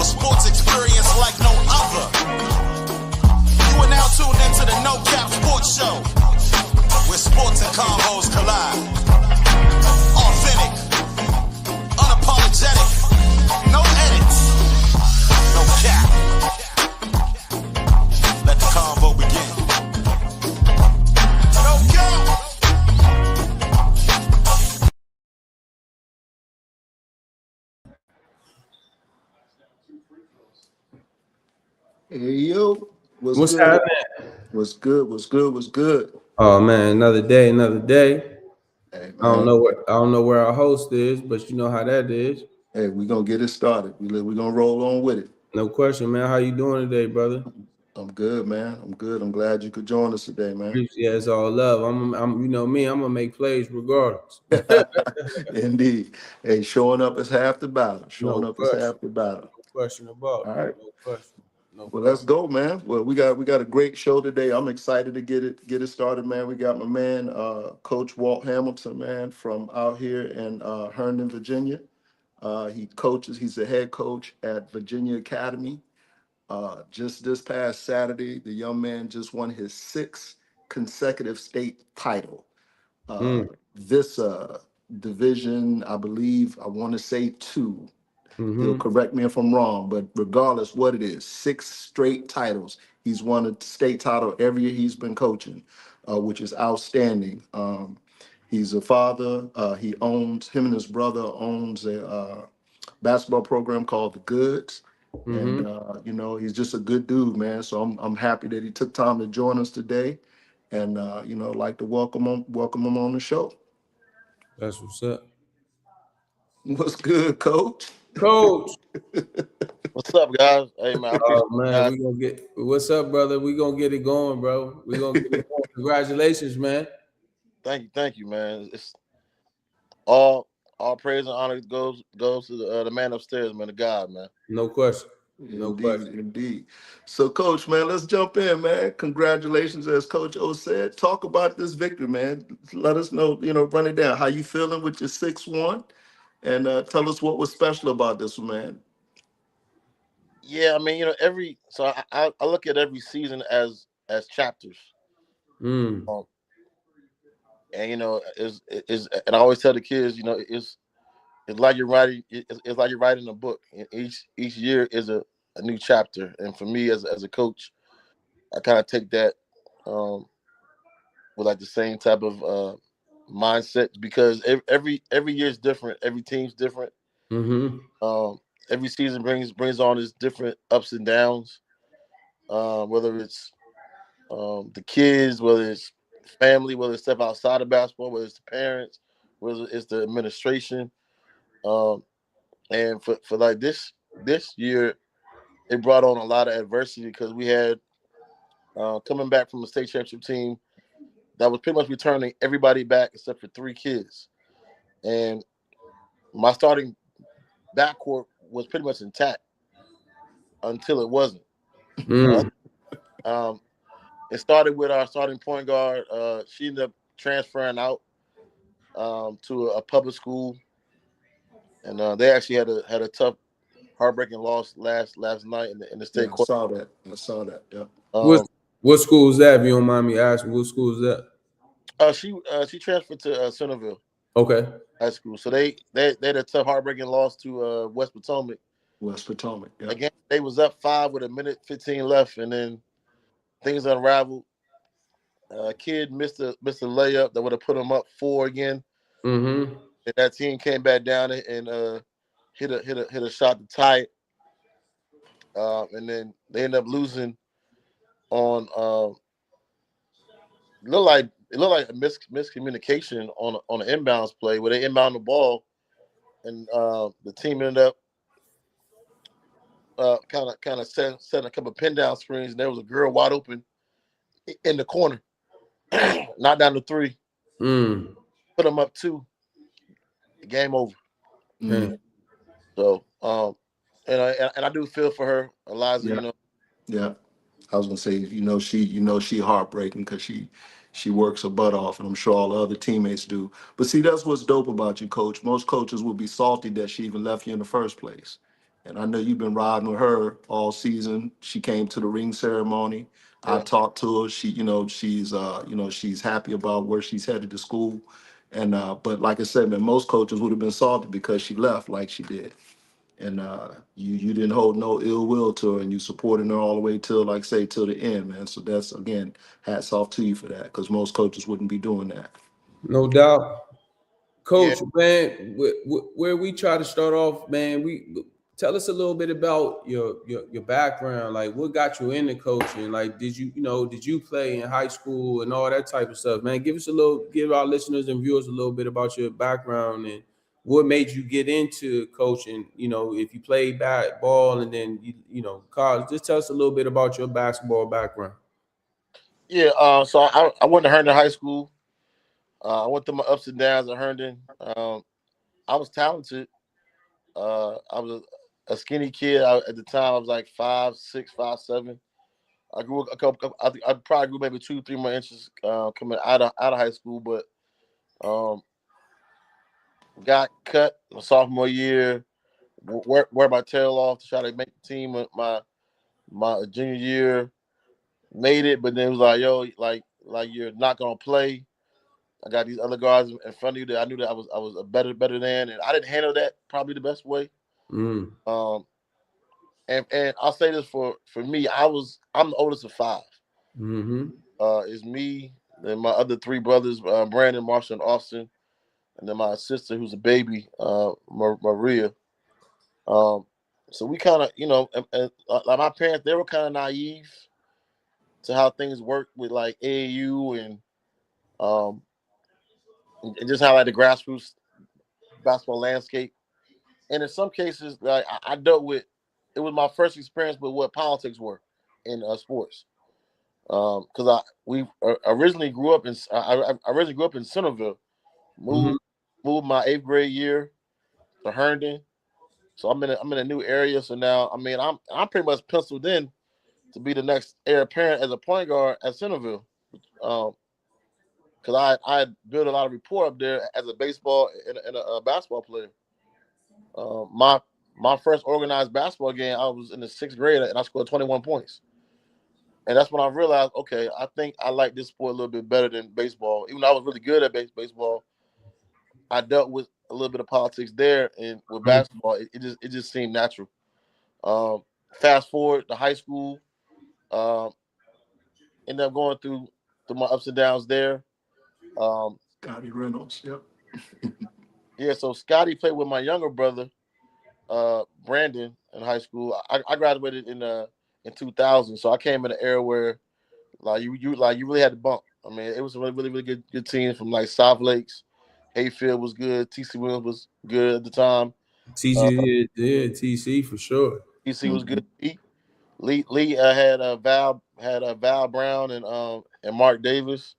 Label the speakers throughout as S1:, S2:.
S1: sports experience like no other. You are now tuned into the No Cap Sports Show, where sports and combos collide. Authentic, unapologetic, no edits, no cap. Let the convo begin. No cap.
S2: Hey yo,
S3: What's
S2: good?
S3: happening?
S2: What's good? What's good? What's good?
S3: Oh man, another day, another day.
S2: Hey
S3: I don't
S2: man,
S3: know where our host is, but you know how that is.
S2: hey, we gonna get it started. We gonna roll on with it.
S3: No question, man. How you doing today, brother?
S2: I'm good, man. I'm good. I'm glad you could join us today, man.
S3: Yeah, it's all love. I'm, you know me. I'm gonna make plays regardless.
S2: Indeed. Hey, showing up is half the battle. Showing
S3: No
S2: up is
S3: question.
S2: half the battle.
S3: No question about
S2: All
S3: it.
S2: right.
S3: No question. No
S2: Well, let's
S3: question.
S2: go, man. Well, we got a great show today. I'm excited to get it started, man. We got my man, Coach Walt Hamilton, man, from out here in Herndon, Virginia. He's the head coach at Virginia Academy. Just this past Saturday, the young man just won his sixth consecutive state title.
S3: Mm.
S2: This division, I believe, I want to say two. He'll
S3: Mm-hmm.
S2: correct me if I'm wrong, but regardless what it is, six straight titles. He's won a state title every year he's been coaching, which is outstanding. He's a father. Him and his brother owns a basketball program called The Goods.
S3: Mm-hmm.
S2: And he's just a good dude, man. So I'm happy that he took time to join us today, and like to welcome him on the show.
S3: That's what's up,
S2: What's good, Coach?
S3: Coach.
S4: What's up, guys? Hey, man, I appreciate
S3: Oh man,
S4: that.
S3: we gonna get. What's up, brother? We gonna get it going, bro. We gonna get it going. Congratulations, man.
S4: Thank you, man. It's all praise and honor goes to the man upstairs, man, the God, man.
S3: No question. No
S2: Indeed,
S3: question.
S2: indeed. So, Coach, man, let's jump in, man. Congratulations, as Coach O said. Talk about this victory, man. Let us know, run it down. How you feeling with your 6-1, and tell us what was special about this one, man.
S4: Yeah, I mean, I look at every season as chapters,
S3: Mm.
S4: um, and is and I always tell the kids, it's like you're writing, it's like you're writing a book. And each year is a new chapter, and for me as a coach, I kind of take that with like the same type of mindset because every year is different. Every team's different.
S3: Mm-hmm.
S4: Every season brings on its different ups and downs. Whether it's the kids, whether it's family, whether it's stuff outside of basketball, whether it's the parents, whether it's the administration. Um, and for like this year, it brought on a lot of adversity because we had coming back from a state championship team that was pretty much returning everybody back except for three kids. And my starting backcourt was pretty much intact until it wasn't. Uh,
S3: Mm.
S4: um, it started with our starting point guard. She ended up transferring out to a public school, and they actually had a tough, heartbreaking loss last night in the
S2: Yeah,
S4: state
S2: I
S4: court.
S2: saw that. I saw that. Yeah.
S3: What
S4: Um,
S3: what school is that? If you don't mind me asking, what school is that?
S4: she transferred to Centerville
S3: Okay.
S4: High School, so they had a tough, heartbreaking loss to West Potomac.
S2: West Potomac. Yeah.
S4: Again, they was up 5 with a minute 15 left, and then things unraveled. Kid missed a layup that would have put him up 4 again.
S3: Mm-hmm.
S4: And that team came back down and hit a shot to tie it. And then they ended up losing on it looked like a miscommunication on an inbounds play where they inbound the ball, and the team ended up kind of setting a couple of pin down screens, and there was a girl wide open in the corner, knocked down the 3,
S3: Mm.
S4: put them up 2, game over.
S2: Mm,
S4: So and I do feel for her, Eliza.
S2: yeah. Yeah. I was gonna say, she heartbreaking because she works her butt off, and I'm sure all the other teammates do. But see, that's what's dope about you, Coach. Most coaches would be salty that she even left you in the first place. And I know you've been riding with her all season. She came to the ring ceremony. I
S4: Yeah.
S2: talked to her. She, she's happy about where she's headed to school. And but like I said, man, most coaches would have been salty because she left like she did. And you didn't hold no ill will to her, and you supported her all the way till, like say, till the end, man. So that's, again, hats off to you for that, because most coaches wouldn't be doing that.
S3: No doubt.
S4: Yeah.
S3: Coach, man, where we try to start off, man, we tell us a little bit about your background. Like, what got you into coaching? Like, did you play in high school and all that type of stuff, man? Give our listeners and viewers a little bit about your background and what made you get into coaching. You know, if you played ball and then college, just tell us a little bit about your basketball background.
S4: Yeah. So I went to Herndon High School. I went through my ups and downs at Herndon. I was talented. I was a skinny kid. At the time, I was like 5'6", 5'7". I grew a couple. I probably grew maybe 2, 3 more inches coming out of high school, but um, got cut my sophomore year. Worked my tail off to try to make the team my junior year. Made it, but then it was like, yo, like you're not gonna play. I got these other guys in front of you that I knew that I was a better than, and I didn't handle that probably the best way.
S3: Mm.
S4: Um, and I'll say this for me, I'm the oldest of 5.
S3: Mm-hmm.
S4: It's me and my other 3 brothers, Brandon, Marshall, and Austin, and then my sister who's a baby, Maria. Um, so we kind of, like my parents, they were kind of naive to how things work with like AAU um, and just how like the grassroots basketball landscape. And in some cases, like I dealt with, it was my first experience with what politics were in sports. Because we originally grew up in I originally grew up in Centerville.
S3: Mm-hmm.
S4: Moved my 8th grade year to Herndon, so I'm in a new area. So now, I mean, I'm pretty much penciled in to be the next heir apparent as a point guard at Centerville. Because I built a lot of rapport up there as a baseball and a basketball player. My first organized basketball game, I was in the 6th grade and I scored 21 points. And that's when I realized, okay, I think I like this sport a little bit better than baseball. Even though I was really good at baseball, I dealt with a little bit of politics there, and with basketball, it just seemed natural. Fast forward to high school, um, ended up going through my ups and downs there. Um,
S2: Scotty Reynolds, yep.
S4: yeah, so Scotty played with my younger brother, Brandon, in high school. I graduated in 2000, so I came in an era where you really had to bump. I mean, it was a really good team from like South Lakes. Hayfield was good. TC Williams was good at the time. Uh,
S3: TC for sure.
S4: TC was good.
S2: Mhm.
S4: Lee Val Brown and Mark Davis.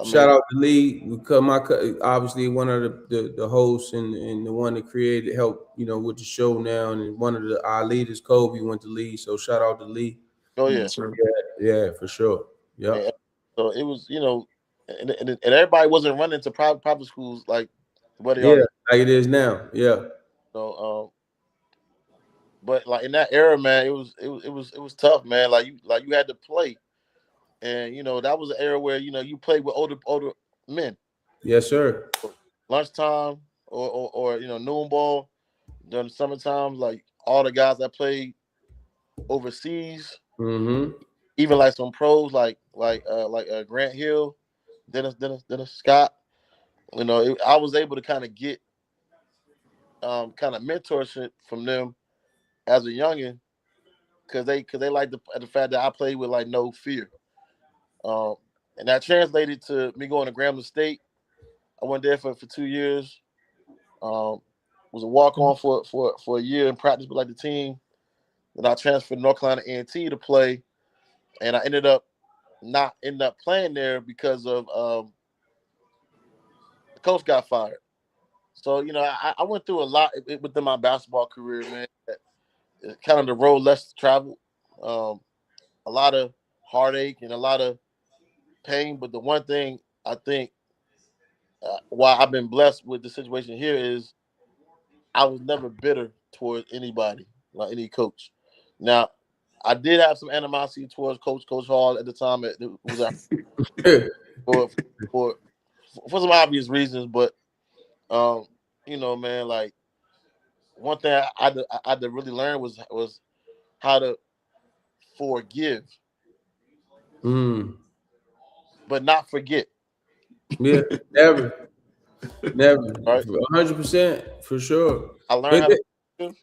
S4: I
S3: Shout
S4: mean,
S3: out to Lee, because obviously one of the hosts and the one that created help, with the show now, and one of our leaders, Kobe, went to Lee. So shout out to Lee.
S4: oh yeah,
S2: Yes, sir.
S3: Yeah, for sure. Yep.
S4: and so it was, and everybody wasn't running to private schools like where they are
S3: Yeah,
S4: now.
S3: like it is now. Yeah.
S4: So, but like in that era, man, it was tough, man. Like you had to play, and that was an era where you played with older men.
S3: Yes, sir.
S4: Lunchtime or noon ball during the summertime, like all the guys that played overseas,
S3: Mm-hmm.
S4: even like some pros like Grant Hill, Dennis Scott. I was able to kind of get kind of mentorship from them as a youngin, because they like the fact that I played with like no fear. Um, and that translated to me going to Grambling State. I went there for 2 years. Um, was a walk on for a year in practice with like the team. Then I transferred to North Carolina A&T to play, and I ended up not end up playing there because of the coach got fired. So I went through a lot within my basketball career, man. Kind of the road less traveled, um, a lot of heartache and a lot of pain. But the one thing I think why I've been blessed with the situation here is I was never bitter towards anybody. like any coach. Now, I did have some animosity towards Coach Hall at the time. It was for for for some obvious reasons, but you know, man, like one thing I had to really learn was how to forgive,
S3: Mm.
S4: but not forget.
S3: Yeah, never, never,
S4: Right?
S3: 100% for sure.
S4: I learned
S3: But
S4: how to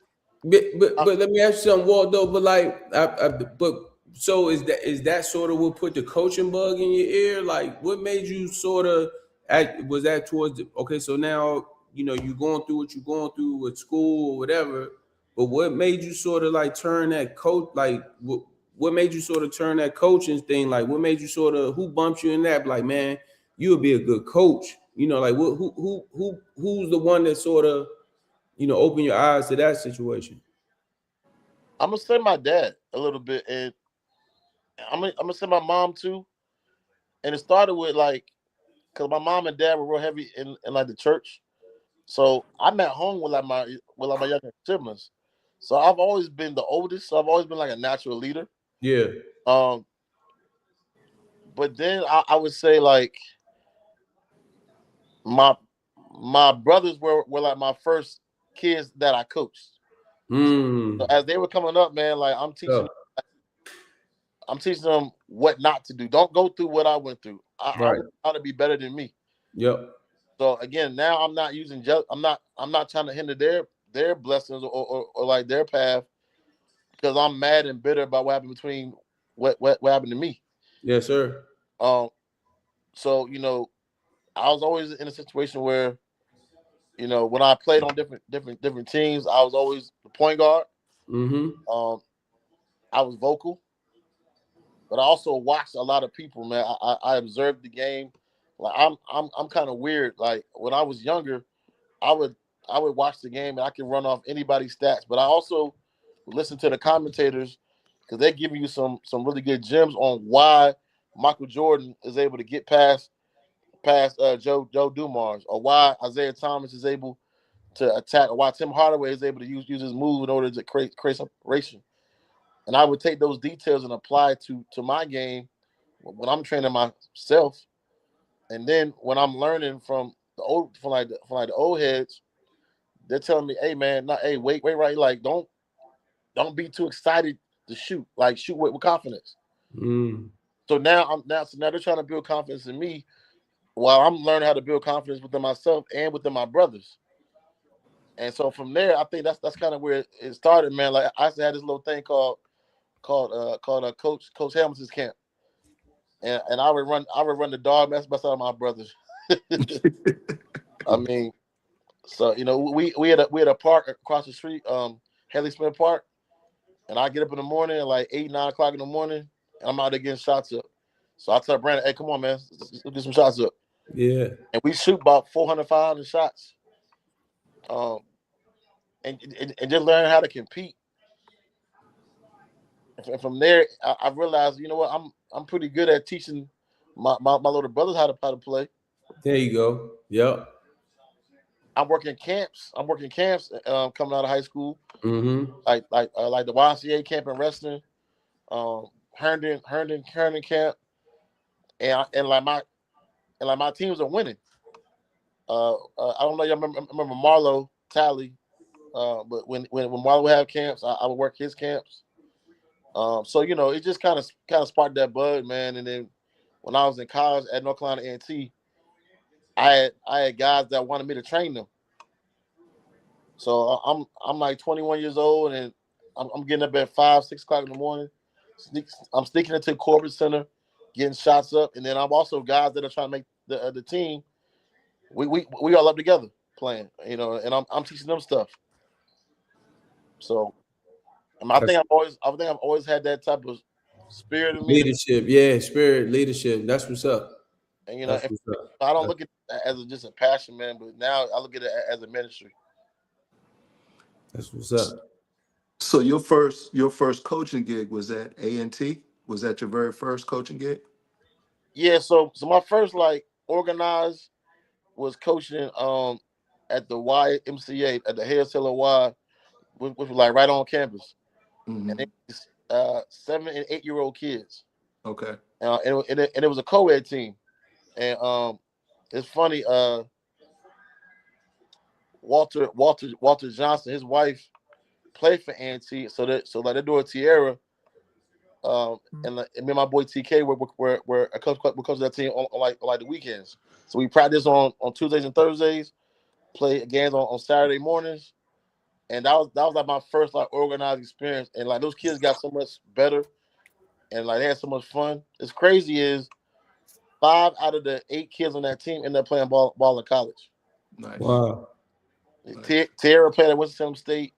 S4: forgive.
S3: but let me ask you something, Waldo. But like, but so is that sort of what put the coaching bug in your ear? Like, what made you sort of was that towards okay? So now you going through what you're going through with school or whatever. But what made you sort of like turn that coach? Like, what made you sort of turn that coaching thing? Like, what made you sort of who bumped you in that? Like, man, you would be a good coach. Like who's the one that sort of open your eyes to that situation.
S4: I'm gonna say my dad a little bit, and I'm gonna say my mom too. And it started with like, cause my mom and dad were real heavy in like the church. So I'm at home with my younger siblings. So I've always been the oldest. So I've always been like a natural leader.
S3: Yeah.
S4: Um, but then I would say like my my brothers were like my first kids that I coached. So
S3: Mm.
S4: as they were coming up, man, like
S3: Yeah.
S4: I'm teaching them what not to do. Don't go through what I went through. I
S3: Right.
S4: want how to be better than me.
S3: Yep.
S4: So again, now I'm not using I'm not trying to hinder their blessings or like their path because I'm mad and bitter about what happened between what happened to me.
S3: Yes, sir.
S4: Um, so I was always in a situation where when I played on different teams, I was always the point guard.
S3: Mm-hmm.
S4: Um, I was vocal, but I also watched a lot of people. Man, I observed the game. Like I'm kind of weird. Like when I was younger, I would I would watch the game and I can run off anybody's stats, but I also would listen to the commentators because they give you some really good gems on why Michael Jordan is able to get past Joe Dumars, or why Isaiah Thomas is able to attack, or why Tim Hardaway is able to use his move in order to create separation. And I would take those details and apply to my game when I'm training myself, and then when I'm learning from the old heads, they're telling me, "Hey man, not hey wait right, like don't be too excited to shoot, like shoot with confidence."
S3: Mm.
S4: So now they're trying to build confidence in me while I'm learning how to build confidence within myself and within my brothers. And so from there, I think that's kind of where it started, man. Like I used to have this little thing called Coach Hamilton's camp, and I would run the dog mess by side of my brothers. I mean, so we had a park across the street, Haley Smith Park, and I get up in the morning at like 8, 9 o'clock in the morning, and I'm out there getting shots up. So I tell Brandon, "Hey, come on, man, let's get some shots up."
S3: Yeah.
S4: And we shoot about 400, 500 shots, um, and just learn how to compete. And from there, I realized, you know what, I'm pretty good at teaching my little brothers how to play.
S3: There you go. Yep.
S4: I'm working camps coming out of high school,
S3: Mm-hmm.
S4: like the YCA camp in wrestling, Herndon camp, and my teams are winning. I don't know, y'all remember Marlo Talley, but when Marlo would have camps, I would work his camps. So it just kind of sparked that bud, man. And then when I was in college at North Carolina A&T, I had guys that wanted me to train them. So I'm like 21 years old, and I'm getting up at 5, 6 o'clock in the morning. I'm sneaking into Corbett Center, getting shots up, and then I'm also guys that are trying to make the team. We all up together playing, and I'm teaching them stuff. So
S3: That's
S4: I think I've always had that type of spirit in me,
S3: leadership. Yeah, spirit leadership. That's what's up.
S4: and
S3: That's what's up.
S4: I don't look at it as just a passion, man, but now I look at it as a ministry.
S3: That's what's up.
S2: So your first coaching gig was at A&T? Was that your very first coaching gig?
S4: Yeah, so my first like organized was coaching at the YMCA at the Harris Taylor Y which was like right on campus, and
S2: Mm-hmm.
S4: it's 7 and 8-year-old kids,
S2: Okay.
S4: and it was a co-ed team, and it's funny. Walter Johnson, his wife played for A&T, so like their daughter Tierra, and me and my boy TK were a coach of that team on like the weekends. So we practice on Tuesdays and Thursdays, play games on Saturday mornings, and that was like my first like organized experience. And like those kids got so much better, and like they had so much fun. It's crazy is 5 out of the 8 kids on that team ended up playing ball in college.
S2: Nice.
S3: Wow.
S2: Nice.
S4: Tierra played at Winston-Salem State.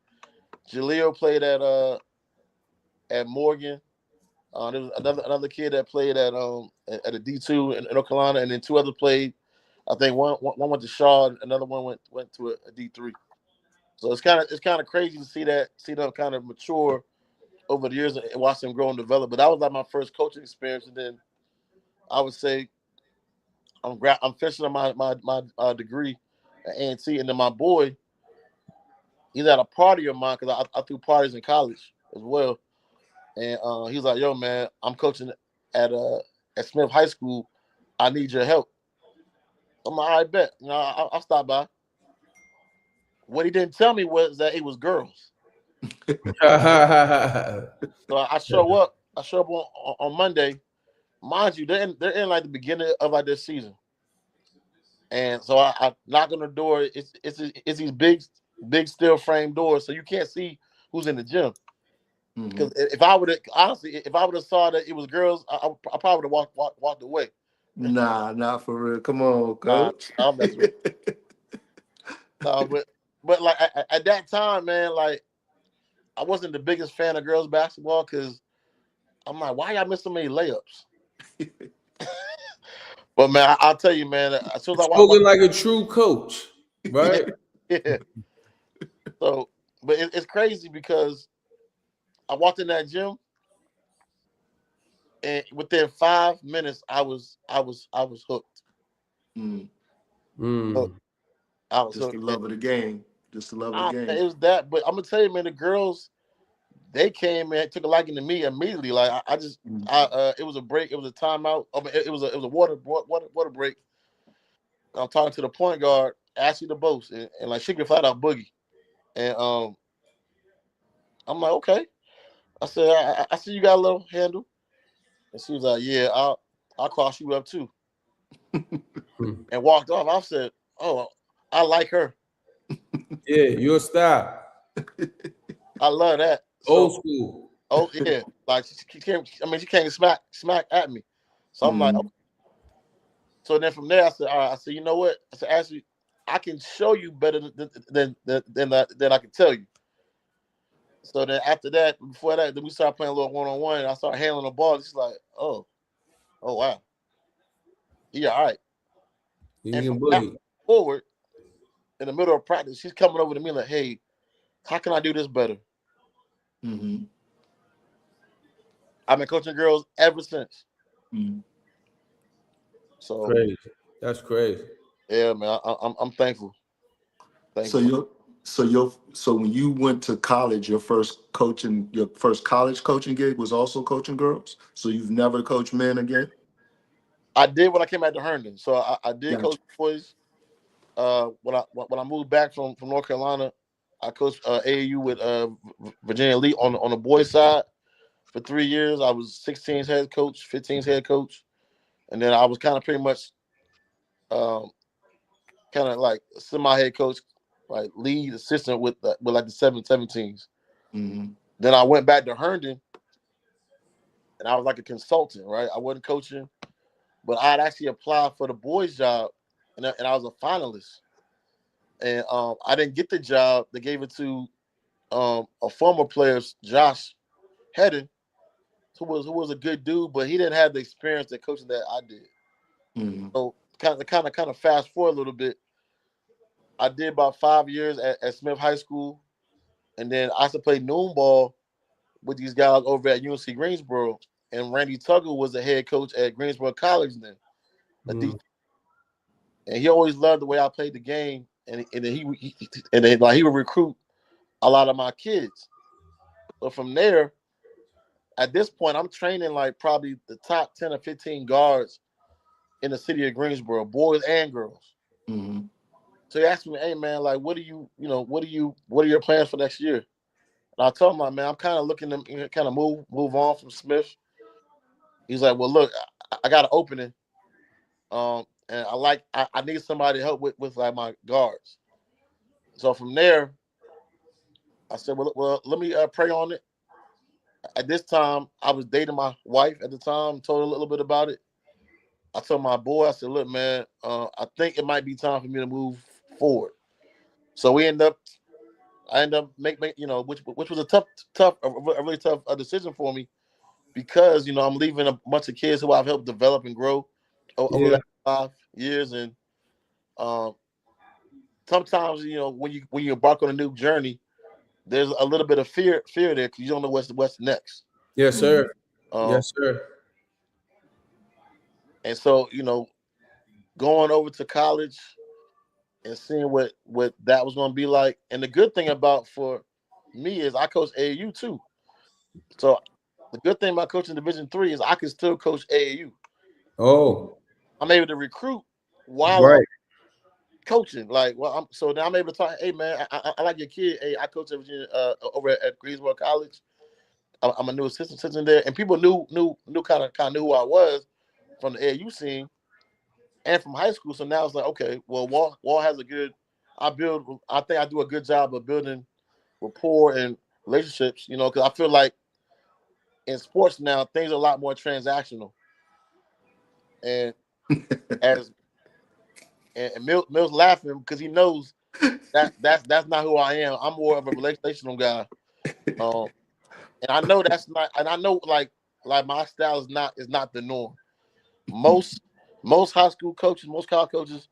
S4: Jaleel played at Morgan. There was another kid that played at a D2 in North Carolina, and then 2 others played. I think one went to Shaw, another one went to a D3. So it's kind of crazy to see them kind of mature over the years and watch them grow and develop. But that was like my first coaching experience, and then I would say I'm finishing my degree at A&T, and then my boy, he's at a party of mine because I threw parties in college as well. And he's like, "Yo, man, I'm coaching at Smith High School. I need your help." I'm like, "I bet. You know, I'll stop by." What he didn't tell me was that it was girls. So I show up. I show up on Monday. Mind you, they're in like the beginning of like this season, and so I knock on the door. It's these big steel frame doors, so you can't see who's in the gym.
S2: Mm-hmm.
S4: Because if I would have honestly, if I would have saw that it was girls, I probably would have walked away.
S2: Nah, not for real. Come on,
S4: Nah,
S2: coach.
S4: I'm messing with you. No, but like at that time, man, like I wasn't the biggest fan of girls basketball because I'm like, why y'all miss so many layups? But man, I'll tell you, man, as soon as I
S3: Spoken like a true coach, right?
S4: yeah. So, but it's crazy because I walked in that gym, and within 5 minutes, I was hooked.
S2: Mm.
S4: Hooked.
S3: Mm.
S4: I was
S2: Just the
S4: hooked.
S2: love of the game. Just the love of the game.
S4: It was that, but I'm gonna tell you, man, the girls they came and took a liking to me immediately. Like
S2: Mm.
S4: it was a break, it was a timeout. I mean, it was a water break. I'm talking to the point guard, Ashley the Boast, and like she could flat out boogie, and I'm like, okay. I said, I see you got a little handle, and she was like, yeah, I'll cross you up too,
S3: Mm.
S4: and walked off. I said, oh, I like her.
S3: Yeah, your style.
S4: I love that.
S3: Old
S4: So,
S3: school.
S4: oh yeah, like she can't. I mean, she came smack at me. So I'm like,
S2: Mm.
S4: okay. So then from there, I said, all right. I said, you know what? I said, actually, I can show you better than I can tell you. So then after that, before that, then we started playing a little 1-on-1. And I started handling the ball. She's like, oh wow, he all right.
S3: You
S4: And from
S3: can
S4: that
S3: boogie.
S4: forward, in the middle of practice, she's coming over to me like, hey, how can I do this better?
S2: Mm-hmm.
S4: I've been coaching girls ever since.
S2: Mm.
S4: So
S3: Crazy. That's crazy.
S4: yeah, man, I'm thankful.
S2: So
S4: Thankful for.
S2: so when you went to college, your first college coaching gig was also coaching girls. So you've never coached men again?
S4: I did when I came back to Herndon. So I did
S2: Gotcha.
S4: coach boys. When I moved back from North Carolina, I coached AAU with Virginia Elite on the boys side for 3 years. I was 16's head coach, 15's head coach, and then I was kind of pretty much um, kind of like semi head coach, like lead assistant with like the 17s.
S2: Mm-hmm.
S4: Then I went back to Herndon, and I was like a consultant, right? I wasn't coaching, but I'd actually applied for the boys job, and I was a finalist. And I didn't get the job. They gave it to a former player, Josh Hedden, who was a good dude, but he didn't have the experience that coaching that I did.
S2: Mm-hmm.
S4: So kind of fast forward a little bit. I did about 5 years at Smith High School, and then I used to play noon ball with these guys over at UNC Greensboro. And Randy Tuggle was the head coach at Greensboro College then,
S3: Mm.
S4: and he always loved the way I played the game. And then he and then like he would recruit a lot of my kids. So from there, at this point, I'm training like probably the top 10 or 15 guards in the city of Greensboro, boys and girls.
S2: Mm-hmm.
S4: So he asked me, hey man, like what are your plans for next year? And I told him, like, man, I'm kind of looking to kind of move on from Smith. He's like, well, look, I got an opening. And I need somebody to help with like my guards. So from there, I said, well, let me pray on it. At this time, I was dating my wife at the time, told her a little bit about it. I told my boy, I said, look, man, I think it might be time for me to move forward. So I ended up making, which was a really tough decision for me because, I'm leaving a bunch of kids who I've helped develop and grow over the last 5 years. And sometimes, when you embark on a new journey, there's a little bit of fear there because you don't know what's next.
S3: Yes, sir. Yes, sir.
S4: And so, going over to college and seeing what that was going to be like. And the good thing for me is I coach AAU too. So the good thing about coaching Division III is I can still coach AAU.
S3: Oh,
S4: I'm able to recruit while I'm coaching. Like, so now I'm able to talk. Hey, man, I like your kid. Hey, I coach over at Greensboro College. I'm a new assistant there, and people knew kind of knew who I was from the AAU scene and from high school. So now it's like, okay, well, Walt has a good. I think I do a good job of building rapport and relationships. Because I feel like in sports now things are a lot more transactional, and Mills laughing because he knows that's not who I am. I'm more of a relational guy, and I know that's not. And I know like my style is not the norm. Most high school coaches, most college coaches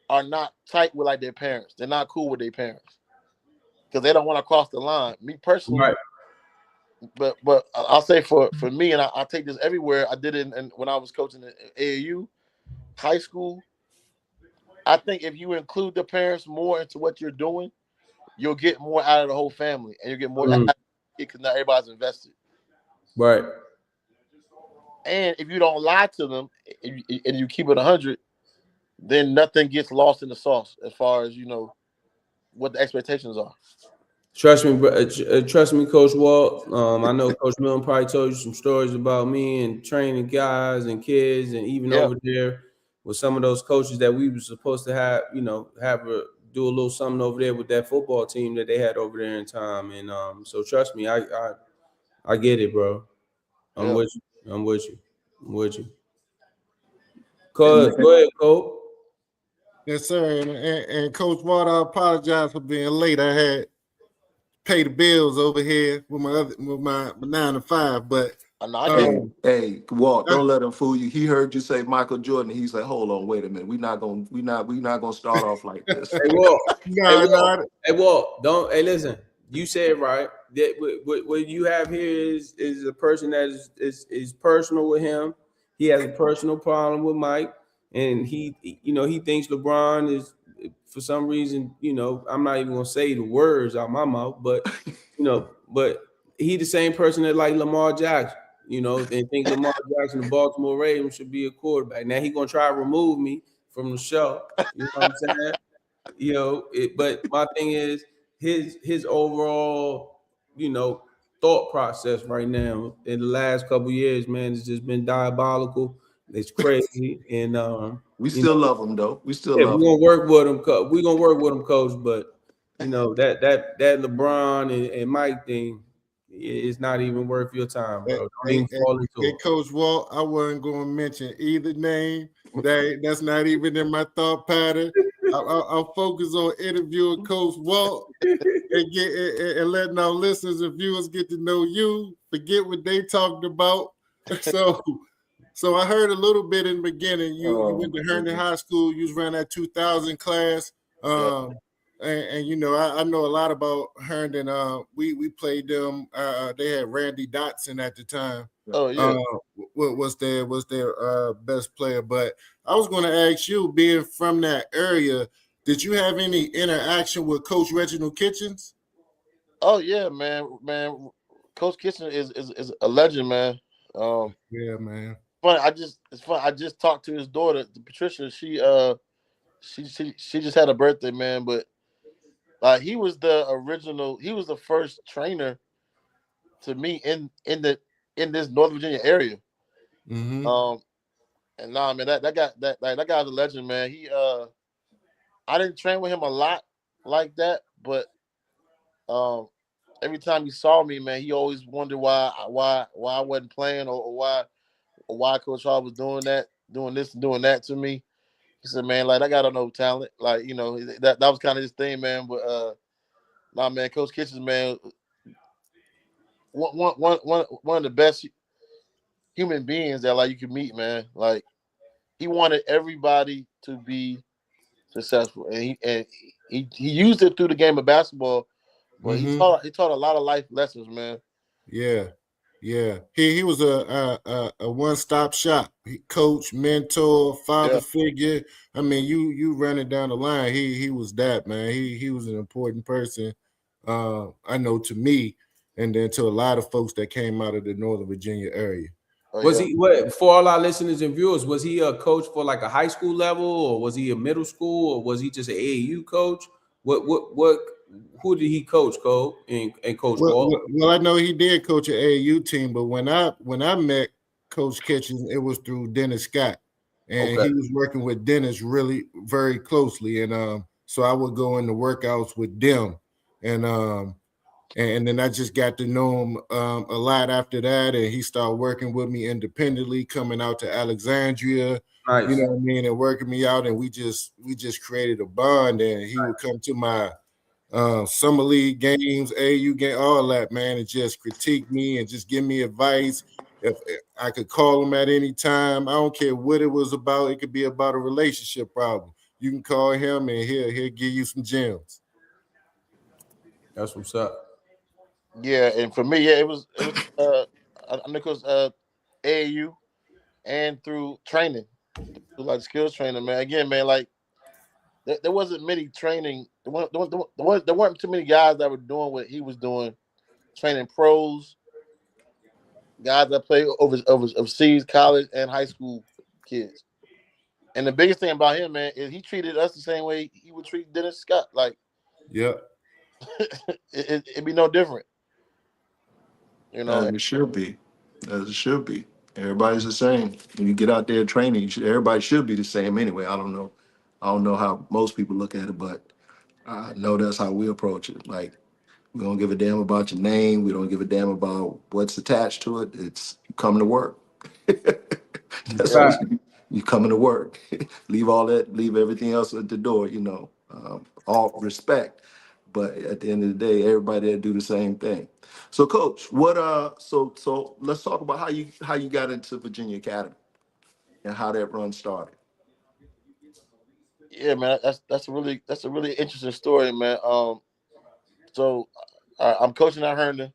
S4: are not tight with like their parents. They're not cool with their parents because they don't want to cross the line. Me personally,
S3: right.
S4: But I'll say for me, and I take this everywhere. I did it when I was coaching at AAU, high school. I think if you include the parents more into what you're doing, you'll get more out of the whole family, and you'll get more because not everybody's invested.
S3: Right.
S4: And if you don't lie to them and you keep it 100, then nothing gets lost in the sauce as far as what the expectations are.
S3: Trust me, Coach Walt. I know Coach Milton probably told you some stories about me and training guys and kids, and even over there with some of those coaches that we were supposed to have, do a little something over there with that football team that they had over there in time. And so trust me, I get it, bro. I'm with you. I'm with you. Go ahead, Coach.
S5: Yes, sir. And Coach Ward, I apologize for being late. I had pay the bills over here with my 9 to 5, but
S2: hey, Walt, don't let him fool you. He heard you say Michael Jordan. He's like, hold on, wait a minute. We not gonna start off like this.
S3: Hey, Walt. Hey, Walt. Don't. Hey, listen. You said right. That what you have here is a person that is personal with him. He has a personal problem with Mike, and he thinks LeBron is, for some reason, I'm not even gonna say the words out my mouth, but but he the same person that like Lamar Jackson, and think Lamar Jackson, the Baltimore Ravens, should be a quarterback. Now he gonna try to remove me from the show. You know what I'm saying? But my thing is his overall, thought process right now in the last couple of years, man, it's just been diabolical. It's crazy, and
S2: we still love him though. We still love him.
S3: We're gonna work with him. We're gonna work with him, Coach. But that LeBron and Mike thing is not even worth your time, bro. Don't even fall into it.
S5: Coach Walt, I wasn't going to mention either name. That's not even in my thought pattern. I'll focus on interviewing Coach Walt and letting our listeners and viewers get to know you. Forget what they talked about. So I heard a little bit in the beginning. You went to Herndon High School. You was around that 2000 class. And I know a lot about Herndon. We played them. They had Randy Dotson at the time.
S4: Oh yeah.
S5: Was their best player. But I was going to ask you, being from that area, did you have any interaction with Coach Reginald Kitchens?
S4: Oh yeah, man. Coach Kitchen is a legend, man.
S5: Yeah, man.
S4: Funny. It's fun. I just talked to his daughter, Patricia. She just had a birthday, man. But he was the original. He was the first trainer to me in this Northern Virginia area.
S5: Mm-hmm.
S4: Um, and nah, man, that guy's a legend, man. I didn't train with him a lot like that, but um, every time he saw me, man, he always wondered why I wasn't playing or why Coach Hall was doing this and doing that to me. He said, man, like I got no talent, like that was kind of his thing, man. But nah, man, Coach Kitchens, man, one of the best human beings that like you can meet, man. Like he wanted everybody to be successful, and he used it through the game of basketball, but he
S5: Mm-hmm.
S4: taught a lot of life lessons, man.
S5: Yeah. Yeah. He was a one-stop shop. Coach, mentor, father
S4: Yeah,
S5: figure. I mean, you running down the line. He was that, man. He was an important person. I know to me, and then to a lot of folks that came out of the Northern Virginia area.
S4: oh
S3: Was
S4: yeah.
S3: he what for all our listeners and viewers? Was he a coach for like a high school level, or was he a middle school, or was he just an AAU coach? What? Who did he coach, Cole and Coach Walt?
S5: Well, I know he did coach an AAU team, but when I met Coach Kitchens, it was through Dennis Scott, and
S3: Okay,
S5: he was working with Dennis really very closely, and so I would go into workouts with them, and and then I just got to know him a lot after that, and he started working with me independently, coming out to Alexandria, you
S3: nice.
S5: know what I mean, and working me out, and we just created a bond, and he would come to my summer league games, AU game, all that, man, and just critique me and just give me advice. If I could call him at any time, I don't care what it was about. It could be about a relationship problem. You can call him and he'll give you some gems.
S3: That's what's up.
S4: Yeah, and for me, yeah, it was I think it was AAU and through training, through like skills training, man. Again, man, like there wasn't many training. There weren't too many guys that were doing what he was doing, training pros, guys that play overseas, college and high school kids. And the biggest thing about him, man, is he treated us the same way he would treat Dennis Scott. Like
S5: Yep.
S4: it'd be no different, you know.
S2: As it should be. As it should be. Everybody's the same. When you get out there training, everybody should be the same anyway. I don't know. I don't know how most people look at it, but I know that's how we approach it. Like we don't give a damn about your name. We don't give a damn about what's attached to it. It's you coming to work. That's
S3: Right.
S2: what you coming to work. Leave all that, leave everything else at the door, all respect. But at the end of the day, everybody that do the same thing. So coach, so let's talk about how you got into Virginia Academy and how that run started.
S4: Yeah, man, that's a really interesting story, man. So I'm coaching at Herndon.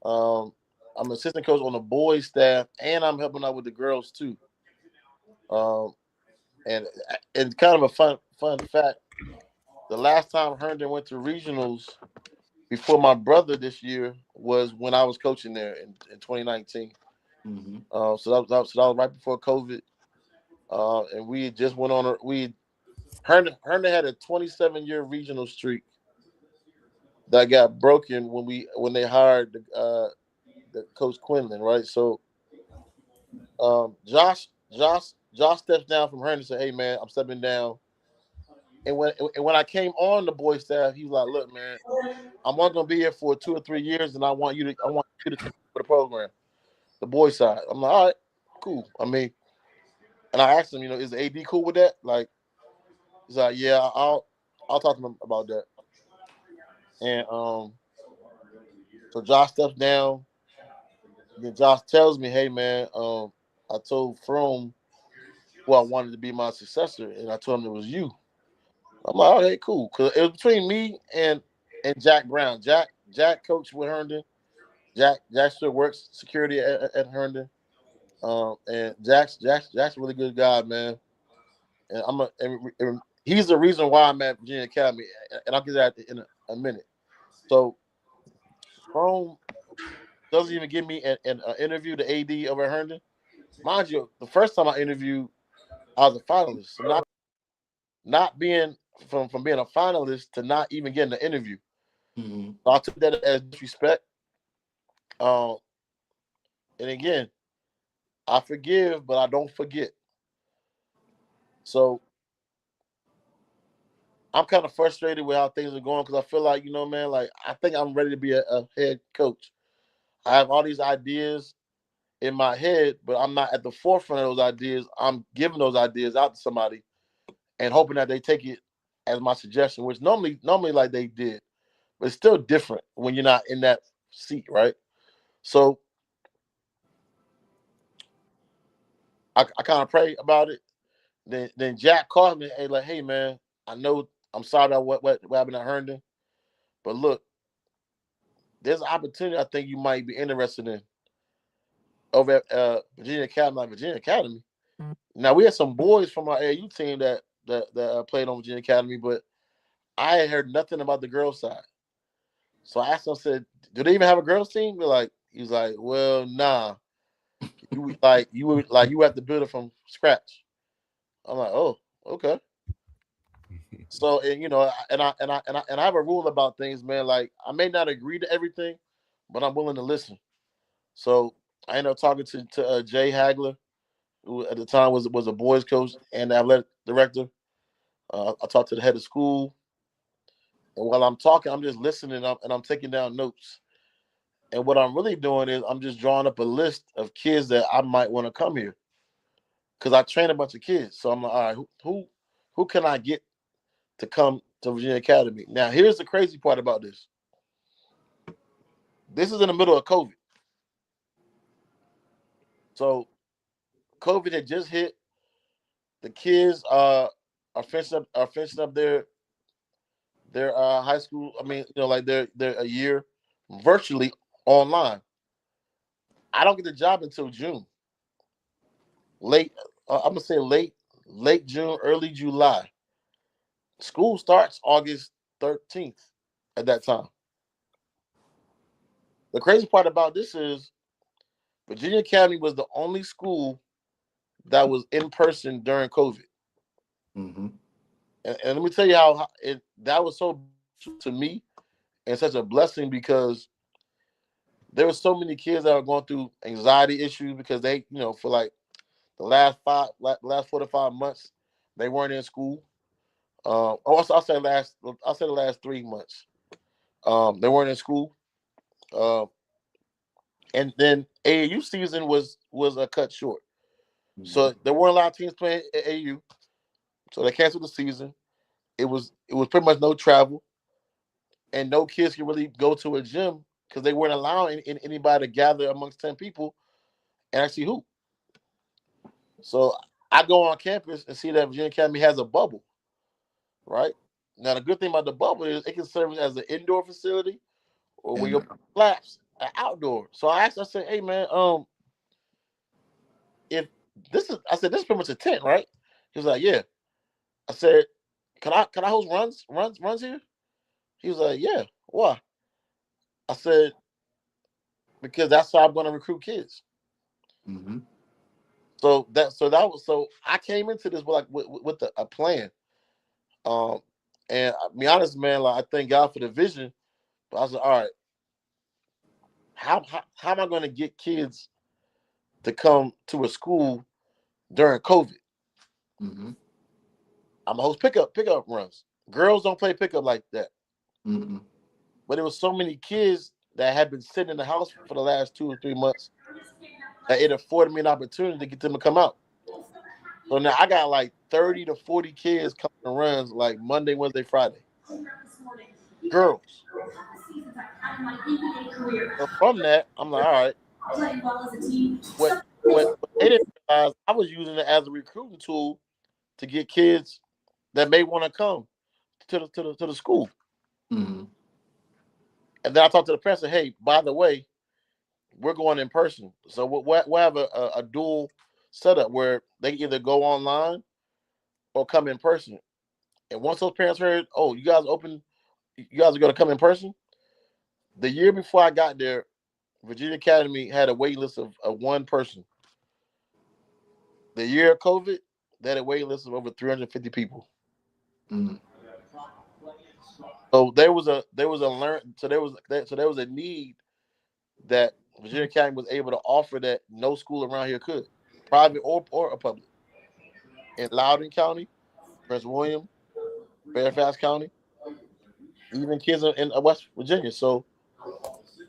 S4: Um, I'm assistant coach on the boys staff, and I'm helping out with the girls too. Um, and kind of a fun fact: the last time Herndon went to regionals before my brother this year was when I was coaching there in 2019.
S2: Mm-hmm.
S4: So that was right before COVID, and we had just went on. Herndon had a 27-year regional streak that got broken when they hired the coach Quinlan, right? So Josh steps down from Herndon and said, "Hey man, I'm stepping down." And when I came on the boys staff, he was like, "Look, man, I'm only gonna be here for 2 or 3 years, and I want you to take over the program, the boys side." I'm like, "All right, cool." I mean, and I asked him, is the AD cool with that? Like, he's like, "Yeah, I'll talk to him about that." And so Josh steps down. Then Josh tells me, "Hey man, I told Frome who I wanted to be my successor, and I told him it was you." I'm like, "Okay, cool," because it was between me and Jack Brown. Jack coached with Herndon. Jack still works security at Herndon. And Jack's a really good guy, man. And he's the reason why I'm at Virginia Academy, and I'll get that in a minute. So Chrome doesn't even give me an interview, the AD over at Herndon. Mind you, the first time I interviewed, I was a finalist. So not being from being a finalist to not even getting an interview.
S2: Mm-hmm.
S4: So I took that as disrespect. And again, I forgive, but I don't forget. So I'm kind of frustrated with how things are going because I feel like, man, like I think I'm ready to be a head coach. I have all these ideas in my head, but I'm not at the forefront of those ideas. I'm giving those ideas out to somebody and hoping that they take it as my suggestion, which normally like they did, but it's still different when you're not in that seat, right? So I kind of pray about it. Then Jack called me, hey man, I know I'm sorry about what happened at Herndon, but look, there's an opportunity I think you might be interested in over at Virginia Academy. Like Virginia Academy. Now we had some boys from our AAU team that played on Virginia Academy, but I had heard nothing about the girls' side. So I asked him, I said, "Do they even have a girls' team?" He's like, "Well, nah. You have to build it from scratch." I'm like, "Oh, okay." So and I have a rule about things, man. Like I may not agree to everything, but I'm willing to listen. So I ended up talking to Jay Hagler, who at the time was a boys coach and athletic director. I talked to the head of school, and while I'm talking, I'm just listening and I'm taking down notes. And what I'm really doing is I'm just drawing up a list of kids that I might want to come here because I train a bunch of kids. So I'm like, all right, who can I get to come to Virginia Academy? Now, here's the crazy part about this. This is in the middle of COVID. So COVID had just hit. The kids are finishing up their high school. I mean, like they're a year virtually online. I don't get the job until June. Late, I'm gonna say late June, early July. School starts August 13th at that time. The crazy part about this is Virginia Academy was the only school that was in person during COVID.
S2: Mm-hmm.
S4: And let me tell you how that was so to me and such a blessing because there were so many kids that were going through anxiety issues because they, for like the last 4 to 5 months, they weren't in school. Also, I'll say the last 3 months, they weren't in school. And then AAU season was cut short, so there weren't a lot of teams playing AAU, so they canceled the season. It was pretty much no travel, and no kids could really go to a gym because they weren't allowing anybody to gather amongst 10 people and actually hoop. So I go on campus and see that Virginia Academy has a bubble, right? Now the good thing about the bubble is it can serve as an indoor facility or when
S2: And
S4: your flaps are outdoor. So I said, hey man, if I said this is pretty much a tent, right? He was like, yeah. I said, can I host runs here? He was like, yeah. Why? I said, because that's how I'm going to recruit kids.
S2: mm-hmm.
S4: So I came into this with a plan. And I'll be honest, man, like I thank God for the vision. But I was like, all right, how am I going to get kids to come to a school during COVID?
S2: Mm-hmm.
S4: I'm gonna host pickup runs. Girls don't play pickup like that.
S2: Mm-hmm.
S4: But there was so many kids that had been sitting in the house for the last 2 or 3 months that it afforded me an opportunity to get them to come out. So now I got like 30 to 40 kids coming to runs like Monday, Wednesday, Friday. Girls. So from that, I'm like, all right. What they didn't realize, I was using it as a recruiting tool to get kids that may want to come to the school.
S2: Mm-hmm.
S4: And then I talked to the parents and said, hey, by the way, we're going in person. So we'll have a dual setup where they can either go online or come in person. And once those parents heard, oh, you guys are going to come in person, The year before I got there, Virginia Academy had a waiting list of one person. The year of COVID, they had a waiting list of over 350 people.
S2: Mm.
S4: So there was a need that Virginia Academy was able to offer that no school around here could, private or a public. In Loudoun County, Prince William, Fairfax County, even kids in West Virginia. So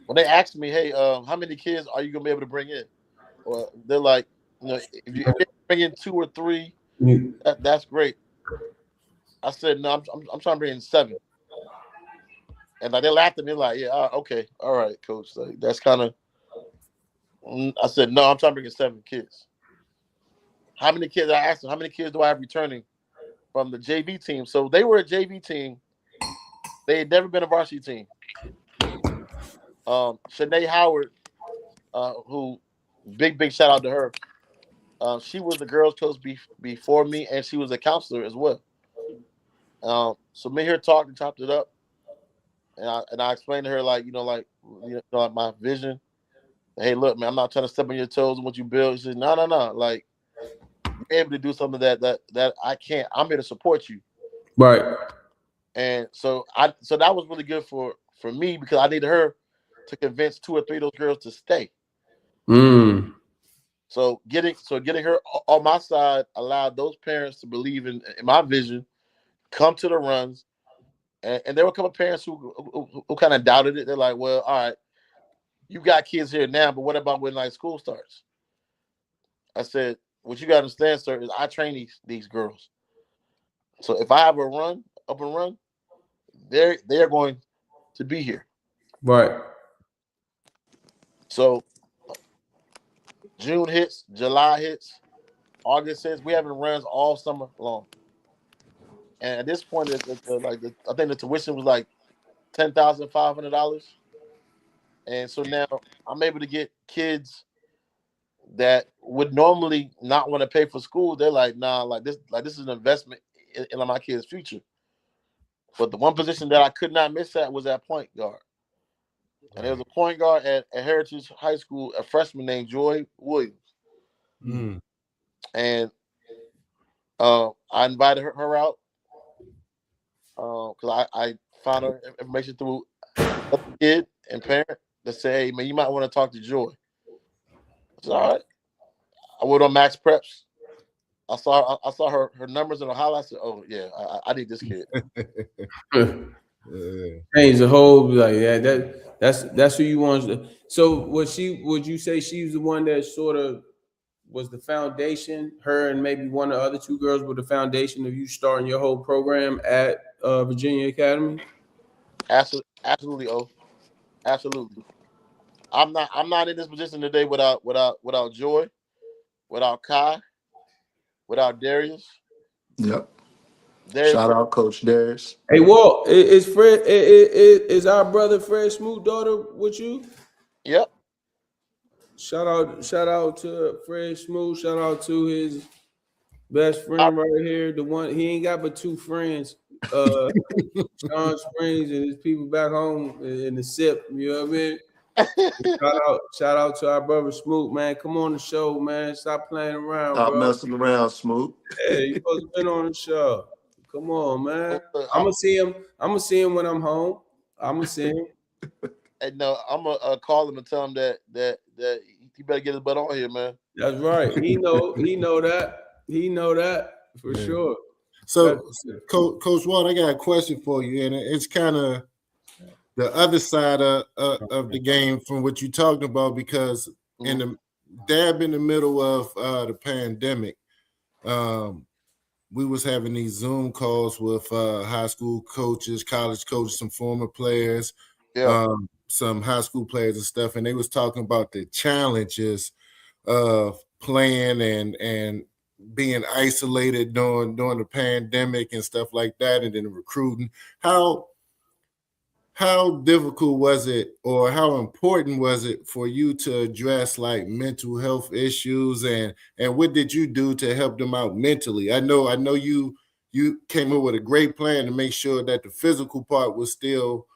S4: when they asked me, "Hey, how many kids are you gonna be able to bring in?" Well, they're like, if you bring in 2 or 3, that's great. I said, no, I'm trying to bring in 7. And like they laughed at me, like, yeah, okay, all right, coach. Like, that's kind of. I said, no, I'm trying to bring in 7 kids. How many kids? I asked them, how many kids do I have returning from the JV team? So they were a JV team. They had never been a varsity team. Shanae Howard, who big shout out to her. She was the girls' coach before me, and she was a counselor as well. So me here talked and chopped it up, and I explained to her like like my vision. Hey, look, man, I'm not trying to step on your toes and what you build. She said, no, like you're able to do something that I can't. I'm here to support you.
S3: Right.
S4: And so that was really good for me because I needed her to convince 2 or 3 of those girls to stay.
S3: Mm.
S4: So getting her on my side allowed those parents to believe in my vision, come to the runs, and there were a couple of parents who kind of doubted it. They're like, well, all right, you got kids here now, but what about when like school starts? I said, what you got to understand, sir, is I train these girls. So if I have a run, up and run, they're going to be here.
S3: Right.
S4: So June hits, July hits, August hits. We having runs all summer long. And at this point, I think the tuition was like $10,500. And so now I'm able to get kids that would normally not want to pay for school. They're like, nah, like this is an investment in my kids' future. But the one position that I could not miss at was at point guard. And there was a point guard at Heritage High School, a freshman named Joy Williams.
S5: Mm.
S4: And I invited her out because I found her information through a kid and parent that said, hey, man, you might want to talk to Joy. I said, all right. I went on Max Preps. I saw her numbers and her highlights. I said, oh, yeah, I need this kid.
S3: Change the whole like that's who you want. So would you say she was the one that sort of was the foundation? Her and maybe one of the other 2 girls were the foundation of you starting your whole program at Virginia Academy?
S4: Absolutely, absolutely. I'm not in this position today without Joy, without Kai, without Darius.
S2: Yep.
S4: Darius,
S2: Shout out Coach Darius.
S3: Hey, Walt, is Fred is our brother Fred Smoot daughter with you?
S4: Yep.
S3: Shout out to Fred Smoot. Shout out to his best friend right here. The one he ain't got but 2 friends. Sean Springs and his people back home in the SIP. You know what I mean? Shout out to our brother Smoot, man. Come on the show, man. Stop playing around,
S2: Stop
S3: bro.
S2: messing around, Smoot.
S3: Yeah, you supposed to been on the show. Come on, man. I'm gonna see him when I'm home. I'm gonna see him.
S4: And no, I'm gonna call him and tell him that he better get his butt on here, man.
S3: That's right. He know that. He know that for sure.
S5: So, Coach Walt, I got a question for you, and it's kind of the other side of the game from what you talked about, because in the middle of the pandemic, we was having these Zoom calls with high school coaches, college coaches, some former players, some high school players and stuff, and they was talking about the challenges of playing and being isolated during the pandemic and stuff like that, and then recruiting. How difficult was it, or how important was it for you to address like mental health issues, and what did you do to help them out mentally? I know you came up with a great plan to make sure that the physical part was still,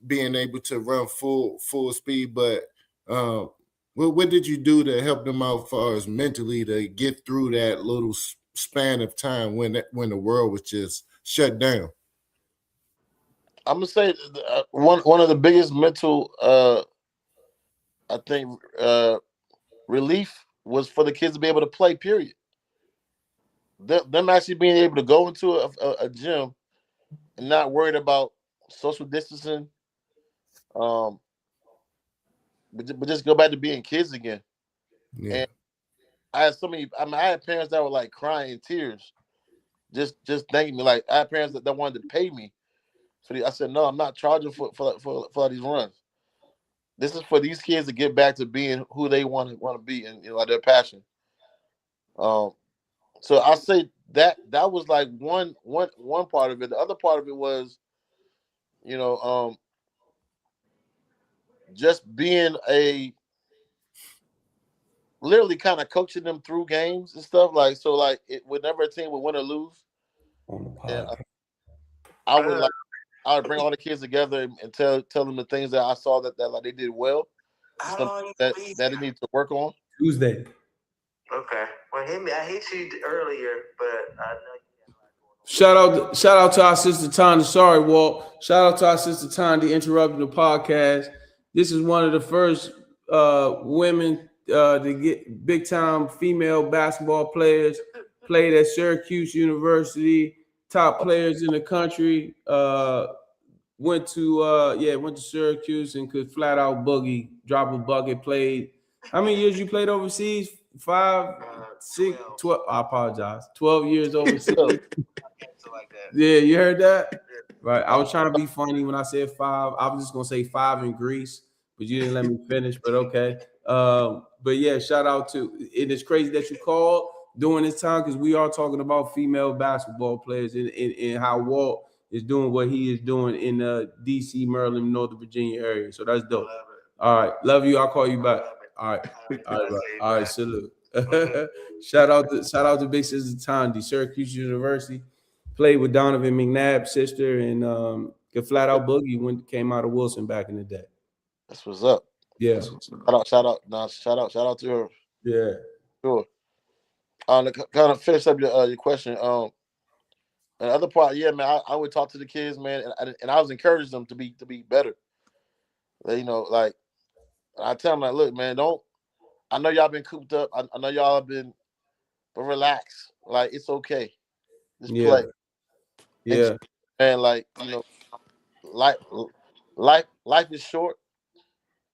S5: being able to run full speed. But what did you do to help them out as far as mentally to get through that little span of time when the world was just shut down?
S4: I'm gonna say one of the biggest mental, I think, relief was for the kids to be able to play. Period. Them actually being able to go into a gym and not worried about social distancing, but just go back to being kids again.
S5: Yeah.
S4: And I had so many. I mean, I had parents that were like crying in tears, just thanking me. Like I had parents that wanted to pay me for the. I said, no, I'm not charging for these runs. This is for these kids to get back to being who they want to be and their passion. So I say that was like one part of it. The other part of it was, just being literally kind of coaching them through games and stuff. Like so, like whenever a team would win or lose,
S3: On the
S4: and
S3: podcast.
S4: I would bring all the kids together and tell them the things that I saw that like they did well, something that they need to work on.
S3: Tuesday.
S6: Okay. Well, I hit you earlier, but I know.
S3: Shout out to our sister Tanya. Sorry, Walt. Shout out to our sister Tanya interrupting the podcast. This is one of the first women to get big time female basketball players. Played at Syracuse University. Top players in the country. Went to Syracuse and could flat out boogie, drop a bucket. Played. How many years you played overseas? 5, 6, 12. I apologize. 12 years overseas. Yeah, you heard that? Right. I was trying to be funny when I said 5. I was just gonna say 5 in Greece, but you didn't let me finish. But okay. But yeah, shout out to it. Is crazy that you called during this time because we are talking about female basketball players and how Walt is doing what he is doing in the DC, Maryland, Northern Virginia area. So that's dope. All right, love you. I'll call you back. All right, all right. Salute. shout out to Big Sister Tandy, Syracuse University. Played with Donovan McNabb's sister and could flat out boogie came out of Wilson back in the day.
S4: That's what's up.
S3: Yeah.
S4: Shout out to her.
S3: Yeah.
S4: Sure. To kind of finish up your question. And the other part, yeah, man, I would talk to the kids, man, and I was encouraging them to be better. Like I tell them, like, look, man, I know y'all been cooped up. I know y'all have been, but relax. Like it's okay. Just play.
S3: Yeah.
S4: And like life is short.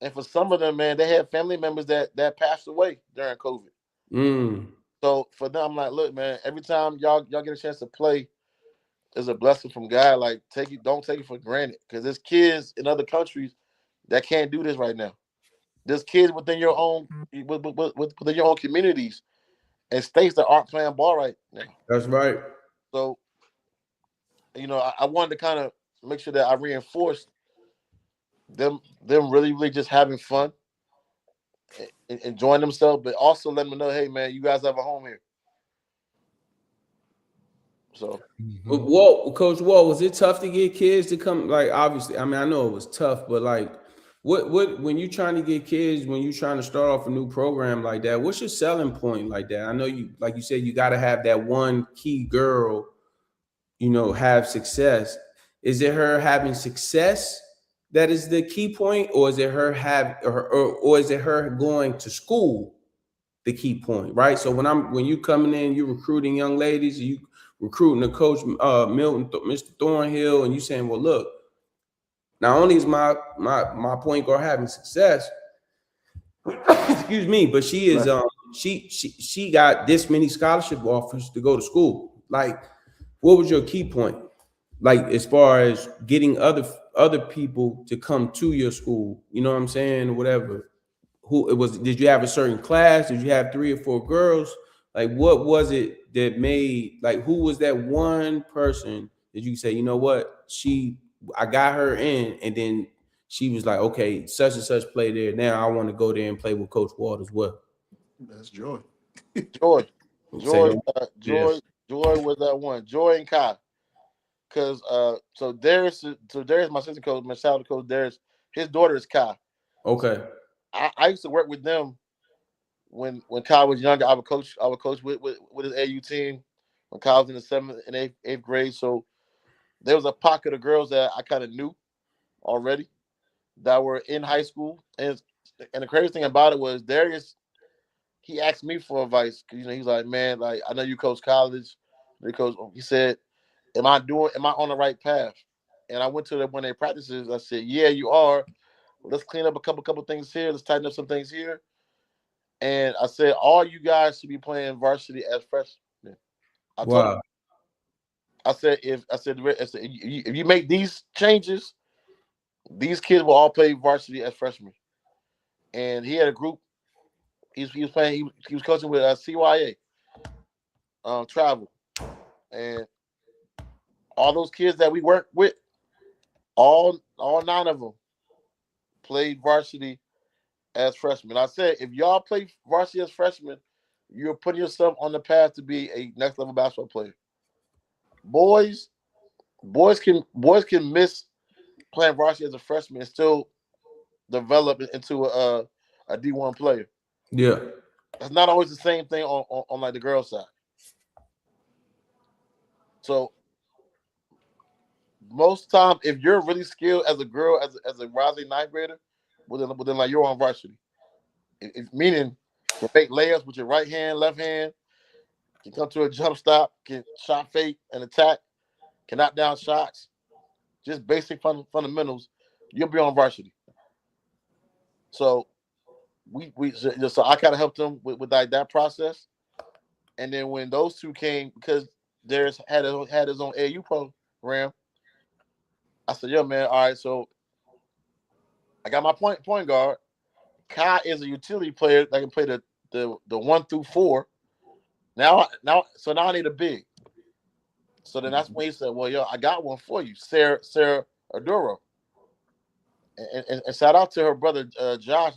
S4: And for some of them, man, they had family members that passed away during COVID. So for them, I'm like, look, man, every time y'all get a chance to play is a blessing from God. Like don't take it for granted. Because there's kids in other countries that can't do this right now. There's kids within your own within your own communities and states that aren't playing ball right now.
S3: That's right.
S4: So, I wanted to kind of make sure that I reinforced them really, really just having fun, enjoying themselves, but also letting them know, hey, man, you guys have a home here. So,
S3: But Coach Walt, was it tough to get kids to come? Like, obviously, I mean, I know it was tough, but like, what when you trying to get kids, when you trying to start off a new program like that, what's your selling point like that? I know you, like you said, you got to have that one key girl, have success. Is it her having success that is the key point, or is it her or is it her going to school the key point, right? So when you coming in, you recruiting young ladies, you recruiting the coach Milton, Mr. Thornhill, and you saying, well, look, not only is my point guard having success, excuse me, but she is she got this many scholarship offers to go to school. Like, what was your key point? Like, as far as getting other people to come to your school, you know what I'm saying? Whatever. Who it was? Did you have a certain class? Did you have 3 or 4 girls? Like, what was it that made, like, who was that one person that you say, you know what, I got her in, and then she was like, okay, such and such play there. Now I want to go there and play with Coach Walt as well.
S2: That's Joy.
S4: Joy was that one. Joy and Kai. because so Darius, my assistant coach, my shout out to Coach Darius. His daughter is Kai.
S3: Okay.
S4: I used to work with them when Kai was younger. I would coach with his AU team when Kai was in the 7th and 8th grade. So there was a pocket of girls that I kind of knew already that were in high school. And the crazy thing about it was Darius, he asked me for advice because he's like, man, like I know you coach college. He said, am I on the right path? And I went to them when they practices. I said, yeah, you are. Let's clean up a couple things here. Let's tighten up some things here. And I said, all you guys should be playing varsity as freshmen. I told him. I said, if you make these changes, these kids will all play varsity as freshmen. And he had a group. He was playing. He was coaching with CYA, travel, and all those kids that we worked with, all 9 of them played varsity as freshmen. I said, if y'all play varsity as freshmen, you're putting yourself on the path to be a next level basketball player. Boys can miss playing varsity as a freshman and still develop into a D1 player.
S3: Yeah.
S4: That's not always the same thing on like the girls' side. So most time, if you're really skilled as a girl, as a rising 9th grader, well then like you're on varsity. Meaning can make layups with your right hand, left hand, can come to a jump stop, can shot fake and attack, can knock down shots, just basic fundamentals, you'll be on varsity. So so I kind of helped them with like that process. And then when those two came, because Darius had his own AU program, I said, yo, man, all right, so I got my point guard. Kai is a utility player that can play the 1 through 4. Now I need a big. So then that's when he said, well, yo, I got one for you, Sarah Aduro. And shout out to her brother, Josh.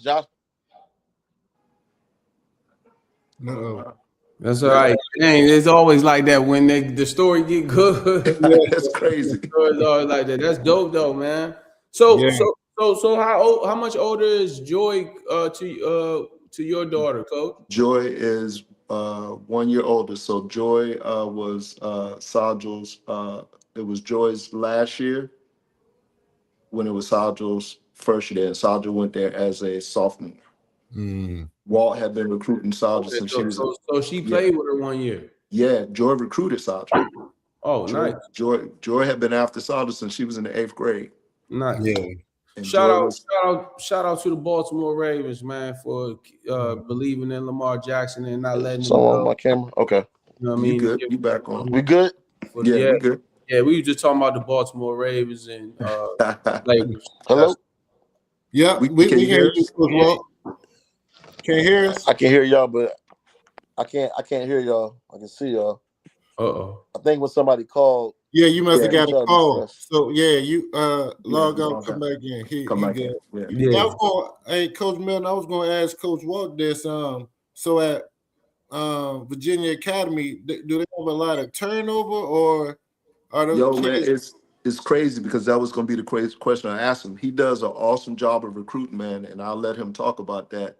S5: No.
S3: That's all right. Dang, it's always like that when the story get good.
S2: That's crazy.
S3: The story's always like that. That's dope though, man. So
S5: Yeah.
S3: so how much older is Joy to your daughter, Coach?
S2: Joy is 1 year older. So Joy was Sajal's. It was Joy's last year when it was Sajal's first year, and Sajal went there as a sophomore. Walt had been recruiting Sajal since she was.
S3: So she played with her 1 year.
S2: Yeah, Joy recruited Sajal.
S3: Oh, nice.
S2: Joy had been after Sajal since she was in the 8th grade.
S3: Nice.
S5: Yeah.
S2: And
S3: Shout out to the Baltimore Ravens, man, for believing in Lamar Jackson and not letting him
S4: Someone
S3: go.
S4: on my camera. Okay.
S3: You know what I
S2: You
S3: mean?
S2: good? You back on?
S4: We good?
S2: Yeah, we good.
S3: Yeah, we were just talking about the Baltimore Ravens and Lakers.
S4: Hello?
S5: Yeah, we can hear you, Coach Walt. Can't hear us?
S4: I can hear y'all, but I can't hear y'all. I can see y'all.
S3: Uh-oh.
S4: I think when somebody called.
S5: Yeah, you must have got a call.
S4: Discuss.
S5: So yeah, you log out, come back in.
S2: Come back in.
S5: I was going, hey, Coach Milton, I was going to ask Coach Walt this. So at Virginia Academy, do they have a lot of turnover, or are those kids?
S2: Man, it's crazy because that was going to be the crazy question I asked him. He does an awesome job of recruiting, man, and I'll let him talk about that.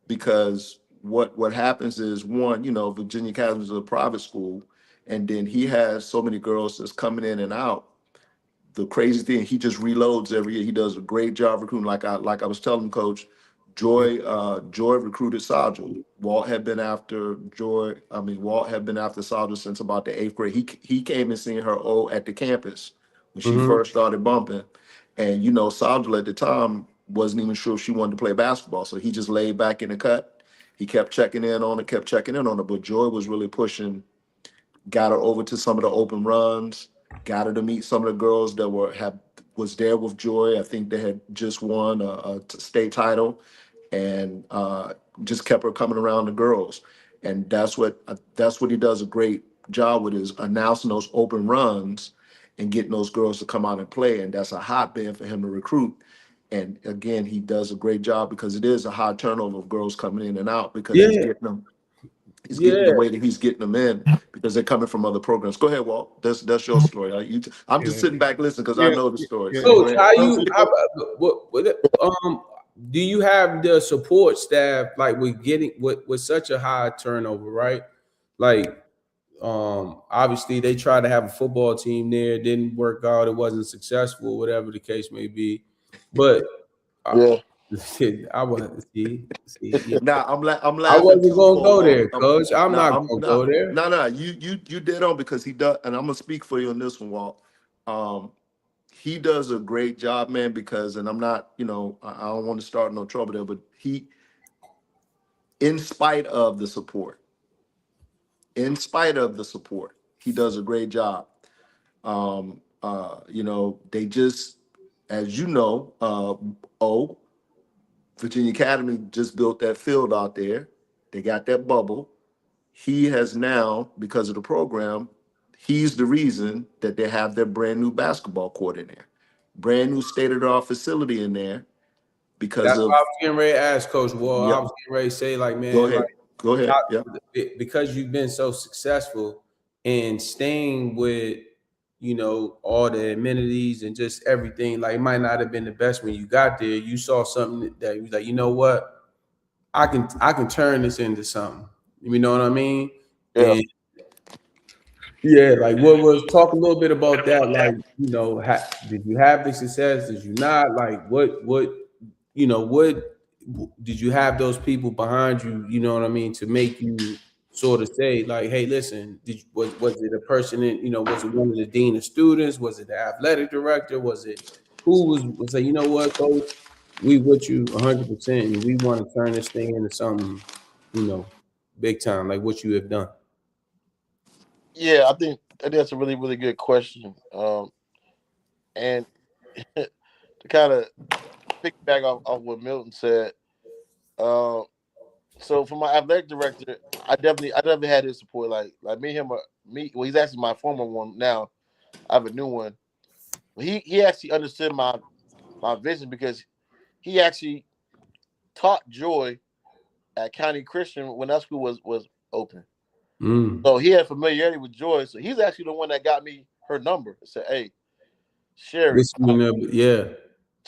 S2: Because what happens is, one, Virginia Academy is a private school, and then he has so many girls that's coming in and out. The crazy thing, he just reloads every year. He does a great job recruiting. Like I was telling Coach, Joy recruited Sajal. Walt had been after Sajal since about the 8th grade. He came and seen her at the campus when she first started bumping. And Sajal at the time wasn't even sure if she wanted to play basketball. So he just laid back in the cut. He kept checking in on her, but Joy was really pushing, got her over to some of the open runs, got her to meet some of the girls that was there with Joy. I think they had just won a state title, and just kept her coming around the girls. And that's what he does a great job with, is announcing those open runs and getting those girls to come out and play. And that's a hotbed for him to recruit. And again, he does a great job because it is a high turnover of girls coming in and out because he's getting them. He's getting the
S3: Yeah.
S2: way that he's getting them in because they're coming from other programs. Go ahead, Walt. That's your story. I'm just
S5: Yeah,
S2: sitting back listening because I
S5: yeah,
S2: know the story.
S5: yeah.
S2: So go
S3: Coach,
S2: ahead.
S3: how you do you have the support staff like with getting with such a high turnover, right? Like obviously they tried to have a football team there, it didn't work out, it wasn't successful, whatever the case may be. But
S4: Yeah.
S3: I want see,
S2: Now I'm
S3: I
S2: laughing
S3: wasn't
S2: too
S3: gonna
S2: for
S3: go
S2: Walt.
S3: there, coach. I'm
S2: Nah,
S3: not
S2: I'm
S3: gonna
S2: nah,
S3: go there.
S2: nah, nah. You did on because he does, and I'm gonna speak for you on this one, Walt. Um, he does a great job, man. Because, and I'm not, I don't want to start no trouble there, but in spite of the support, he does a great job. They just, as you know, Virginia Academy just built that field out there. They got that bubble. He has now, because of the program, he's the reason that they have their brand new basketball court in there, brand new state-of-the-art facility in there because
S3: That's what I
S2: of,
S3: was getting ready to ask Coach Wall. I
S2: yep,
S3: was getting ready to say, like,
S2: go
S3: man, like
S2: ahead, go ahead, yep.
S3: because you've been so successful and staying with, all the amenities and just everything, like it might not have been the best when you got there. You saw something that you was like, you know what? I can turn this into something. You know what I mean?
S4: Yeah.
S3: And yeah, like what was talk a little bit about that. Like, did you have the success? Did you not? Like what did you have those people behind you, you know what I mean, to make you sort of say, like, hey, listen, was it a person in, was it one of the dean of students? Was it the athletic director? Was it who was say, you know what, coach, we with you 100% and we want to turn this thing into something, big time, like what you have done.
S4: Yeah, I think that's a really, really good question. And to kind of piggyback off what Milton said, uh, so for my athletic director, I definitely had his support. Like me and him, well, he's actually my former one now. I have a new one. He actually understood my vision because he actually taught Joy at County Christian when that school was open.
S3: Mm.
S4: So he had familiarity with Joy. So he's actually the one that got me her number. Said, "Hey, Sherry,
S3: This, yeah.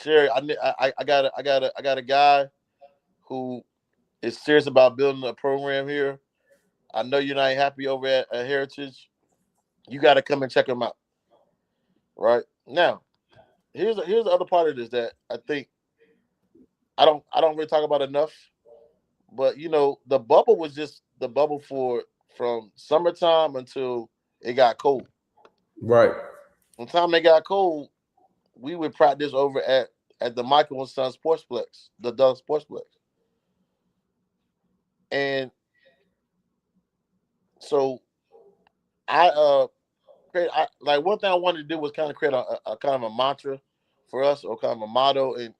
S4: Sherry, I got a guy who is serious about building a program here. I know you're not happy over at Heritage. You got to come and check him out." Right now, here's the other part of this that I think I don't really talk about enough. But the bubble was just the bubble from summertime until it got cold.
S3: Right.
S4: From the time it got cold, we would practice over at the Michael and Son Sportsplex, the Dove Sportsplex. And so like one thing I wanted to do was kind of create a kind of a mantra for us, or kind of a motto, and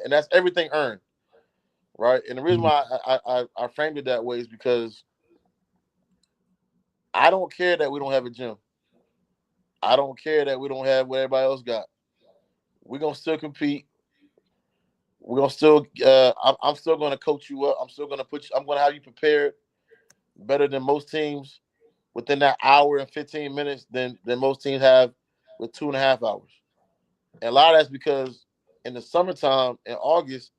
S4: that's everything earned, right? And the reason why I framed it that way is because I don't care that we don't have a gym. I don't care that we don't have what everybody else got. We're gonna still compete. We're gonna still. I'm still gonna coach you up. I'm still gonna put you. I'm gonna have you prepared better than most teams within that hour and 15 minutes than most teams have with 2.5 hours. And a lot of that's because in the summertime in August,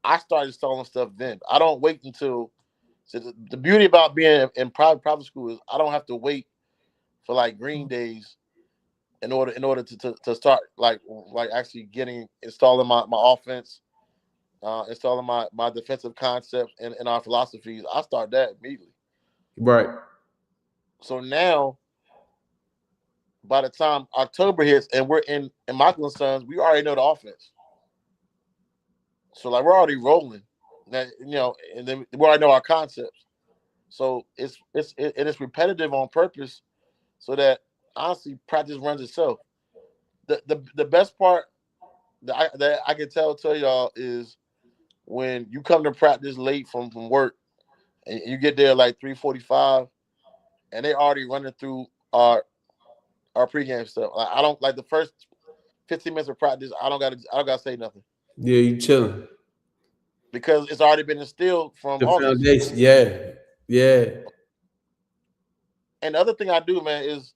S4: I started installing stuff then. I don't wait until. So the beauty about being in private school is I don't have to wait for like green days in order to start like actually installing my offense, installing my defensive concepts and our philosophies. I start that immediately.
S3: Right.
S4: So now, by the time October hits and we're in Michael and Sons, we already know the offense. So like we're already rolling. That and then we already know our concepts. So it's repetitive on purpose, so that honestly practice runs itself. The best part that I can tell y'all is when you come to practice late from work and you get there like 3:45 and they already running through our pregame stuff. Like I don't like the first 15 minutes of practice. I don't gotta say nothing
S3: Yeah, you chilling.
S4: because it's already been instilled from
S3: The
S4: August.
S3: foundation. Yeah. Yeah.
S4: And the other thing I do, man, is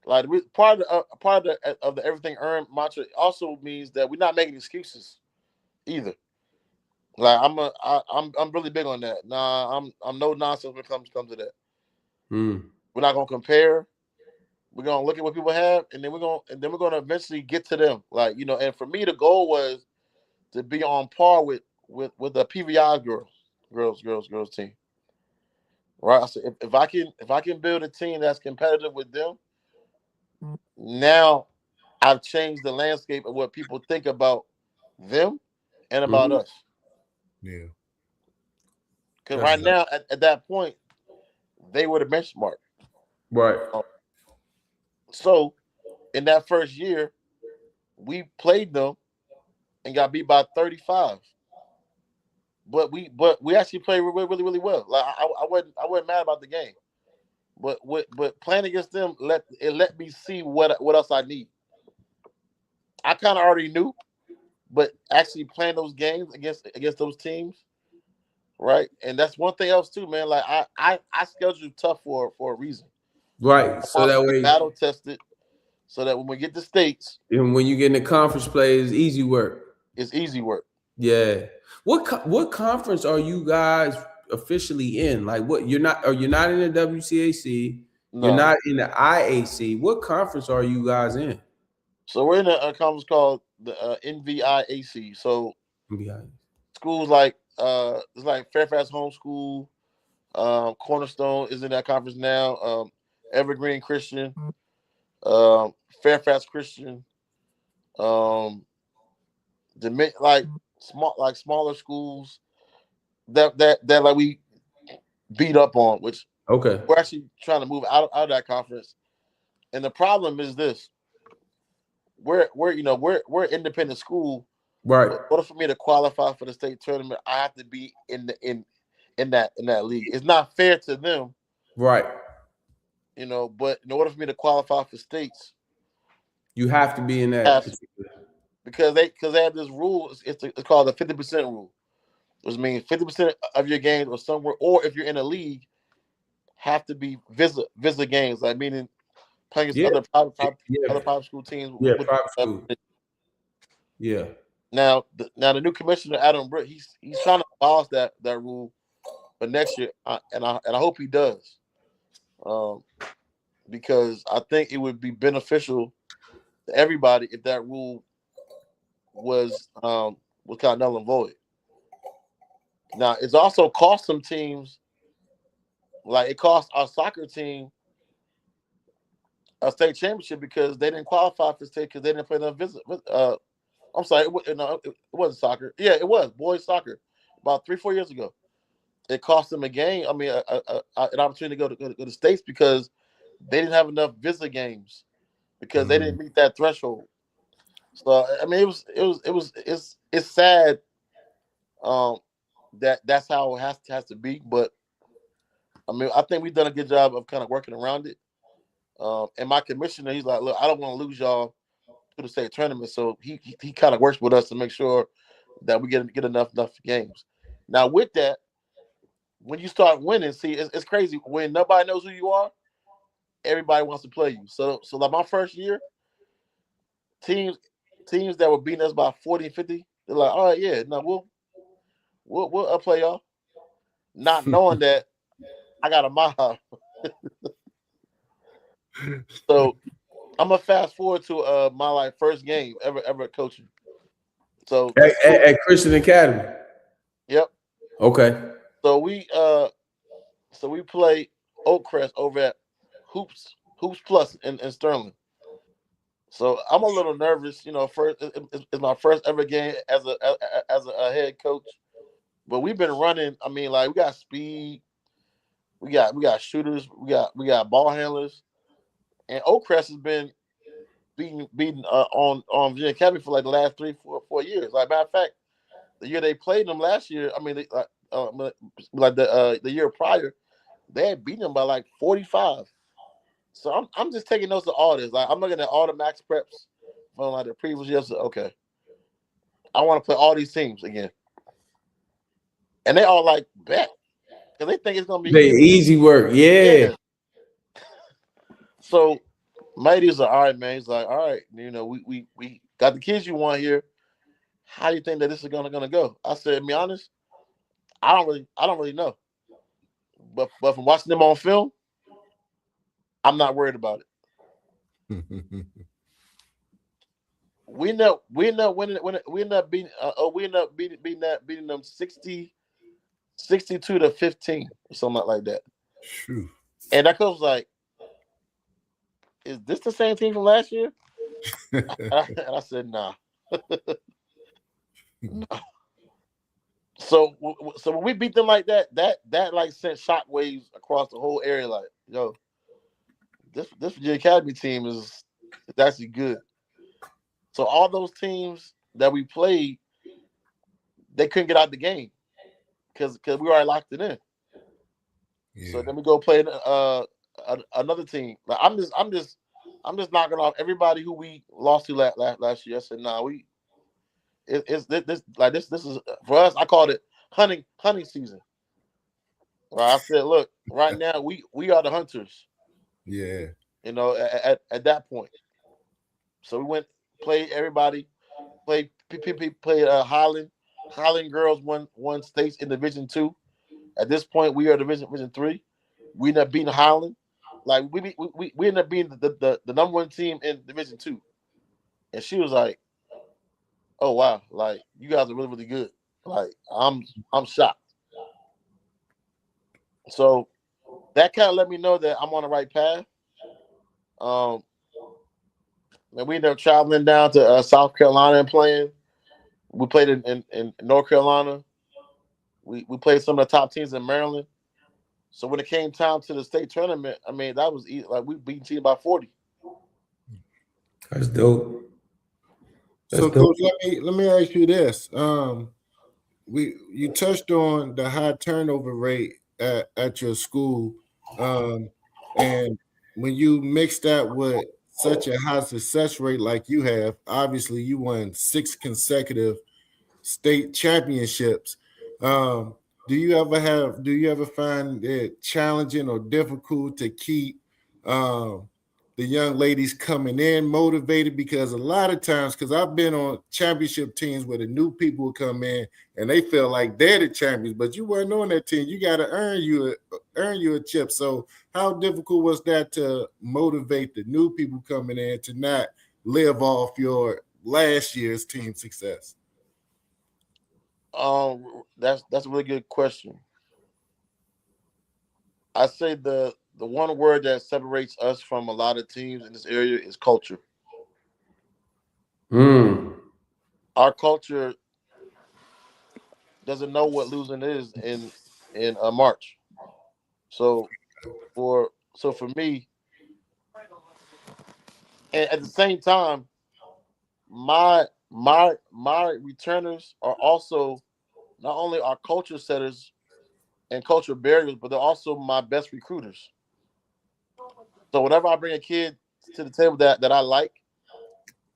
S4: like part of the everything earned mantra also means that we're not making excuses either. Like I'm really big on that. Nah, I'm no nonsense when it comes to that.
S3: Mm.
S4: We're not gonna compare. We're gonna look at what people have, and then we're gonna eventually get to them. Like, you know, and for me, the goal was to be on par with the PVI girls team. Right. So if I can build a team that's competitive with them, now I've changed the landscape of what people think about them and about
S3: Mm-hmm.
S4: us.
S5: Yeah.
S4: Because
S3: That's
S4: right now, at that point, they were the benchmark.
S3: right.
S4: So in that first year, we played them and got beat by 35. But we actually played really well. Like I wasn't mad about the game. But playing against them let me see what else I need. I kind of already knew, but actually playing those games against those teams, right? And that's one thing else too, man. Like I scheduled tough for a reason.
S3: Right.
S4: I
S3: So
S4: want us
S3: that
S4: to be
S3: way,
S4: battle tested, so that when we get to states,
S3: and when you get in the conference play, it's easy work.
S4: it's easy work.
S3: Yeah. What conference are you guys officially in? Like, what you're not? Are you not in the WCAC? You're
S4: No,
S3: not in the IAC. What conference are you guys in?
S4: so we're in a conference called the NVIAC. So
S3: Yeah.
S4: schools like it's like Fairfax Homeschool, Cornerstone is in that conference now. Evergreen Christian, Fairfax Christian, um, like smaller schools that like we beat up on, which
S3: Okay.
S4: we're actually trying to move out of that conference. And the problem is this: we're an independent school,
S3: Right.
S4: but in order for me to qualify for the state tournament, I have to be in that league. It's not fair to them,
S3: Right.
S4: but in order for me to qualify for states,
S3: You have to be in
S4: I
S3: that
S4: have to,
S3: particular.
S4: because they have this rule. It's called the 50% rule, which means 50% of your games or somewhere, or if you're in a league, have to be visit games. Like meaning playing against
S3: Yeah.
S4: other
S3: Yeah.
S4: private school teams.
S3: Yeah. Private school. Yeah.
S4: Now the new commissioner Adam Britt, he's trying to abolish that rule for next year, and I hope he does, because I think it would be beneficial to everybody if that rule was kind of null and void. Now it's also cost some teams, like it cost our soccer team a state championship because they didn't qualify for state because they didn't play enough visit. I'm sorry, it wasn't soccer. Yeah, it was boys soccer about 3-4 years ago. It cost them a game. I mean, an opportunity to go to states because they didn't have enough visit games because they didn't meet that threshold. So I mean, it's sad that's how it has to be. But I mean, I think we've done a good job of kind of working around it. And my commissioner, he's like, look, I don't want to lose y'all to the state tournament, so he kind of works with us to make sure that we get enough games. Now with that, when you start winning, see, it's crazy when nobody knows who you are. Everybody wants to play you. So like my first year, teams that were beating us by 40 and 50, they're like, all right, yeah, no, we'll play y'all, not knowing that I got a mob. So I'm gonna fast forward to my like first game ever coaching. So the school,
S3: At Christian Academy.
S4: yep.
S3: Okay.
S4: So we play Oakcrest over at Hoops Plus in Sterling. So I'm a little nervous, First, it's my first ever game as a head coach. But we've been running. I mean, like we got speed, we got shooters, we got ball handlers, and Oakcrest has been beating on Virginia Academy for like the last 3-4 years. Like matter of fact, the year they played them last year, I mean, like the year prior, they had beaten them by like 45. So I'm just taking notes of all this. Like I'm looking at all the max preps from like the previous years. Okay, I want to play all these teams again, and they all like bet because they think it's gonna be
S3: The
S4: easy.
S3: easy work. Yeah.
S4: Yeah, So Mighty's like, all right, man. He's like, all right, you know, we got the kids you want here. How do you think that this is gonna go? I said, to be honest, I don't really know. But from watching them on film, I'm not worried about it. We end up winning. We end up beating them 62 to 15 or something like that.
S5: True.
S4: And that coach was like, "Is this the same team from last year?" and I said, "Nah." No. So when we beat them like that like sent shockwaves across the whole area. Like, yo, this Virginia Academy team is actually good. So all those teams that we played, they couldn't get out the game because we already locked it in. Yeah. So then we go play another team. Like I'm just knocking off everybody who we lost to last year. I said, nah, it's this is for us. I called it hunting season. Right? I said, look, right now we are the hunters.
S5: Yeah.
S4: You know, at that point. So we went, played everybody, played Highland. Highland girls won states in Division 2. At this point, we are Division 3. We end up beating Highland. Like we end up being the number one team in Division 2. And she was like, "Oh wow, like you guys are really, really good." Like I'm shocked. So that kind of let me know that I'm on the right path. And we ended up traveling down to South Carolina and playing. We played in North Carolina. We played some of the top teams in Maryland. So when it came time to the state tournament, I mean, that was like we beat team by 40.
S3: That's dope.
S5: So, Coach, let me ask you this. You touched on the high turnover rate at your school, and when you mix that with such a high success rate like you have, obviously you won 6 consecutive state championships. Do you ever find it challenging or difficult to keep the young ladies coming in motivated? Because a lot of times, because I've been on championship teams where the new people come in and they feel like they're the champions, but you weren't on that team. You got to earn you a chip. So how difficult was that to motivate the new people coming in to not live off your last year's team success?
S4: That's a really good question. I say the one word that separates us from a lot of teams in this area is culture. Our culture doesn't know what losing is in March. So for me, and at the same time, my returners are also not only our culture setters and culture barriers, but they're also my best recruiters. So whenever I bring a kid to the table that I like,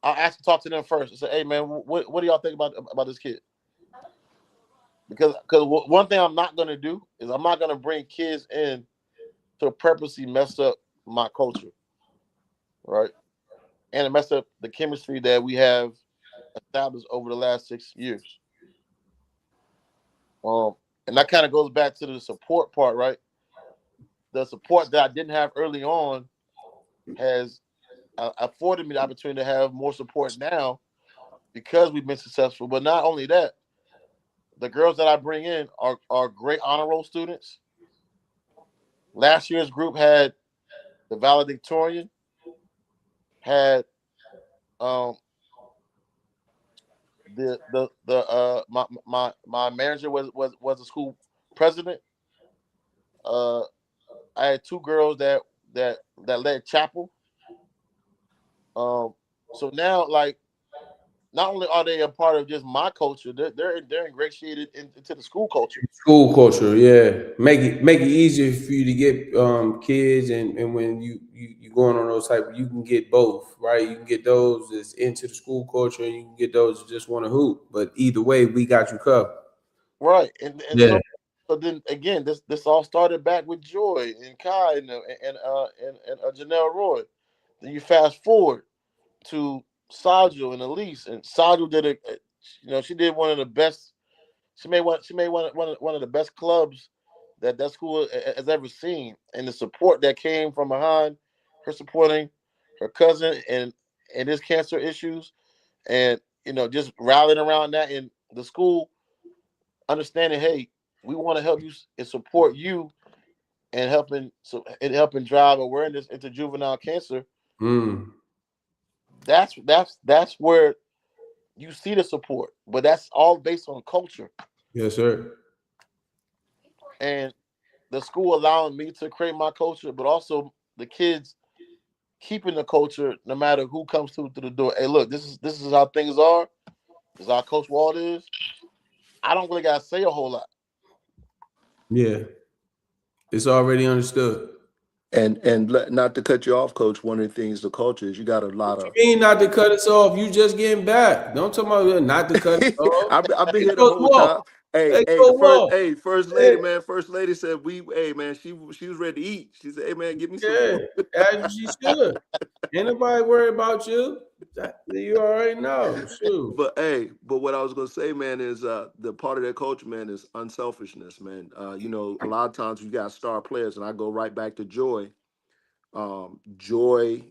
S4: I'll ask to talk to them first and say, "Hey man, what do y'all think about this kid?" Because one thing I'm not going to do is I'm not going to bring kids in to purposely mess up my culture, right? And it mess up the chemistry that we have established over the last 6 years. And that kind of goes back to the support part, right? The support that I didn't have early on has afforded me the opportunity to have more support now because we've been successful. But not only that, the girls that I bring in are great honor roll students. Last year's group had the valedictorian, had my manager was a school president. I had 2 girls that led chapel. So now, like, not only are they a part of just my culture, they're ingratiated into the school culture.
S3: School culture, yeah. Make it easier for you to get kids, and when you going on those type, you can get both, right? You can get those that's into the school culture, and you can get those that just want to hoop. But either way, we got you covered.
S4: Right, and yeah. So then again, this all started back with Joy and Kai and Janelle Roy. Then you fast forward to Sajul and Elise, and Sajul did she did one of the best. She made one of the best clubs that school has ever seen, and the support that came from behind her supporting her cousin and his cancer issues, and just rallying around that in the school, understanding, hey, we want to help you and support you and helping drive awareness into juvenile cancer.
S3: Mm.
S4: That's where you see the support, but that's all based on culture
S3: Yes, sir.
S4: and the school allowing me to create my culture, but also the kids keeping the culture no matter who comes through the door. Hey, look, this is how things are. This is how Coach Walt is. I don't really gotta say a whole lot.
S3: Yeah. It's already understood.
S2: And not to cut you off, Coach. One of the things the culture is you got a lot of.
S3: You mean not to cut us off? You just getting back. Don't talk about not to cut us off.
S2: I've been
S3: Hey,
S2: here the
S3: Coach
S2: whole
S3: Wall.
S2: time. Hey,
S3: Hey,
S2: hey,
S3: Coach Wall.
S2: first
S3: Hey,
S2: lady, man. First lady said hey man, she was ready to eat. She said, hey man, give me some
S3: yeah,
S2: food.
S3: as she should. Ain't nobody worry about you. You already know. Shoot.
S2: But what I was gonna say, man, is the part of that culture, man, is unselfishness, man. A lot of times you got star players, and I go right back to Joy. Joy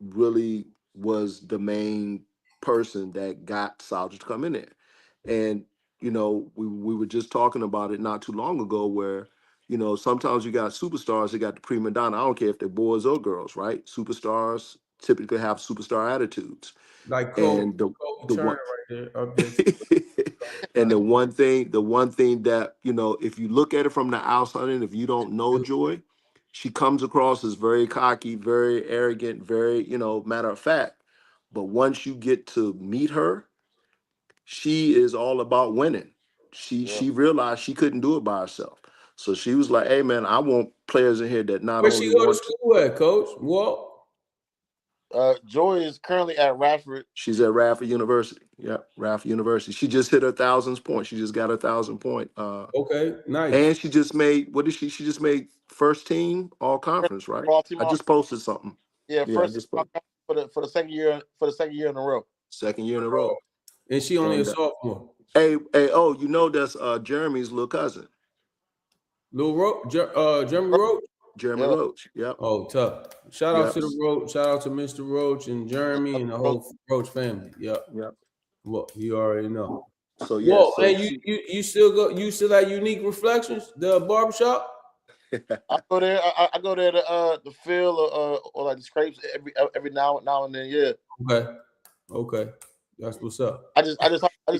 S2: really was the main person that got Soldier to come in there. And, we were just talking about it not too long ago where, sometimes you got superstars, they got the prima donna. I don't care if they're boys or girls, right? Superstars typically have superstar attitudes.
S3: Like
S2: And
S3: Kobe
S2: the
S3: Turner
S2: one
S3: right there up there.
S2: and the one thing that, if you look at it from the outside and if you don't know Joy, she comes across as very cocky, very arrogant, very, matter of fact. But once you get to meet her, she is all about winning. She
S4: Yeah.
S2: she realized she couldn't do it by herself. So she was like, hey man, I want players in here that not
S3: Where she
S2: only
S3: go to
S2: want to,
S3: school at, Coach? Walt?
S4: Joy is currently at Radford.
S2: she's at Radford University. Yeah, Radford University. She just hit her 1,000th point. She just got her 1,000 point.
S3: Okay, nice.
S2: And she just made what did she? She just made first team all conference, right? I
S4: Baltimore.
S2: just posted something.
S4: Yeah,
S2: Yeah, I
S4: first
S2: just posted
S4: for the second year in a row.
S2: second year in a row.
S3: And she only a
S2: And
S3: sophomore.
S2: oh, that's Jeremy's little cousin,
S3: Lil Jeremy Roach.
S2: Jeremy
S4: Yeah.
S2: Roach. Yep,
S3: Oh, tough. Shout out
S2: yep,
S3: to the Roach. Shout out to Mr. Roach and Jeremy and the whole Roach family. Yep.
S2: yep.
S3: Well, you already know.
S2: So yeah,
S3: Whoa,
S2: so
S3: and
S2: she.
S3: you still go? You still at Unique Reflections, the barbershop?
S4: I go there. I go there to feel or like the scrapes every now and then. Yeah.
S3: Okay, that's what's up.
S4: I just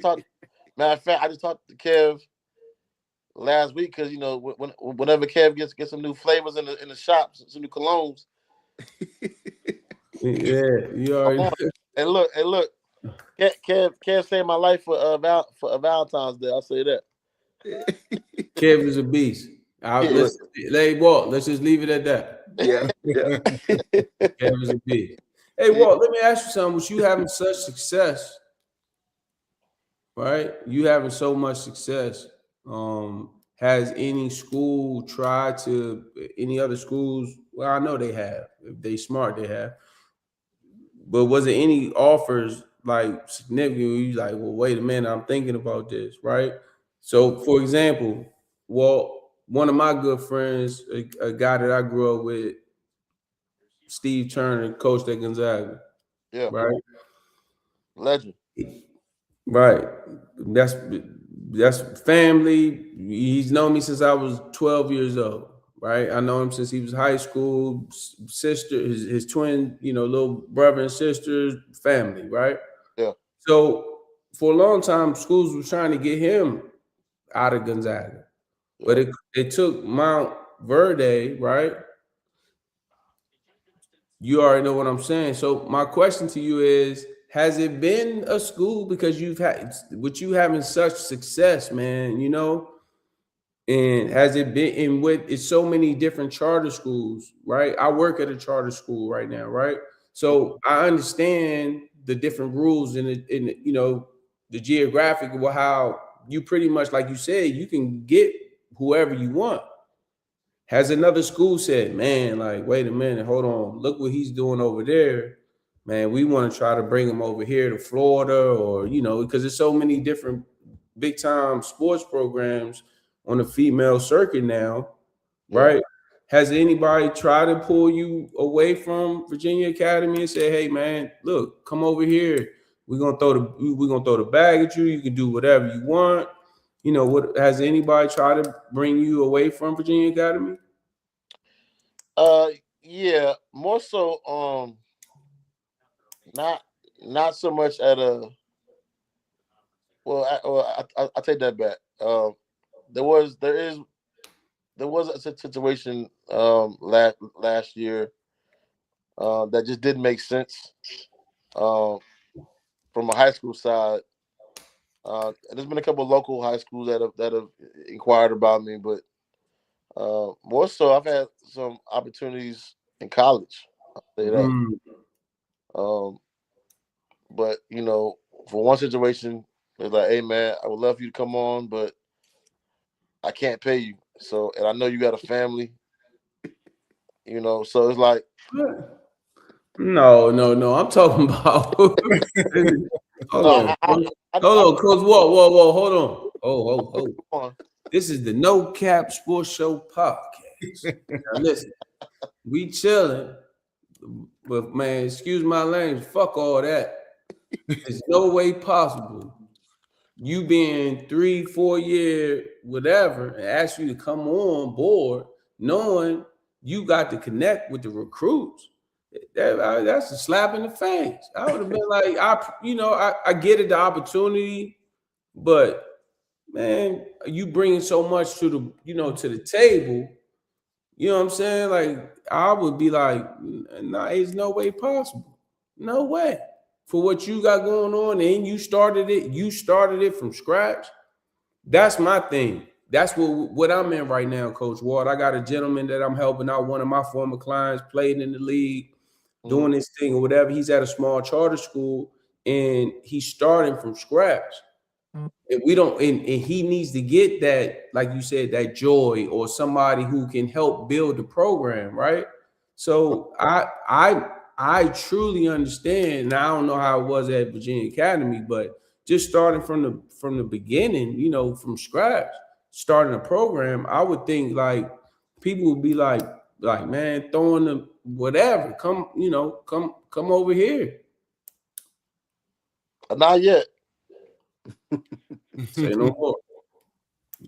S4: talked. Matter of fact, I just talked to Kev last week because whenever Kev gets some new flavors in the shops, some new colognes.
S3: Yeah, you already.
S4: And look, Kev saved my life for Valentine's Day. I'll say that.
S3: Kev is a beast. Let's Walt. Let's just leave it at that.
S2: Yeah, yeah.
S3: Kev is a beast. Hey Walt, let me ask you something. Was you having such success? Right, you having so much success. Has any school tried to? Any other schools? Well, I know they have. If they smart, they have. But was there any offers like significant? You like, well, wait a minute, I'm thinking about this, right? So, for example, one of my good friends, a guy that I grew up with, Steve Turner, coached at Gonzaga,
S4: Yeah.
S3: right?
S4: Legend.
S3: Right. That's family. He's known me since I was 12 years old. Right. I know him since he was high school. Sister, his twin, little brother and sister, family. Right.
S4: Yeah.
S3: So for a long time, schools were trying to get him out of Gonzaga, but it took Mount Verde. Right. You already know what I'm saying. So my question to you is, has it been a school, because you've had with you having such success, man, and has it been in with it's so many different charter schools, right? I work at a charter school right now, right? So I understand the different rules in the geographic, how you pretty much, like you said, you can get whoever you want. Has another school said, man, like, wait a minute, hold on, look what he's doing over there. Man, we want to try to bring him over here to Florida, or, because there's so many different big time sports programs on the female circuit now, right? Has anybody tried to pull you away from Virginia Academy and say, hey man, look, come over here. We're gonna throw the bag at you. You can do whatever you want. What has anybody tried to bring you away from Virginia Academy?
S4: Yeah, more so not so much at a I take that back. There was a situation last year that just didn't make sense from a high school side. There's been a couple of local high schools that have inquired about me, but more so I've had some opportunities in college. I'll say that. But for one situation, it's like, hey man, I would love for you to come on, but I can't pay you. So, and I know you got a family, so it's like,
S3: no. I'm talking about. Hold on, Coach Walt. Whoa, hold on. Hold on. This is the No Cap Sports Show podcast. Now listen, we chilling, but man, excuse my language. Fuck all that. There's no way possible you being 3-4 year whatever and ask you to come on board, knowing you got to connect with the recruits. That's a slap in the face. I would have been like, I get it, the opportunity, but man, you bringing so much to the table. You know what I'm saying? Like, I would be like, nah, it's no way possible. No way. For what you got going on, and you started it from scratch. That's my thing. That's what I'm in right now, Coach Ward. I got a gentleman that I'm helping out. One of my former clients played in the league, doing this thing or whatever. He's at a small charter school, and he's starting from scratch. And we don't, and he needs to get that, like you said, that joy or somebody who can help build the program, right? So I truly understand. And I don't know how it was at Virginia Academy, but just starting from the beginning, from scratch, starting a program, I would think like people would be like, man, throwing the whatever, come over here.
S4: Not yet.
S3: Say no more.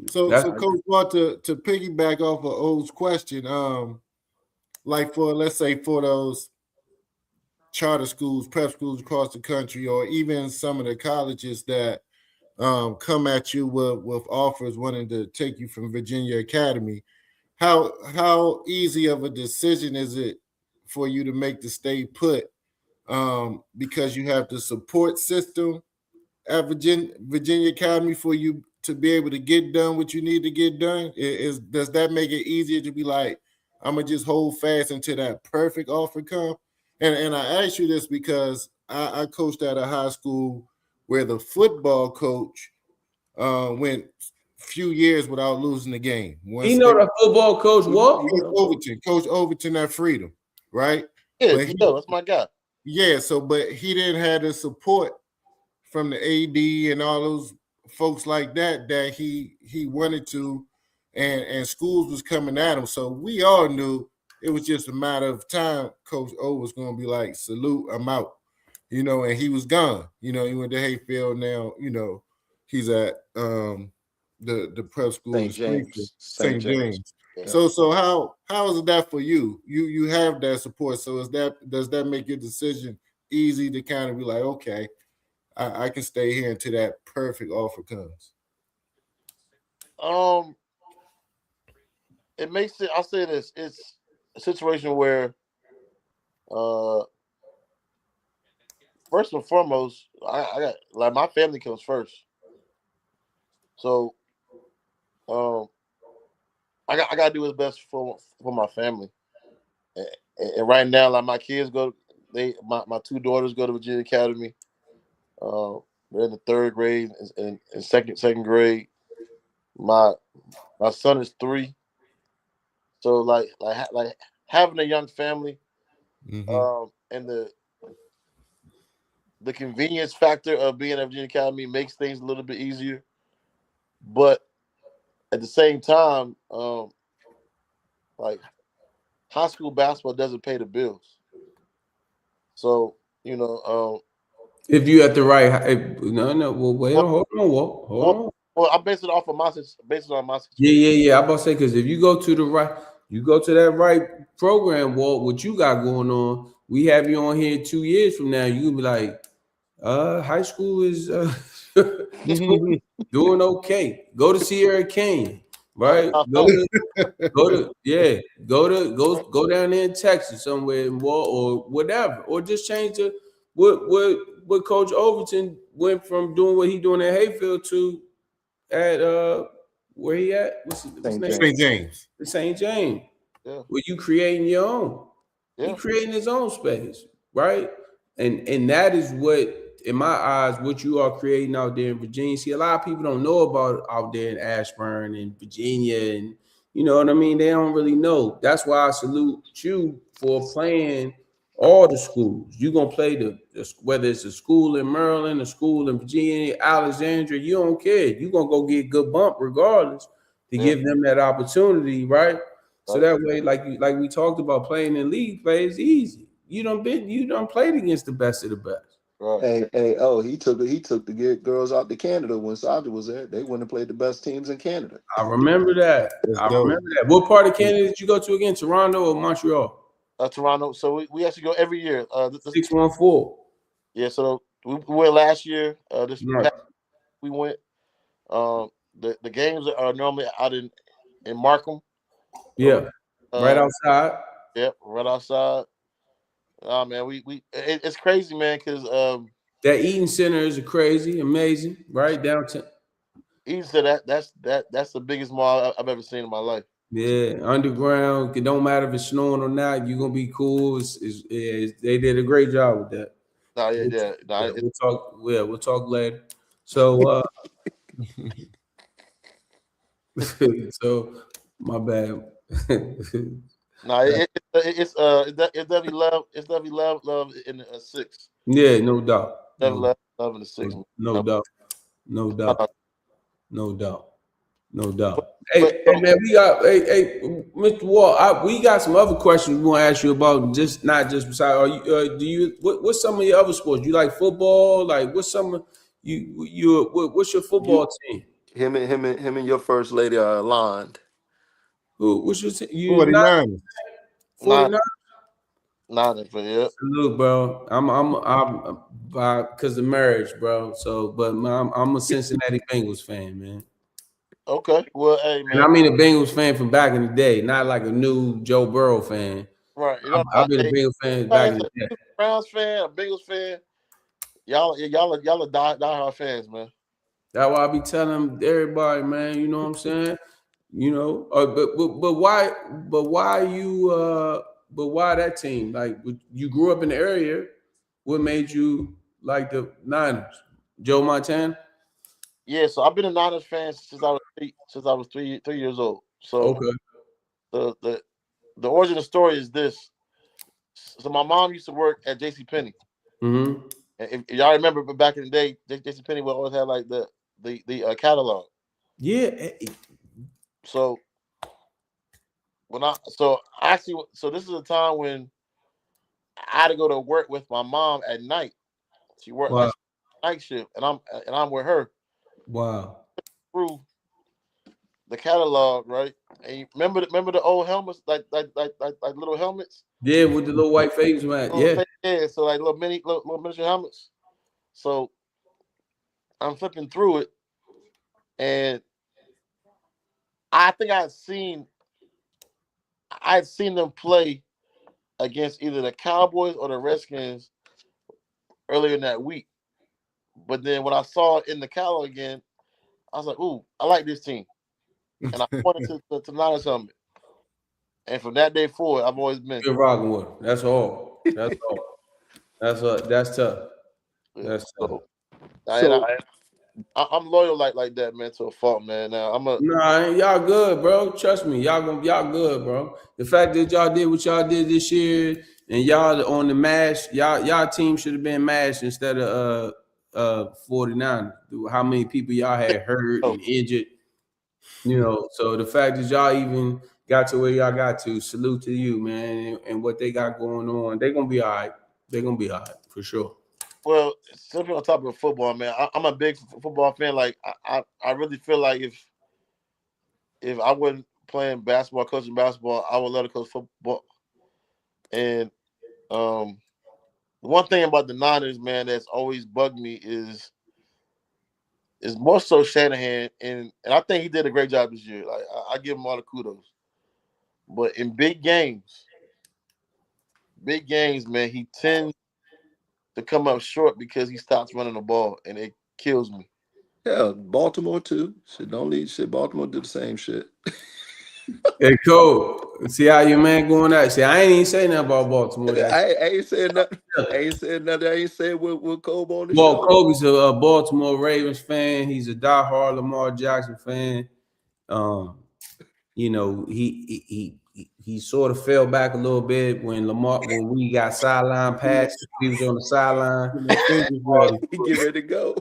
S5: So Coach Walt, to piggyback off of O's question, like let's say for those charter schools, prep schools across the country, or even some of the colleges that come at you with offers wanting to take you from Virginia Academy, how easy of a decision is it for you to make to stay put because you have the support system at Virginia Academy for you to be able to get done what you need to get done? Does that make it easier to be like, I'm gonna just hold fast until that perfect offer come? And I ask you this because I coached at a high school where the football coach went few years without losing the game.
S3: The football coach what?
S5: Coach Overton at Freedom, right?
S4: Yeah, that's my guy.
S5: Yeah, but he didn't have the support from the AD and all those folks like that he wanted to, and schools was coming at him. So we all knew it was just a matter of time. Coach O was going to be like, salute, I'm out, and he was gone. He went to Hayfield now. He's at the prep school St. James. Yeah. So how is that for you? You have that support. So does that make your decision easy to kind of be like, okay, I can stay here until that perfect offer comes?
S4: It makes it. I'll say this: it's a situation where, first and foremost, I got like my family comes first. So, I got to do what's best for my family. And right now, like my kids my two daughters go to Virginia Academy. They're in the third grade and second grade. My My son is 3. So like having a young family, and the convenience factor of being at Virginia Academy makes things a little bit easier. But at the same time, like high school basketball doesn't pay the bills. So
S3: If you at the right, no. Well, wait,
S4: well,
S3: hold on, Walt. Hold
S4: well,
S3: on.
S4: well, I base it off of based on my
S3: Yeah,
S4: situation.
S3: yeah, yeah. I'm about to say because if you go to the right, you go to that right program, Walt. What you got going on? We have you on here 2 years from now. You be like, high school is doing okay. Go to Sierra Canyon, right? Go down there in Texas somewhere in Walt or whatever, or just change the what Coach Overton went from doing what he doing at Hayfield to at where he at? What's his
S2: St.
S3: name?
S2: James.
S5: St. James.
S3: St. James.
S4: Yeah,
S3: Where you creating your own. He
S4: yeah,
S3: creating his own space, right? And that is what, in my eyes, what you are creating out there in Virginia. See, a lot of people don't know about out there in Ashburn and Virginia, and you know what I mean? They don't really know. That's why I salute you for playing all the schools. You're gonna play the whether it's a school in Maryland, a school in Virginia, Alexandria, you don't care. You're gonna go get good bump regardless to
S4: yeah.
S3: give them that opportunity, right? So
S4: Right.
S3: that way, like we talked about, playing in league play is easy. You done played against the best of the best.
S4: Right.
S2: He took to get girls out to Canada when Sandra was there. They went and played the best teams in Canada.
S3: I remember that.
S5: That's dope.
S3: What part of Canada did you go to again? Toronto or Montreal?
S4: Toronto. So we actually go every year.
S3: 614.
S4: Yeah. So we went last year. This
S3: Right.
S4: past we went. The games are normally out in Markham.
S3: Yeah. Right outside.
S4: Yep, right outside. Oh man, it's crazy, man, because
S3: That eating center is crazy, amazing, right downtown.
S4: he said that's the biggest mall I've ever seen in my life.
S3: Yeah, underground. It don't matter if it's snowing or not. You're gonna be cool. They did a great job with that.
S4: No, yeah. No,
S3: We'll talk. Yeah, we'll talk later. So, so my bad.
S4: no, it's definitely love in a 6.
S3: Yeah, no doubt.
S4: Definitely love in the 6.
S3: No doubt. No doubt.
S4: Uh,
S3: No doubt. No doubt.
S4: but-
S3: Hey, man, we got Mr. Wall. We got some other questions we want to ask you about. Just not just beside. Are you? What's some of your other sports? You like football? Like what's some of what's your football team?
S2: Him and your first lady are aligned.
S3: What's your team? You
S5: 49ers.
S3: 49?
S4: Not for yeah.
S3: Salute, bro. I'm because of marriage, bro. So, but I'm a Cincinnati Bengals fan, man.
S4: Okay. Well, hey man.
S3: And I mean a Bengals fan from back in the day, not like a new Joe Burrow fan.
S4: Right.
S3: I've been a Bengals fan back in the day.
S4: Browns fan, a Bengals fan. Y'all are diehard fans, man.
S3: That's why I be telling everybody, man. You know what I'm saying? You know, but why that team? Like you grew up in the area. What made you like the Niners? Joe Montana?
S4: Yeah, so I've been a Niners fan since I was 3 years old. So
S3: Okay.
S4: the origin of the story is this. So my mom used to work at JCPenney.
S3: Mm-hmm.
S4: And if y'all remember, but back in the day, JCPenney would always have like the catalog.
S3: Yeah.
S4: So this is a time when I had to go to work with my mom at night. She worked like night shift, and I'm with her.
S3: Wow.
S4: Through the catalog, right? And you remember the old helmets, like little helmets.
S3: Yeah, with the little white face, man. Yeah.
S4: Yeah. So like little miniature helmets. So I'm flipping through it, and I think I'd seen them play against either the Cowboys or the Redskins earlier in that week. But then when I saw it in the catalog again, I was like, "Ooh, I like this team," and I pointed to Niners helmet. And from that day forward, I've always been.
S3: You're rocking with them. That's all. That's all. That's tough. That's tough.
S4: I'm loyal like that, man, to a fault, man. Now
S3: Nah, y'all good, bro. Trust me, y'all good, bro. The fact that y'all did what y'all did this year, and y'all on the mash, y'all team should have been mashed instead of 49. How many people y'all had hurt
S4: oh,
S3: and injured? So the fact that y'all even got to where y'all got to, salute to you, man, and what they got going on. They're gonna be all right. They're gonna be all right for sure.
S4: well, simply on top of football, man. I'm a big football fan. Like I really feel like if I wasn't playing basketball, coaching basketball, I would love to coach football. And the one thing about the Niners, man, that's always bugged me is more so Shanahan, and I think he did a great job this year. Like I give him all the kudos. But in big games, man, he tends to come up short because he stops running the ball, and it kills me.
S2: Yeah, Baltimore too. Shit, don't leave shit. Baltimore do the same shit.
S3: Hey, Cole, see how your man going out? See, I ain't even saying nothing about Baltimore.
S2: I ain't saying nothing. I ain't saying nothing. I ain't saying with Kobe on the
S3: Well,
S2: show.
S3: Kobe's a Baltimore Ravens fan. He's a diehard Lamar Jackson fan. Um, he sort of fell back a little bit when we got sideline pass. He was on the sideline.
S5: Get my fingers ready.
S2: He get ready to go.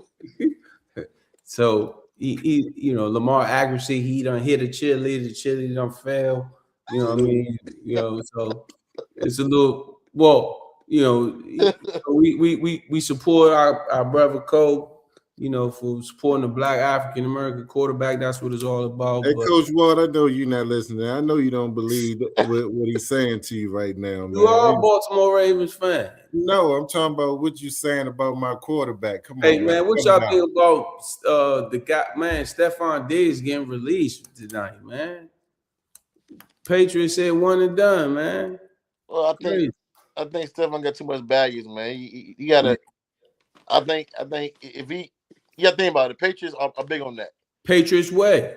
S3: So Lamar accuracy, he done hit a cheerleader, the cheerleader done fell. You know what I mean? So it's a little we support our brother Cole, for supporting the black African American quarterback. That's what it's all about.
S5: Hey,
S3: But
S5: Coach Ward, I know you're not listening. I know you don't believe what he's saying to you right now,
S3: you are a
S5: man.
S3: Baltimore Ravens fan.
S5: No, I'm talking about what you're saying about my quarterback. Come
S3: Hey
S5: on,
S3: man, what
S5: cut
S3: y'all
S5: it out.
S3: think about the guy, man? Stephon Diggs getting released tonight, man. Patriots said one and done, man.
S4: Well,
S3: Crazy.
S4: I think Stefan got too much baggage, man. He gotta. I think if you gotta think about it. The Patriots are big on that.
S3: Patriots way.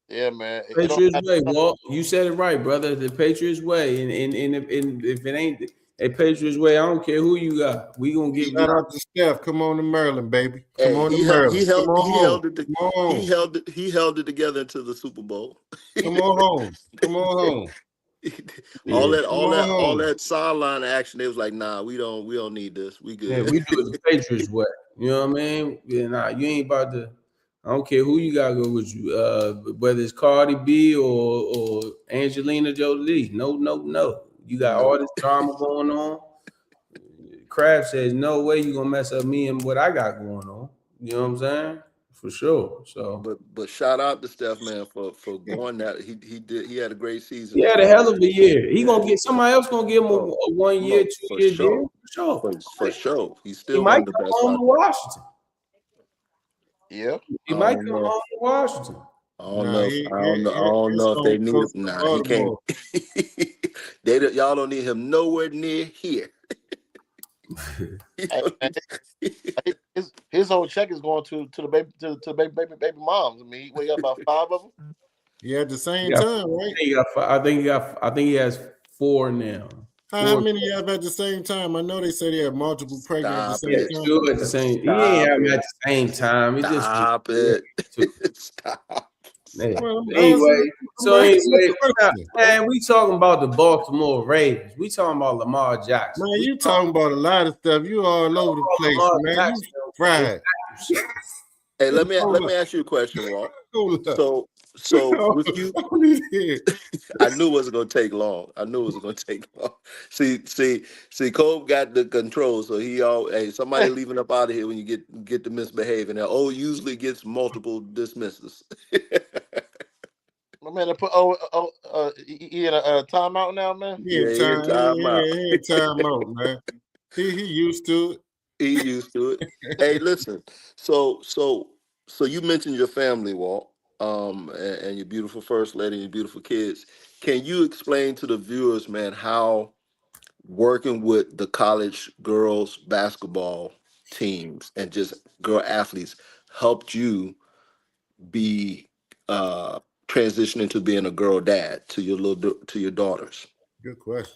S4: Yeah, man. It don't
S3: Patriots
S4: matter.
S3: way. Walt, you said it right, brother. The Patriots way. And if it ain't a Patriots way, I don't care who you got. We gonna get
S5: Shout out to Steph. Come on to Maryland, baby. Come
S2: Hey,
S5: on to Maryland. Come on home. Come on home.
S2: he held it together into the Super Bowl.
S5: Come on home. Come on home.
S2: all
S3: yeah.
S2: that
S5: Come
S2: all
S5: on
S2: that all
S5: home.
S2: that sideline action. They was like, nah, we don't need this. We
S3: Yeah,
S2: good.
S3: we do it the Patriots way. You know what I mean? Yeah, nah, you ain't about to. I don't care who you gotta go with you. Whether it's Cardi B or Angelina Jolie. No, no, no. You got all
S2: Nope.
S3: this drama going on. Kraft says, no way you gonna mess up me and what I got going on. You know what I'm saying? For sure. So
S2: But shout out to Steph, man, for going that he had a great season
S3: he
S2: as
S3: had a
S2: far
S3: hell
S2: as
S3: of a year. He
S2: yeah.
S3: gonna get somebody else gonna give him
S2: Oh,
S3: a 1 year,
S2: no,
S3: 2 year deal. For sure.
S2: for sure. He's
S3: He
S2: still one
S3: might
S2: of the
S3: come
S2: best
S3: home
S2: out
S3: to
S2: there.
S3: Washington.
S4: Yeah.
S3: He might come home to Washington.
S5: Nah,
S2: I don't
S5: it's
S2: know if
S5: gonna
S2: they
S5: be
S2: need him.
S5: close to
S2: Nah, he can't.
S5: Baltimore.
S2: Y'all don't need him nowhere near here.
S4: Hey, man, his whole check is going to the baby to baby moms. I mean, we got about 5 of them.
S5: Yeah, at the same
S3: Yeah,
S5: time, right?
S3: I think he has 4 now.
S5: How many you have at the same time? I know they say they have multiple pregnant at the
S2: Stop
S5: same
S3: Yeah,
S2: it.
S5: time.
S3: 2 at the same. He ain't
S2: Stop
S3: have them
S2: it.
S3: at the same time. It just
S2: Stop it.
S3: 2.
S2: Stop.
S3: Yeah.
S5: Well,
S3: Anyway,
S5: I'm asking a question.
S3: man, we talking about the Baltimore Ravens. We talking about Lamar Jackson.
S5: Man,
S3: We
S5: you talking about a lot of stuff. You all over the
S3: talking
S5: place,
S3: about Lamar
S5: man. You
S3: Jackson.
S5: fried.
S2: Hey, let
S5: Hold
S2: me
S5: up.
S2: ask you a question, Walt.
S5: Hold up.
S2: So with you,
S5: Hold it.
S2: I knew it wasn't gonna take long. I knew it was gonna take long. See, Cole got the control, so somebody leaving up out of here when you get to misbehaving. Now, usually gets multiple dismisses.
S4: My man, they put he in a timeout now, man.
S5: He
S2: Yeah,
S5: in
S2: he in
S5: time.
S2: timeout.
S5: He in time out, man. He used to it.
S2: He used to it. Hey, listen. So you mentioned your family, Walt, and your beautiful first lady and your beautiful kids. Can you explain to the viewers, man, how working with the college girls basketball teams and just girl athletes helped you be transitioning to being a girl dad to your daughters?
S5: Good question.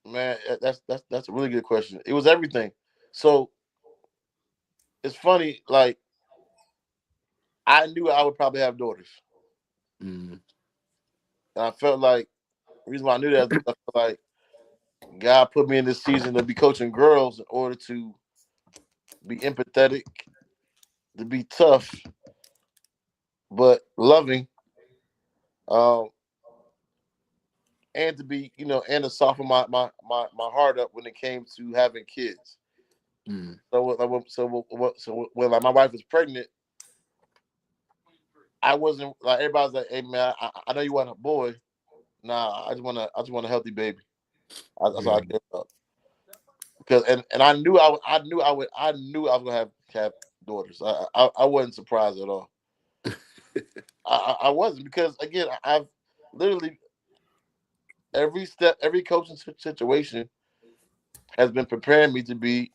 S4: Man, that's a really good question. It was everything. So it's funny, like I knew I would probably have daughters,
S2: Mm.
S4: and I felt like the reason why I knew that is because I felt like God put me in this season to be coaching girls in order to be empathetic, to be tough, but loving, um, and to be, and to soften my heart up when it came to having kids.
S2: Mm.
S4: So when like my wife was pregnant, I wasn't like everybody's like, "Hey man, I know you want a boy. Nah, I just want a healthy baby. That's all I care about." Because and I knew I knew I was gonna have daughters. I wasn't surprised at all. I wasn't, because again, I've literally every coaching situation has been preparing me to be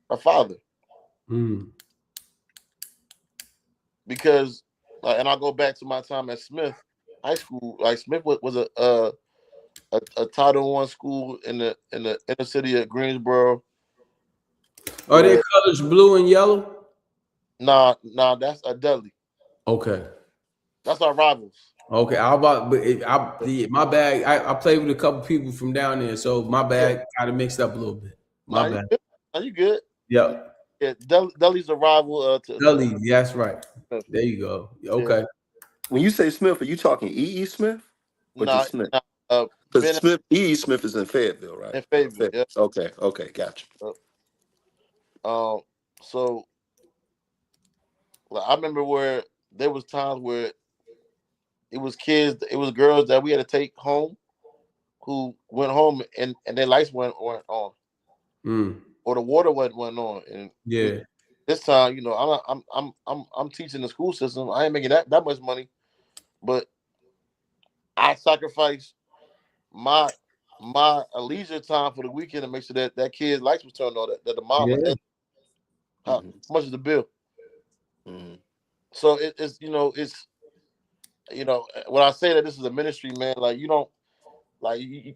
S4: a father.
S3: Mm.
S4: Because and I'll go back to my time at Smith High School. Like Smith was a Title I school in the inner city of Greensboro.
S3: Are their
S4: Where
S3: colors blue and yellow?
S4: nah, that's a Dudley.
S3: Okay.
S4: That's our rivals.
S3: Okay, how about my bag? I played with a couple people from down there, so my
S4: Yeah,
S3: bag kind of mixed up a little bit. My
S4: nah, you
S3: bad.
S4: good. Nah, you good.
S3: Yep.
S4: Yeah, Dudley's a rival to
S3: Gully, that's right.
S4: Smith.
S3: There you go.
S4: Yeah,
S3: Okay.
S7: When you say Smith, are you talking E.E. Smith or
S4: nah,
S7: just Smith?
S4: nah,
S7: Because
S4: Ben
S7: Smith, E.E. Smith is in Fayetteville, right?
S4: and Fayetteville. Yeah.
S7: Okay, okay, gotcha.
S4: So like, I remember where there was times where it was girls that we had to take home who went home and their lights weren't on,
S3: Mm.
S4: or the water wasn't on, and
S3: Yeah.
S4: this time, I'm teaching the school system. I ain't making that much money, but I sacrificed my leisure time for the weekend to make sure that kid's lights was turned on. That the mom,
S3: Yeah.
S4: how
S7: Mm-hmm.
S4: much is the bill?
S7: Mm-hmm.
S4: So when I say that this is a ministry, man, like you don't like you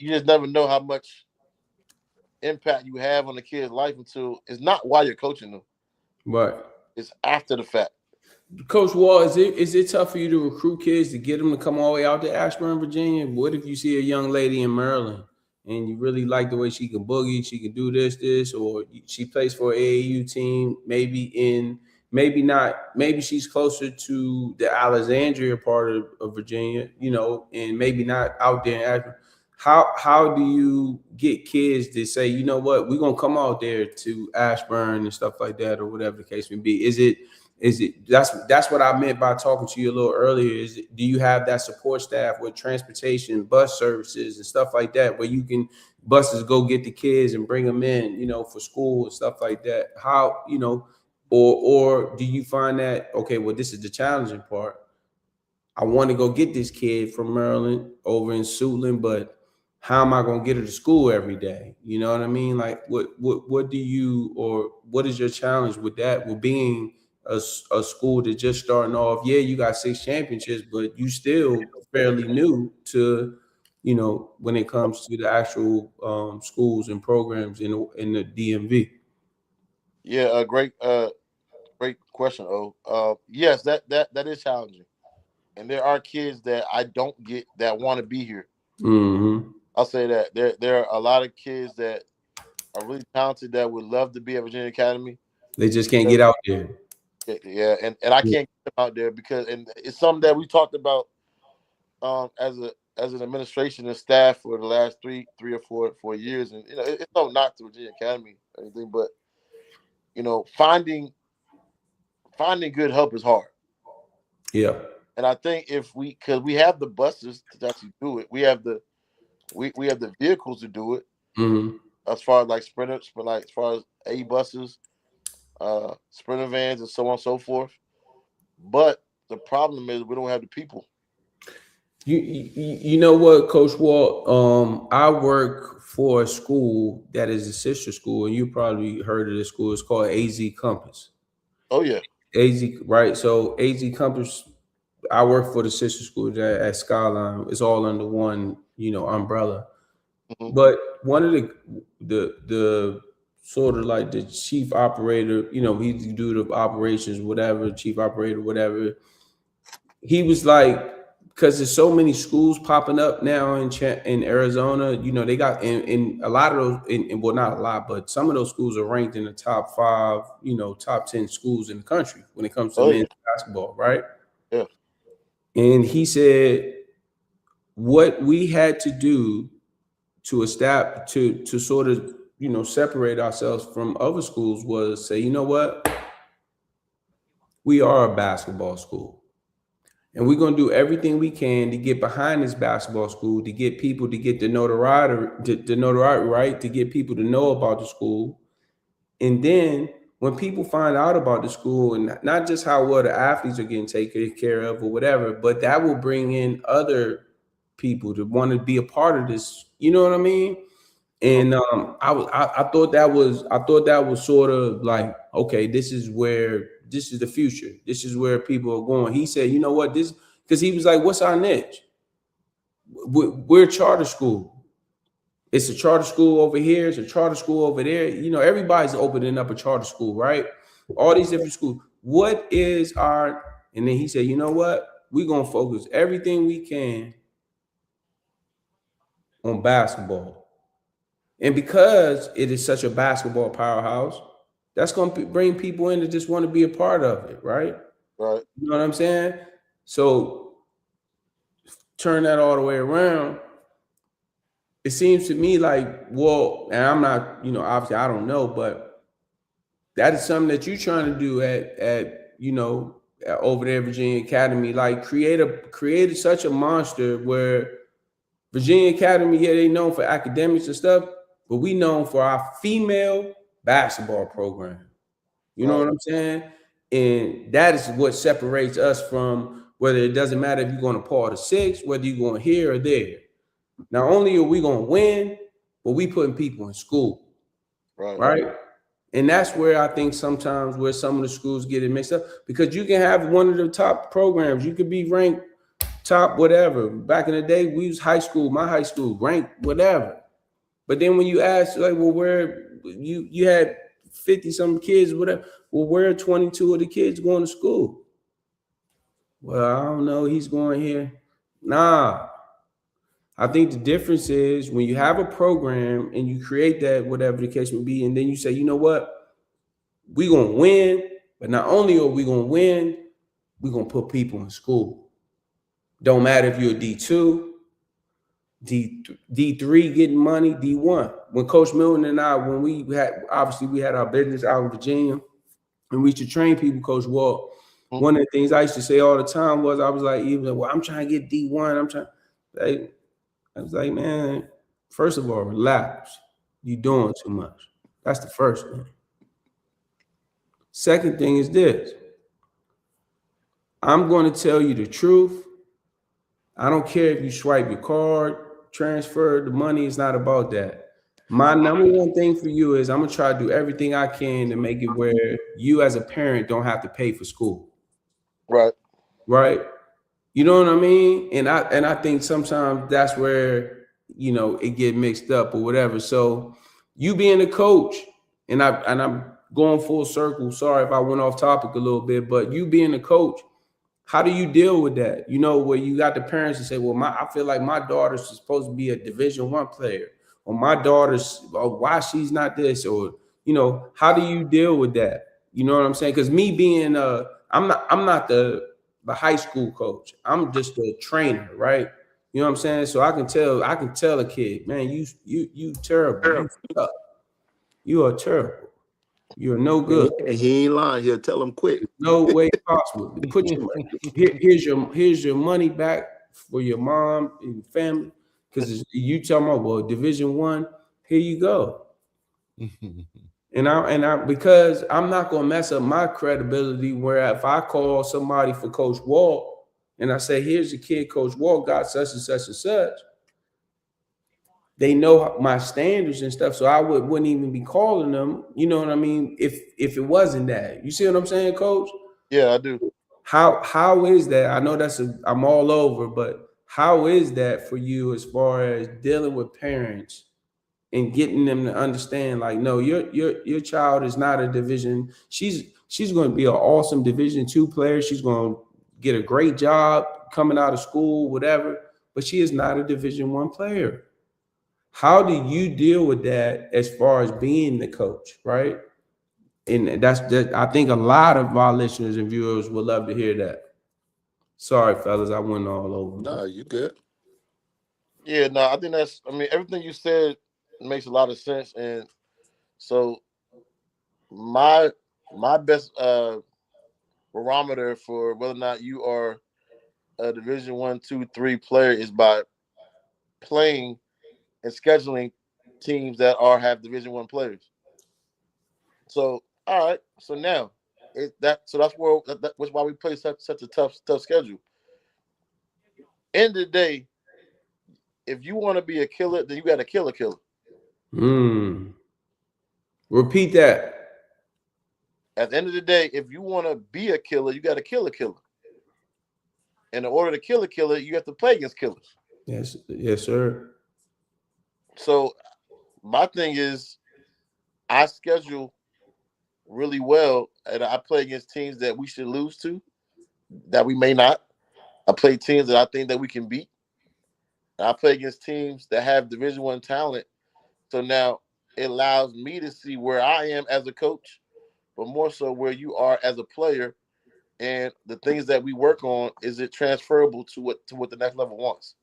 S4: just never know how much impact you have on the kid's life until it's not while you're coaching them.
S3: Right.
S4: It's after the fact.
S3: Coach Wall, is it tough for you to recruit kids to get them to come all the way out to Ashburn, Virginia? What if you see a young lady in Maryland and you really like the way she can boogie, she can do this, or she plays for an AAU team, maybe not, maybe she's closer to the Alexandria part of Virginia, and maybe not out there in Ashburn. How do you get kids to say, you know what, we're gonna come out there to Ashburn and stuff like that, or whatever the case may be? That's what I meant by talking to you a little earlier. Do you have that support staff with transportation, bus services, and stuff like that, where you can buses go get the kids and bring them in, for school and stuff like that? How, or do you find that, okay, well, this is the challenging part. I want to go get this kid from Maryland over in Suitland, but how am I going to get her to school every day? You know what I mean? Like, what do you, or what is your challenge with that? With being a school that just starting off, yeah, you got 6 championships, but you still fairly new to, when it comes to the actual schools and programs in the DMV.
S4: Yeah, great question. Yes, that is challenging, and there are kids that I don't get that want to be here.
S3: Mm-hmm.
S4: I'll say that there are a lot of kids that are really talented that would love to be at Virginia Academy.
S3: They just can't get out there.
S4: Yeah, and I can't get them out there because, and it's something that we talked about as an administration and staff for the last three or four years, and it's no knock to Virginia Academy or anything, but finding good help is hard.
S3: Yeah.
S4: And I think because we have the buses to actually do it, we have the vehicles to do it.
S3: Mm-hmm.
S4: As far as like sprinters, but like as far as A buses, sprinter vans, and so on and so forth. But the problem is we don't have the people.
S3: You know what, Coach Walt? I work for a school that is a sister school, and you probably heard of this school. It's called AZ Compass.
S4: Oh yeah,
S3: AZ, right? So AZ Compass, I work for the sister school at Skyline. It's all under one, umbrella.
S4: mm-hmm.
S3: But one of the sort of like the chief operator, you know, he do the operations, whatever, chief operator, whatever. He was like, because there's so many schools popping up now in Arizona, you know, they got in a lot of those, well, not a lot, but some of those schools are ranked in the top 5, you know, top 10 schools in the country when it comes to men's basketball, right?
S4: Yeah.
S3: And he said, what we had to do to establish, to sort of, you know, separate ourselves from other schools was say, you know what? We are a basketball school. And we're going to do everything we can to get behind this basketball school, to get people to get the notoriety, right? To get people to know about the school. And then when people find out about the school, and not just how well the athletes are getting taken care of or whatever, but that will bring in other people to want to be a part of this. You know what I mean? And I thought that was sort of like, okay, this is the future. This is where people are going. He said, you know what, this, because he was like, what's our niche? We're a charter school. It's a charter school over here. It's a charter school over there. You know, everybody's opening up a charter school, right? All these different schools. What is our, and then he said, you know what? We're going to focus everything we can on basketball. And because it is such a basketball powerhouse, that's going to bring people in that just want to be a part of it, right?
S4: Right.
S3: You know what I'm saying? So turn that all the way around. It seems to me like, well, and I'm not, you know, obviously I don't know, but that is something that you're trying to do at you know, over there at Virginia Academy, like create such a monster where Virginia Academy, yeah, they known for academics and stuff, but we known for our female basketball program. You know what I'm saying? And that is what separates us from whether it doesn't matter if you're going to Paul the Sixth, whether you're going here or there. Not only are we going to win, but we putting people in school. Right? And that's where I think sometimes where some of the schools get it mixed up, because you can have one of the top programs. You could be ranked top whatever. Back in the day, we was high school, my high school, ranked whatever. But then when you ask, like, well, where you had 50-some kids, whatever, well, where are 22 of the kids going to school? Well, I don't know, he's going here. Nah. I think the difference is when you have a program and you create that, whatever the case may be, and then you say, you know what, we're going to win, but not only are we going to win, we're going to put people in school. Don't matter if you're a D2, D3 getting money, D1. When Coach Milton and I, when we had our business out in Virginia, and we used to train people, Coach Walt, one of the things I used to say all the time was, I was like, well, I'm trying to get D1. I was like, man, first of all, relax. You're doing too much. That's the first thing. Second thing is this. I'm going to tell you the truth. I don't care if you swipe your card, transfer the money. It's not about that. My number one thing for you is I'm going to try to do everything I can to make it where you as a parent don't have to pay for school. Right. You know what I mean? And I think sometimes that's where, you know, it get mixed up or whatever. So you being a coach, and I'm going full circle. Sorry if I went off topic a little bit, but you being a coach, how do you deal with that? You know, where you got the parents to say, well, I feel like my daughter's supposed to be a Division I player, or my daughter's, why she's not this, or, you know, how do you deal with that? You know what I'm saying? Because me being I'm not the high school coach. I'm just a trainer, right? You know what I'm saying? So I can tell a kid, man, you terrible. You are terrible. You're no good.
S2: And he ain't lying. He'll tell him quick.
S3: No way possible. Put your money. Here's your money back for your mom and family. Because you talking about, well, Division I, here you go. And I because I'm not gonna mess up my credibility, where if I call somebody for Coach Walt and I say, here's a kid, Coach Walt got such and such and such, they know my standards and stuff. So I wouldn't even be calling them, you know what I mean, if it wasn't that. You see what I'm saying, Coach?
S4: Yeah, I do.
S3: How is that? I know I'm all over, but how is that for you as far as dealing with parents and getting them to understand, like, no, your child is not a division. She's going to be an awesome Division II player. She's going to get a great job coming out of school, whatever. But she is not a Division I player. How do you deal with that as far as being the coach, right? And that's that. I think a lot of our listeners and viewers would love to hear that. Sorry, fellas, I went all over.
S2: Nah, you good.
S4: Yeah, no, I think that's. I mean, everything you said makes a lot of sense, and so my best barometer for whether or not you are a Division I, 2, 3 player is by playing and scheduling teams that have Division I players. So, all right. So now, that's where that's why we play such a tough schedule. End of the day, if you want to be a killer, then you got to kill a killer.
S3: Repeat that.
S4: At the end of the day, if you want to be a killer, you got to kill a killer. And in order to kill a killer, you have to play against killers.
S3: Yes, sir.
S4: So my thing is, I schedule really well, and I play against teams that we should lose to, that we may not. I play teams that I think that we can beat. And I play against teams that have Division I talent. So now it allows me to see where I am as a coach, but more so where you are as a player, and the things that we work on, is it transferable to what the next level wants?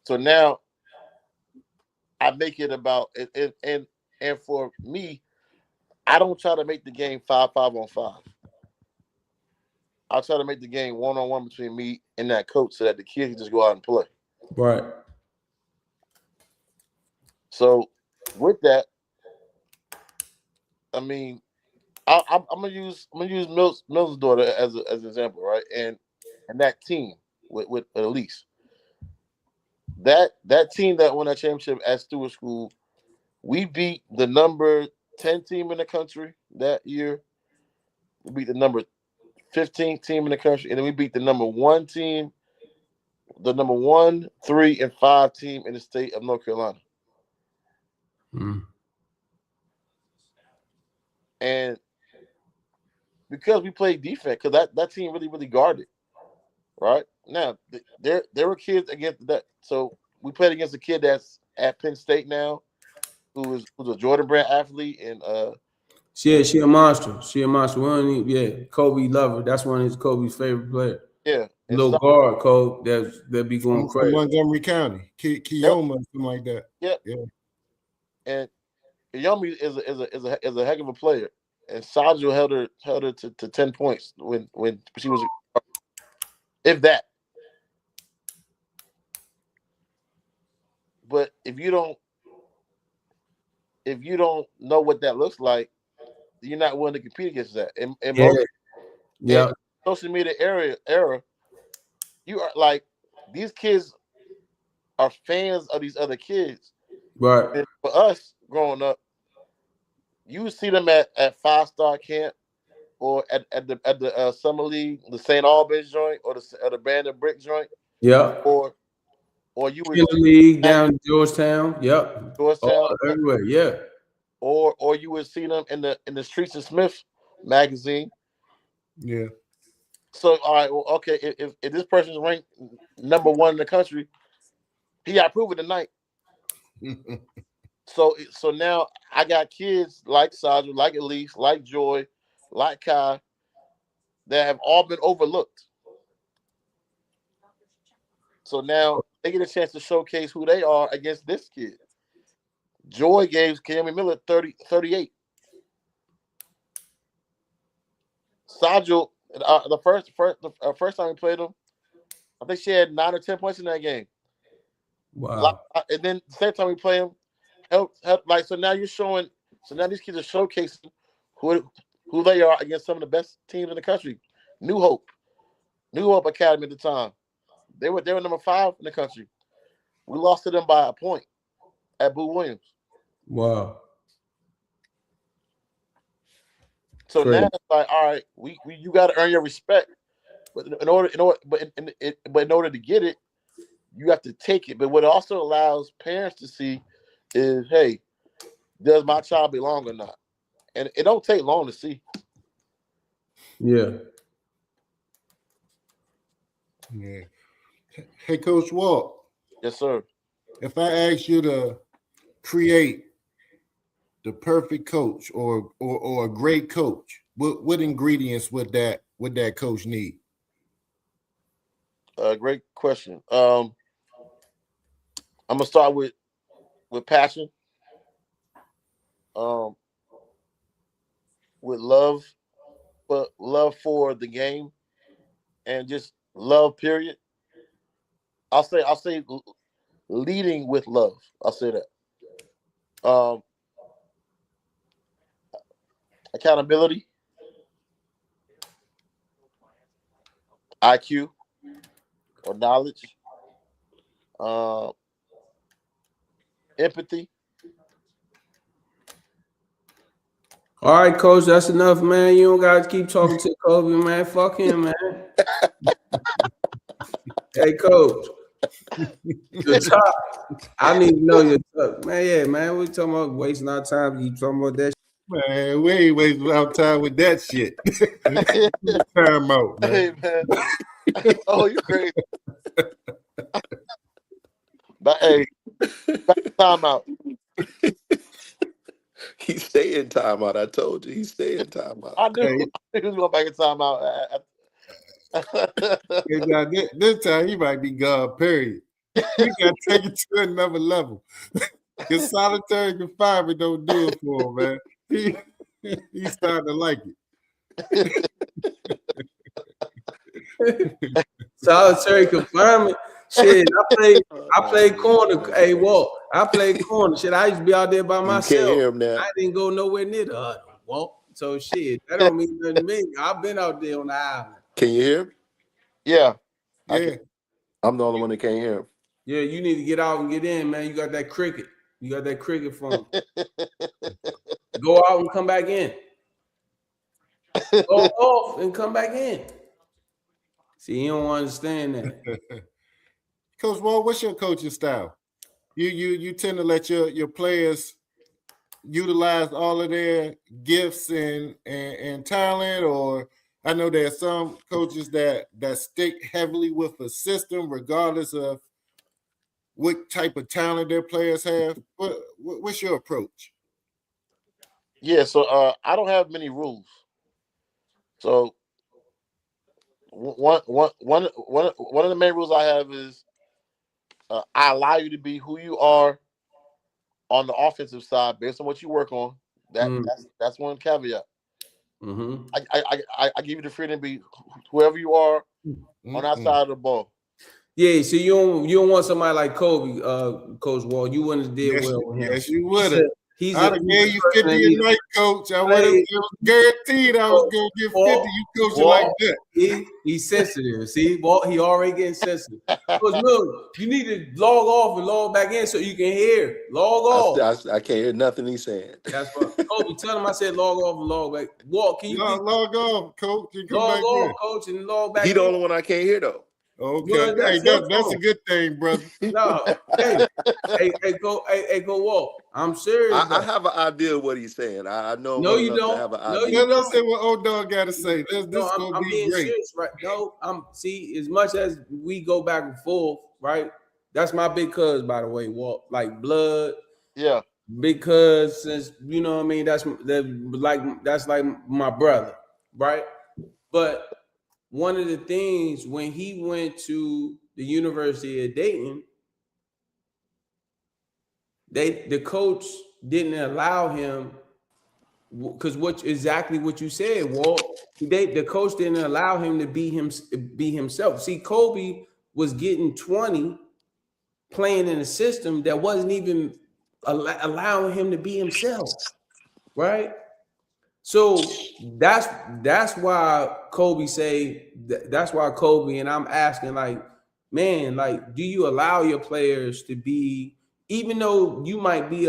S4: So now I make it about it, and for me, I don't try to make the game 5-5-on-5. I'll try to make the game 1-on-1 between me and that coach, so that the kids can just go out and play.
S3: Right.
S4: So with that, I mean, I'm gonna use Mills' daughter as an example, right? And that team with Elise, that team that won that championship at Stewart School, we beat the number 10 team in the country that year. We beat the number 15 team in the country, and then we beat the number 1 team, the number 1, 3, and 5 team in the state of North Carolina. And because we played defense, because that team really, really guarded, right? Now, there were kids against that. So we played against a kid that's at Penn State now, who's a Jordan Brand athlete, and
S3: she a monster. She a monster. Kobe love her. That's one of Kobe's favorite players.
S4: Yeah,
S3: little guard Kobe that be going crazy.
S5: Montgomery County, Keoma, something like that.
S4: Yeah. And Yomi is a heck of a player, and Sajio held her to 10 points when she was, if that. But if you don't know what that looks like, you're not willing to compete against that. And most social media era, you are like, these kids are fans of these other kids.
S3: Right.
S4: And for us growing up, you see them at 5-star camp, or at the summer league, the St. Albans joint, or the Brandon Brick joint.
S3: Yeah.
S4: Or you were
S3: in the league down in Georgetown. Yep.
S4: Georgetown.
S3: Everywhere. Yeah.
S4: Or you would see them in the Streets of Smith magazine. Yeah. So all right, well, okay, if this person's ranked number 1 in the country, he got to prove it tonight. So now I got kids like Sajio, like Elise, like Joy, like Kai, that have all been overlooked. So now they get a chance to showcase who they are against this kid. Joy gave Cammy Miller 38. Sajio, the first time we played him, I think she had 9 or 10 points in that game.
S3: Wow.
S4: And then the same time we play him, help like, so now you're showing. So now these kids are showcasing who they are against some of the best teams in the country. New Hope Academy at the time. They were number 5 in the country. We lost to them by a point at Boo Williams.
S3: Wow.
S4: So now it's like, all right, you got to earn your respect, but in order to get it, you have to take it. But what it also allows parents to see, is, hey, does my child belong or not? And it don't take long to see.
S3: Yeah.
S5: Yeah. Hey, Coach Walt,
S4: Yes, sir.
S5: if I ask you to create the perfect coach or a great coach, what ingredients would that coach need?
S4: Great question. I'm gonna start with passion, with love for the game, and just love. Period. I'll say leading with love. I'll say that. Accountability, IQ or knowledge, empathy.
S3: All right, coach, that's enough, man. You don't gotta keep talking to Kobe, man. Fuck him, man. Hey, coach. Your top. I need to know your top. Man, yeah, man. We talking about wasting our time. You talking about that shit.
S5: Man, we ain't wasting our time with that shit. Time out, man.
S4: Hey man. Oh, you crazy. But hey, back to timeout.
S7: He stay in timeout. I told you he stay in timeout.
S4: I knew he was going back in timeout.
S5: Hey, now, this time he might be gone, period. We got to take it to another level. Because solitary confinement don't do it for him, man. He's starting to like it.
S3: Solitary confinement. Shit, I played corner. Hey, Walt, I played corner. Shit, I used to be out there by myself.
S7: You can't hear him now.
S3: I didn't go nowhere near the huddle, Walt. So shit, that don't mean nothing to me. I've been out there on the island.
S7: Can you hear him?
S4: Yeah.
S7: I'm the only one that can't hear him.
S3: Yeah, you need to get out and get in, man. You got that cricket. You got that cricket phone. Go out and come back in. Go off and come back in. See, you don't understand that.
S5: Coach Walt, what's your coaching style? You tend to let your players utilize all of their gifts and talent, or I know there are some coaches that stick heavily with a system regardless of what type of talent their players have. What's your approach?
S4: Yeah, so I don't have many rules. So one of the main rules I have is I allow you to be who you are on the offensive side based on what you work on. That's one caveat.
S3: Mm-hmm.
S4: I give you the freedom to be whoever you are on that side of the ball.
S3: Yeah, so you don't want somebody like Kobe, Coach Wall. You wouldn't have did well with him.
S5: Yes, you would have. I'd have gave you 50 a night, Coach. I would have. It was guaranteed I was going to get 50. You coaching like that.
S3: He's sensitive. See, Walt, he already getting sensitive. Because look, you need to log off and log back in so you can hear. Log off.
S7: I can't hear nothing he's saying.
S3: That's what Kobe, tell him I said log off and log back. Walt, can you
S5: log off, Coach? And come
S3: log
S5: back
S3: off,
S5: in.
S3: Coach, and log back.
S7: He the only one I can't hear though.
S5: Okay,
S3: well,
S5: that's a good thing, brother.
S3: No, go Walt. I'm serious.
S7: I have an idea of what he's saying. I know.
S3: No, you don't.
S7: Have an
S3: No,
S7: idea.
S3: you
S5: don't say what old dog got to say. This gonna
S3: I'm
S5: be
S3: being
S5: great.
S3: serious, right? No, see, as much as we go back and forth, right? That's my big cuz, by the way, Walt. Like blood.
S4: Yeah.
S3: Because since you know what I mean, that's like my brother, right? But one of the things when he went to the University of Dayton, the coach didn't allow him, because exactly what you said, Walt. The coach didn't allow him to be himself. See, Kobe was getting 20 playing in a system that wasn't even allowing him to be himself, right? So that's why Kobe that's why Kobe, and I'm asking, like, man, like, do you allow your players to be, even though you might be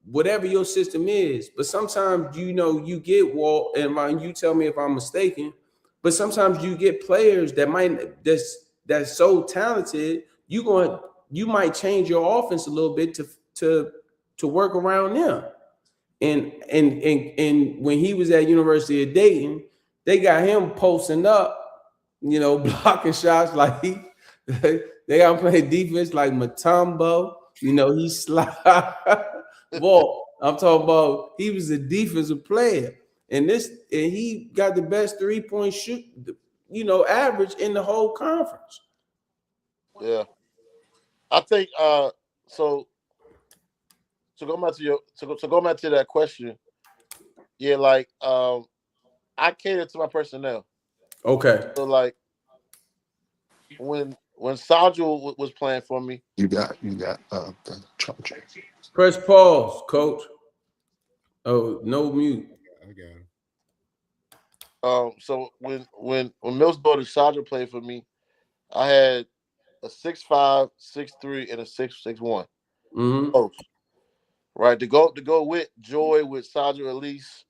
S3: whatever your system is, but sometimes you get Walt, and you tell me if I'm mistaken, but sometimes you get players that's so talented, you might change your offense a little bit to to work around them. And when he was at University of Dayton, they got him posting up, blocking shots like they got him playing defense like Mutombo. He slide. Walt, I'm talking about he was a defensive player. And he got the best 3-point shoot, average in the whole conference.
S4: Yeah. I think so going back to that question, yeah, like I cater to my personnel.
S3: Okay.
S4: So like when Sajul was playing for me,
S2: You got the charge.
S3: Press pause, coach. Oh, no mute.
S5: I got him.
S4: So when Mills' daughter Sajul played for me, I had a 6'5", 6'3", and a 6'1". Coach. Right, to go with Joy, with Sajul Elise,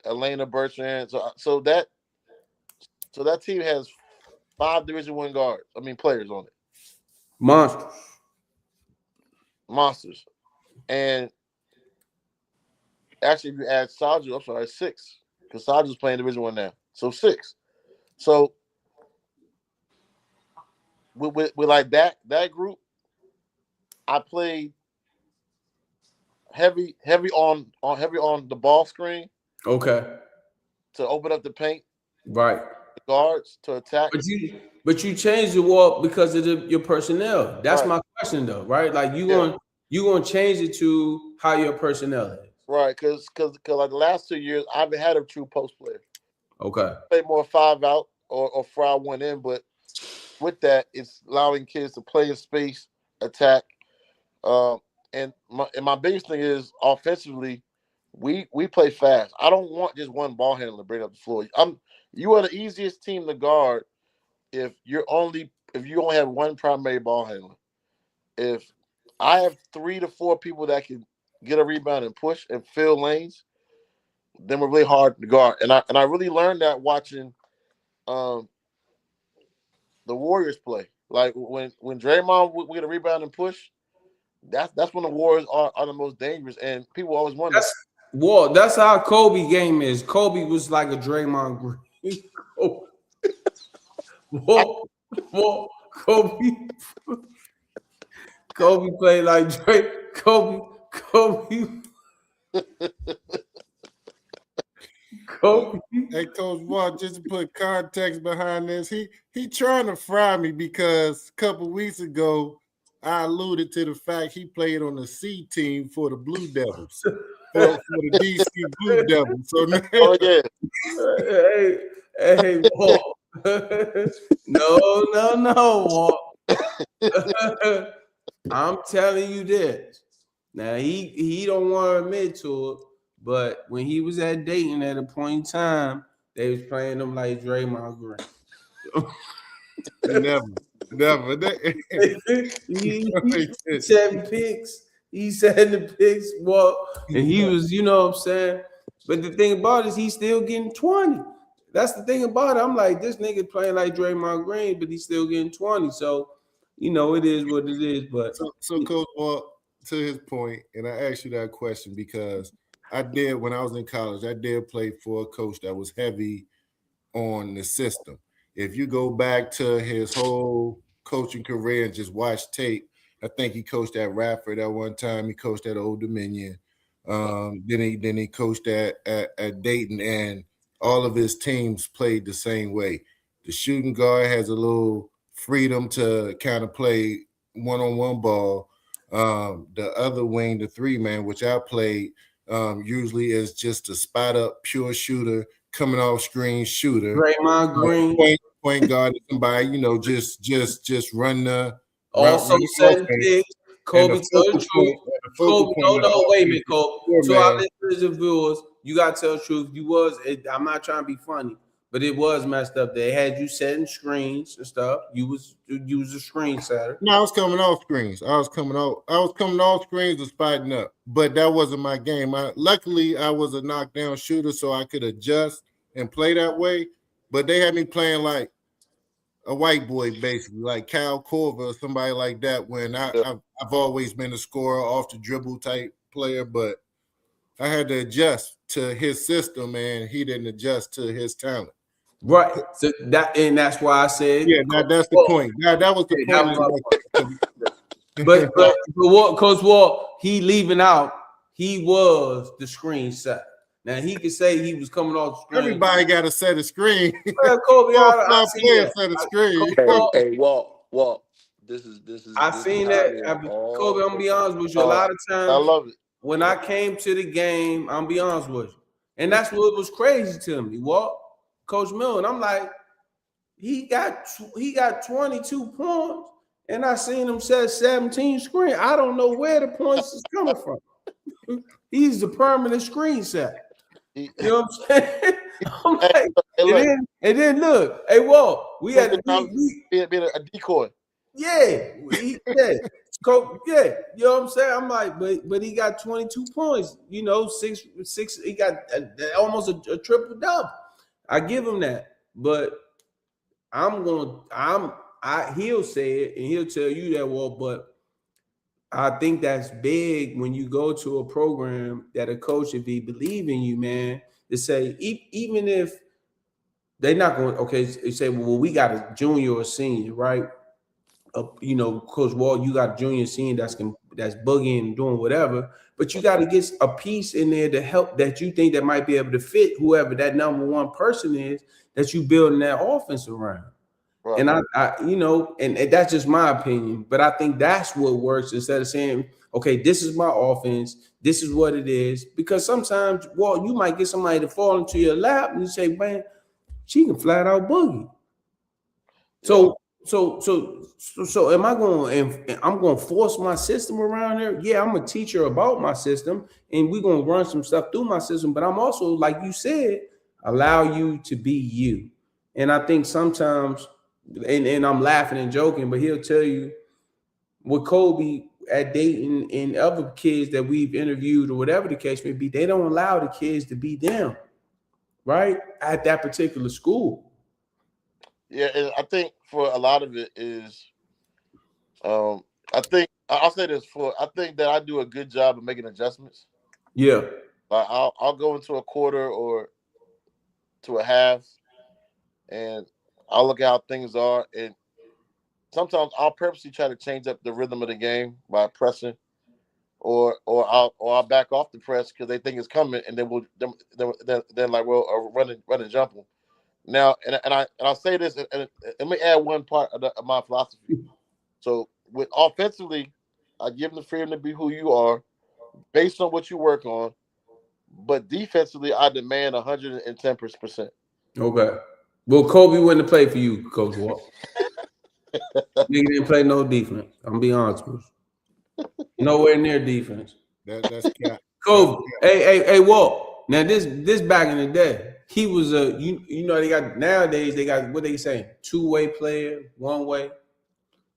S4: Elena Bertrand. So that team has 5 Division I players on it. Monsters. And actually, if you add Sajul, I'm sorry, 6, because Sajul's playing Division I now. So 6. So with like that group, I played heavy on the ball screen.
S3: Okay.
S4: To open up the paint.
S3: Right.
S4: The guards to attack.
S3: But you changed the wall because of your personnel. That's
S4: right.
S3: My question though, right? Like you gonna change it to how your personnel is.
S4: Right, because like the last 2 years, I haven't had a true post player.
S3: Okay.
S4: Play more 5 out or fry 1 in, but with that, it's allowing kids to play in space, attack. And my biggest thing is offensively, we play fast. I don't want just one ball handler to bring up the floor. You are the easiest team to guard if you only have one primary ball handler. If I have 3 to 4 people that can get a rebound and push and fill lanes, then we're really hard to guard. And I really learned that watching the Warriors play. Like when Draymond would get a rebound and push, that's when the Warriors are the most dangerous. And people always wonder.
S3: That's how Kobe game is. Kobe was like a Draymond Green. Kobe played like Drake. Kobe.
S5: Hey, Coach Walt, just to put context behind this, he trying to fry me because a couple weeks ago I alluded to the fact he played on the C team for the Blue Devils, for the DC Blue Devils. So now,
S3: hey, Walt. No, Walt. I'm telling you this. Now he don't want to admit to it, but when he was at Dayton at a point in time, they was playing him like Draymond Green.
S5: Never.
S3: He 7 picks. He 7 picks. And he was, you know what I'm saying? But the thing about it is he's still getting 20. That's the thing about it. I'm like, this nigga playing like Draymond Green, but he's still getting 20. So, it is what it is. But
S5: so Coach Walt, to his point, and I asked you that question because when I was in college, I did play for a coach that was heavy on the system. If you go back to his whole coaching career and just watch tape, I think he coached at Radford at one time. He coached at Old Dominion. Then he coached at Dayton, and all of his teams played the same way. The shooting guard has a little freedom to kind of play one-on-one ball. The other wing, the 3-man, which I played, usually is just a spot up pure shooter, coming off screen shooter.
S3: Draymond Green.
S5: Point guard, somebody, just run the
S3: also setting picks. Kobe, tell the truth. Kobe, no, wait a minute, Kobe. To our listeners and viewers, you got to tell the truth. I'm not trying to be funny, but it was messed up. They had you setting screens and stuff. You was a screen setter.
S5: No, I was coming off screens. I was coming off screens and spotting up, but that wasn't my game. Luckily, I was a knockdown shooter, so I could adjust and play that way. But they had me playing like a white boy, basically, like Cal Corver or somebody like that. When I've always been a scorer, off the dribble type player, but I had to adjust to his system, and he didn't adjust to his talent.
S3: Right. So that's why I said,
S5: yeah, that's the point. That was the
S3: yeah,
S5: point.
S3: that was but what Coach Walt, he leaving out, he was the screen set. Now he could say he was coming off the screen.
S5: Everybody got to set a screen.
S3: Well, Kobe, I see
S5: players
S3: that.
S5: set a screen.
S7: Hey, Walt. This is.
S3: I seen that. Kobe, I'm gonna be honest with you. A lot of times,
S4: I love it.
S3: When I came to the game, I'm gonna be honest with you, and that's what was crazy to me. Walt, Coach Millen, I'm like, he got 22 points, and I seen him set 17 screen. I don't know where the points is coming from. He's the permanent screen set. You know what I'm saying? I'm like, and then look, hey, Walt, we had to
S4: be a decoy.
S3: Yeah, Coach, yeah, you know what I'm saying? I'm like, but he got 22 points, you know, six. He got almost a triple double. I give him that, but he'll say it and he'll tell you that, Walt, but I think that's big when you go to a program that a coach, if he believe in you, man, to say, even if they're not going, okay, they say, well, we got a junior or senior, right? You know, Coach Walt, you got a junior senior that's boogieing and doing whatever, but you got to get a piece in there to help that you think that might be able to fit whoever that number one person is that you building that offense around. Right. And I you know, and that's just my opinion, but I think that's what works instead of saying, okay, this is my offense, this is what it is, because sometimes, Walt, you might get somebody to fall into your lap and you say, man, she can flat out boogie. So am I going and I'm going to force my system around her? Yeah, I'm a teacher about my system and we're going to run some stuff through my system, but I'm also, like you said, allow you to be you. And I think sometimes, and I'm laughing and joking, but he'll tell you with Kobe at Dayton and other kids that we've interviewed or whatever the case may be, they don't allow the kids to be them, right? At that particular school.
S4: Yeah, and I think for a lot of it is, I think I'll say this I think that I do a good job of making adjustments.
S3: Yeah,
S4: like I'll go into a quarter or to a half, and I'll look at how things are, and sometimes I'll purposely try to change up the rhythm of the game by pressing, or I'll back off the press because they think it's coming, and then like run and jump them. Now, and I'll say this, and let me add one part of my philosophy. So, with offensively, I give them the freedom to be who you are, based on what you work on. But defensively, I demand 110%.
S3: Okay. Well, Kobe wouldn't have played for you, Coach Walt. Nigga didn't play no defense. I'm gonna be honest with you. Nowhere near defense.
S5: That's cap.
S3: Kobe, hey, Walt. Now this back in the day. He was you know, they got nowadays they got what they say, two-way player, one way.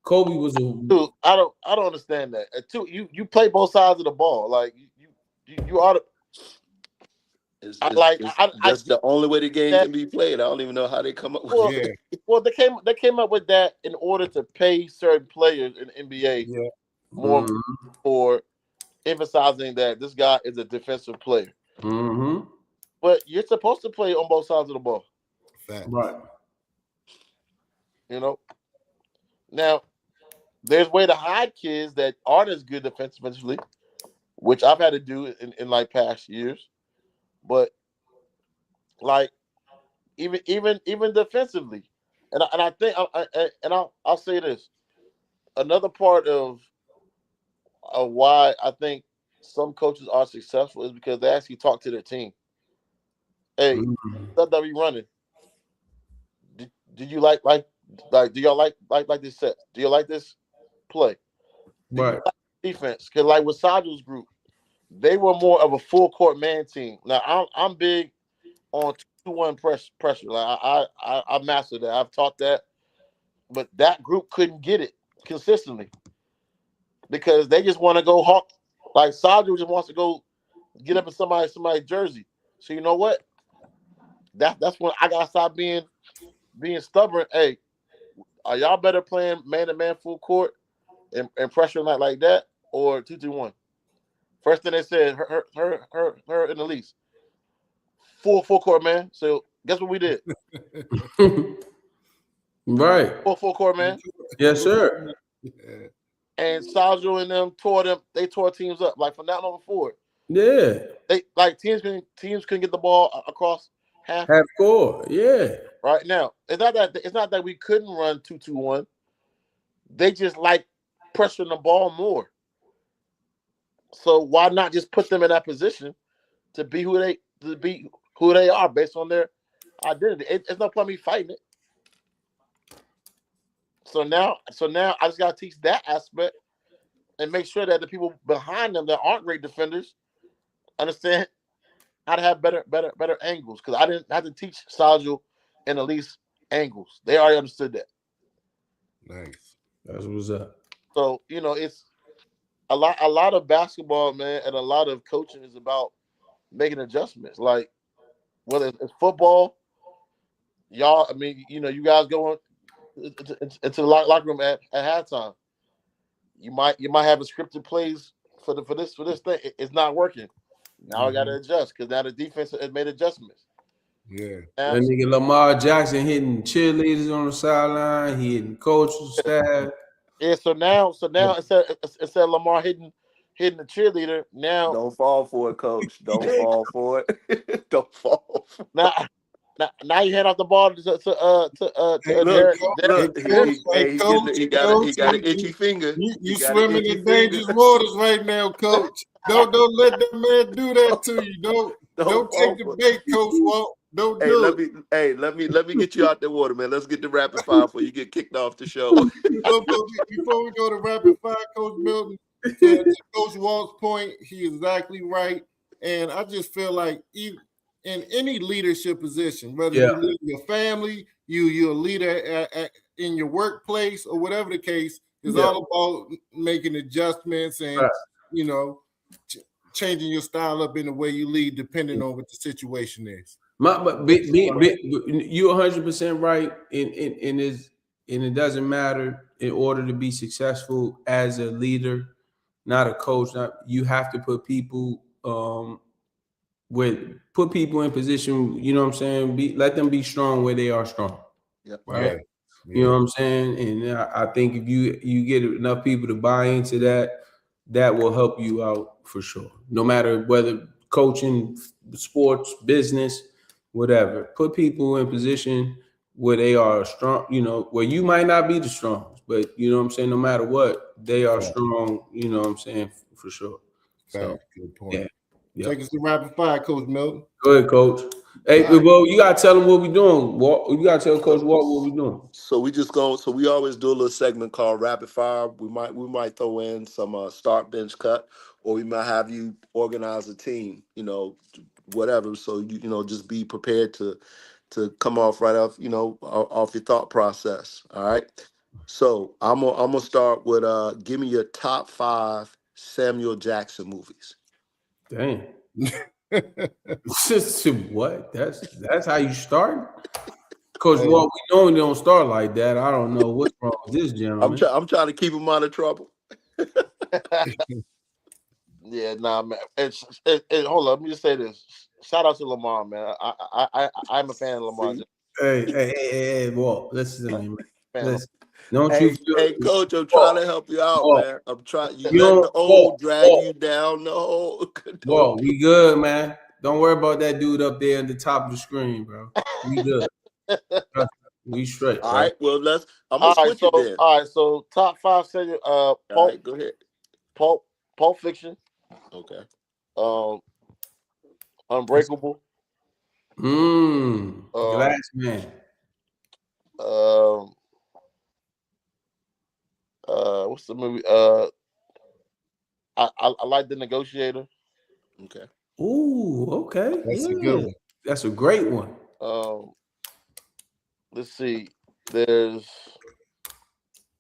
S3: Kobe was a
S4: dude. I don't understand that. You play both sides of the ball. Like you ought to.
S7: That's the only way the game can be played. I don't even know how they come up with it.
S4: Well, they came up with that in order to pay certain players in the NBA more for emphasizing that this guy is a defensive player.
S3: Mm-hmm.
S4: But you're supposed to play on both sides of the ball.
S3: Right.
S4: You know? Now, there's way to hide kids that aren't as good defensively, which I've had to do in like past years. But like even defensively. And I think I'll say this. Another part of why I think some coaches are successful is because they actually talk to their team. Hey, stuff that we running. Do you like do y'all like this set? Do you like this play? Do you like defense? Because like with Sajo's group, they were more of a full court man team. Now I'm big on 2-1 pressure. Like I mastered that. I've taught that, but that group couldn't get it consistently because they just want to go hawk. Like Sajo just wants to go get up in somebody's jersey. So you know what? That's when I gotta stop being stubborn. Hey, Are y'all better playing man-to-man full court and pressure like that, or 2-2-1? First thing they said, her in the least. Full court, man. So guess what we did?
S3: Right.
S4: Full court, man.
S3: Yes, sir.
S4: And Saljo and them they tore teams up. Like from that moment forward.
S3: Yeah.
S4: They like teams couldn't get the ball across half
S3: court. Yeah.
S4: right now. It's not that we couldn't run 2-2-1. They just like pressuring the ball more. So why not just put them in that position to be who they are based on their identity? It's no point me fighting it. So now I just gotta teach that aspect and make sure that the people behind them that aren't great defenders understand how to have better angles. Because I didn't have to teach Saljo and Elise angles. They already understood that.
S5: Nice.
S3: That's what's up.
S4: So it's a lot of basketball, man, and a lot of coaching is about making adjustments. Like whether it's football, y'all. I mean, you guys go into the locker room at halftime. You might have a scripted plays for this thing. It's not working. Now I got to adjust because now the defense has made adjustments.
S5: Yeah.
S3: That nigga Lamar Jackson hitting cheerleaders on the sideline. He hitting coaches, staff.
S4: Yeah. So now instead of Lamar hitting the cheerleader, now
S7: Don't fall for it, coach. Don't fall for it. Don't fall.
S4: Now you hand off the ball to
S7: He got an itchy finger.
S5: You swimming in dangerous waters right now, coach. Don't let that man do that to you. Don't take the bait, Coach Walt. Don't do it.
S7: Let me get you out the water, man. Let's get the rapid fire before you get kicked off the show.
S5: Before we go to rapid fire, Coach Milton, to Coach Walt's point, he is exactly right. And I just feel like in any leadership position, whether you lead your family, you're a leader in your workplace, or whatever the case, it's all about making adjustments and changing your style up in the way you lead, depending on what the situation is.
S3: But you're 100% right. And it doesn't matter. In order to be successful as a leader, not a coach, you have to put people put people in position. You know what I'm saying? Let them be strong where they are strong.
S7: Yep.
S3: Right.
S5: Yeah.
S3: You know what I'm saying? And I think if you get enough people to buy into that will help you out for sure. No matter whether coaching, sports, business, whatever. Put people in position where they are strong, where you might not be the strongest, but you know what I'm saying? No matter what, they are strong, you know what I'm saying, for sure. So,
S5: good point.
S3: Yeah.
S5: Take us to rapid fire, Coach Milton.
S3: Go ahead, Coach. Hey, well, you gotta tell them what we're doing. You gotta tell Coach Walt what we're doing.
S7: So we always do a little segment called rapid fire. We might throw in some start bench cut, or we might have you organize a team, whatever. So you just be prepared to come off right off, off your thought process. All right. So I'm gonna start with give me your top 5 Samuel Jackson movies.
S3: Damn. What? That's how you start? Coach Walt, we normally don't start like that. I don't know what's wrong with this gentleman.
S7: I'm trying to keep him out of trouble.
S4: Yeah, nah, man. Hold on, let me just say this. Shout out to Lamar, man. I'm a fan of Lamar.
S3: Hey, Walt, listen to me, man. Listen.
S7: Hey, Coach, I'm trying to help you out, man. I'm trying. You let the old drag you down. No,
S3: Whoa, we good, man. Don't worry about that dude up there at the top of the screen, bro. We good. We straight.
S7: All right. Well, I'm gonna switch it then.
S4: All right. So top 5 Samuel.
S7: All right, go ahead.
S4: Pulp Fiction.
S7: Okay.
S4: Unbreakable.
S3: Glass Man.
S4: What's the movie? I like The Negotiator.
S7: Okay.
S3: Ooh, okay.
S5: That's a good one.
S3: That's a great one.
S4: Let's see. There's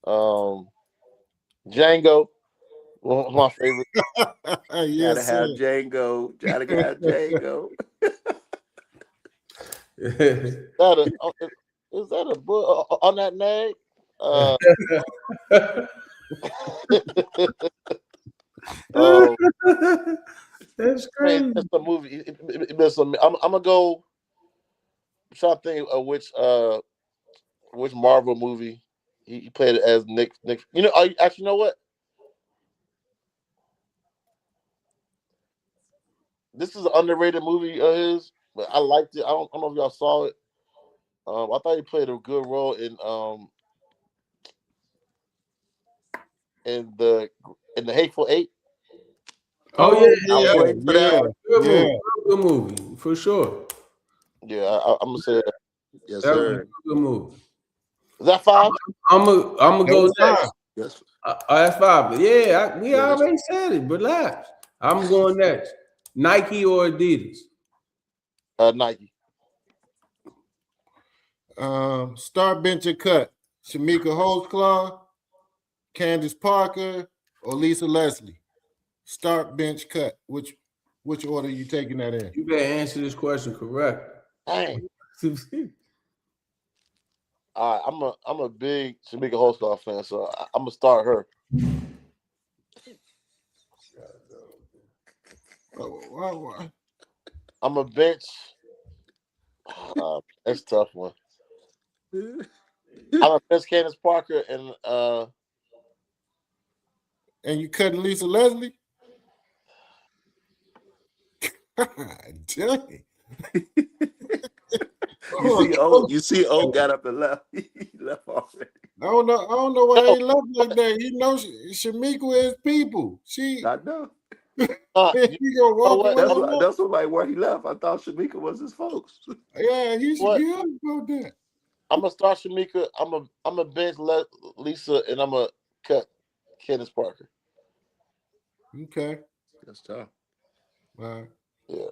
S4: Django. One of my favorite.
S7: Gotta have Django. Gotta have Django.
S4: Is that a book on that nag? Oh,
S3: That's
S4: hey,
S3: crazy.
S4: that's a movie. I'm gonna go. I'm trying to think of which Marvel movie he played it as Nick. You know, actually, you know what? This is an underrated movie of his, but I liked it. I don't know if y'all saw it. I thought he played a good role in the Hateful Eight.
S3: Oh
S5: Oh
S3: yeah,
S7: I was
S5: yeah,
S3: yeah.
S7: waiting for
S5: yeah,
S7: that.
S3: Good
S5: yeah.
S3: movie. Good movie for sure.
S4: Yeah, I'm gonna say that.
S7: Yes,
S3: That was a
S7: sir.
S3: good movie.
S4: Is that 5?
S3: I'm gonna
S5: That
S3: go
S5: was
S3: next.
S5: fine.
S7: Yes,
S3: That's five. Yeah, we
S7: yeah. That's
S3: already said it. Relax. I'm going next. Nike or Adidas?
S4: Nike.
S5: Start, bench, or cut. Shamika Holtzclaw, Candace Parker, or Lisa Leslie. Start, bench, cut. Which order are you taking that in?
S3: You better answer this question correct.
S4: Dang. All right, I'm a big Shamika Holdstar fan, so I'm gonna start her.
S5: Why?
S4: I'm a bench. That's a tough one. I'm a bench Candace Parker
S5: And you cutting Lisa Leslie? Dang.
S7: You see, O got up and left. He left already.
S5: I don't know why he left like that. He knows Shamika is people. She
S7: I know.
S5: he
S4: you
S5: gonna
S4: know
S5: walk
S4: what?
S5: away
S7: That's
S5: from
S7: why.
S5: that.
S7: That's why where he left. I thought Shamika was his folks.
S5: Yeah, he should
S4: What?
S5: be honest about that.
S4: I'm gonna start Shamika. I'm a bench Lisa, and I'm gonna cut Candace Parker.
S5: Okay.
S7: That's tough.
S5: All right.
S4: Yeah.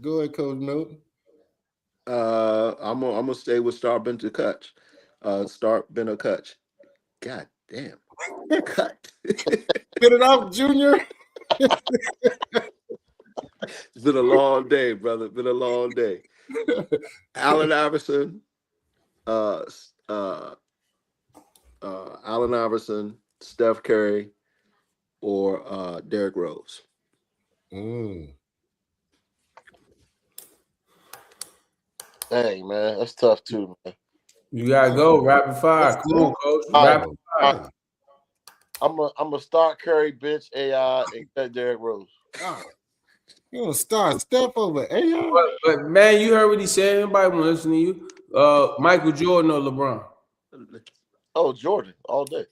S5: Go ahead, Coach Milton.
S7: I'm gonna stay with Star Benter Kutch. Start Benter Kutch. God damn. Cut.
S5: Spit it out, Junior.
S7: It's been a long day, brother. It's been a long day. Allen Iverson, Allen Iverson, Steph Curry, or Derrick Rose.
S4: Dang, man, that's tough too, man.
S3: You gotta go rapid fire.
S5: That's
S3: Come on, coach.
S4: All right,
S3: Rapid fire.
S4: I'm a start Curry, bench AI, and cut Derrick Rose.
S5: God. You gonna start Steph over AI?
S3: But man, you heard what he said. Anybody want to listen to you? Michael Jordan or LeBron?
S4: Oh, Jordan, all day.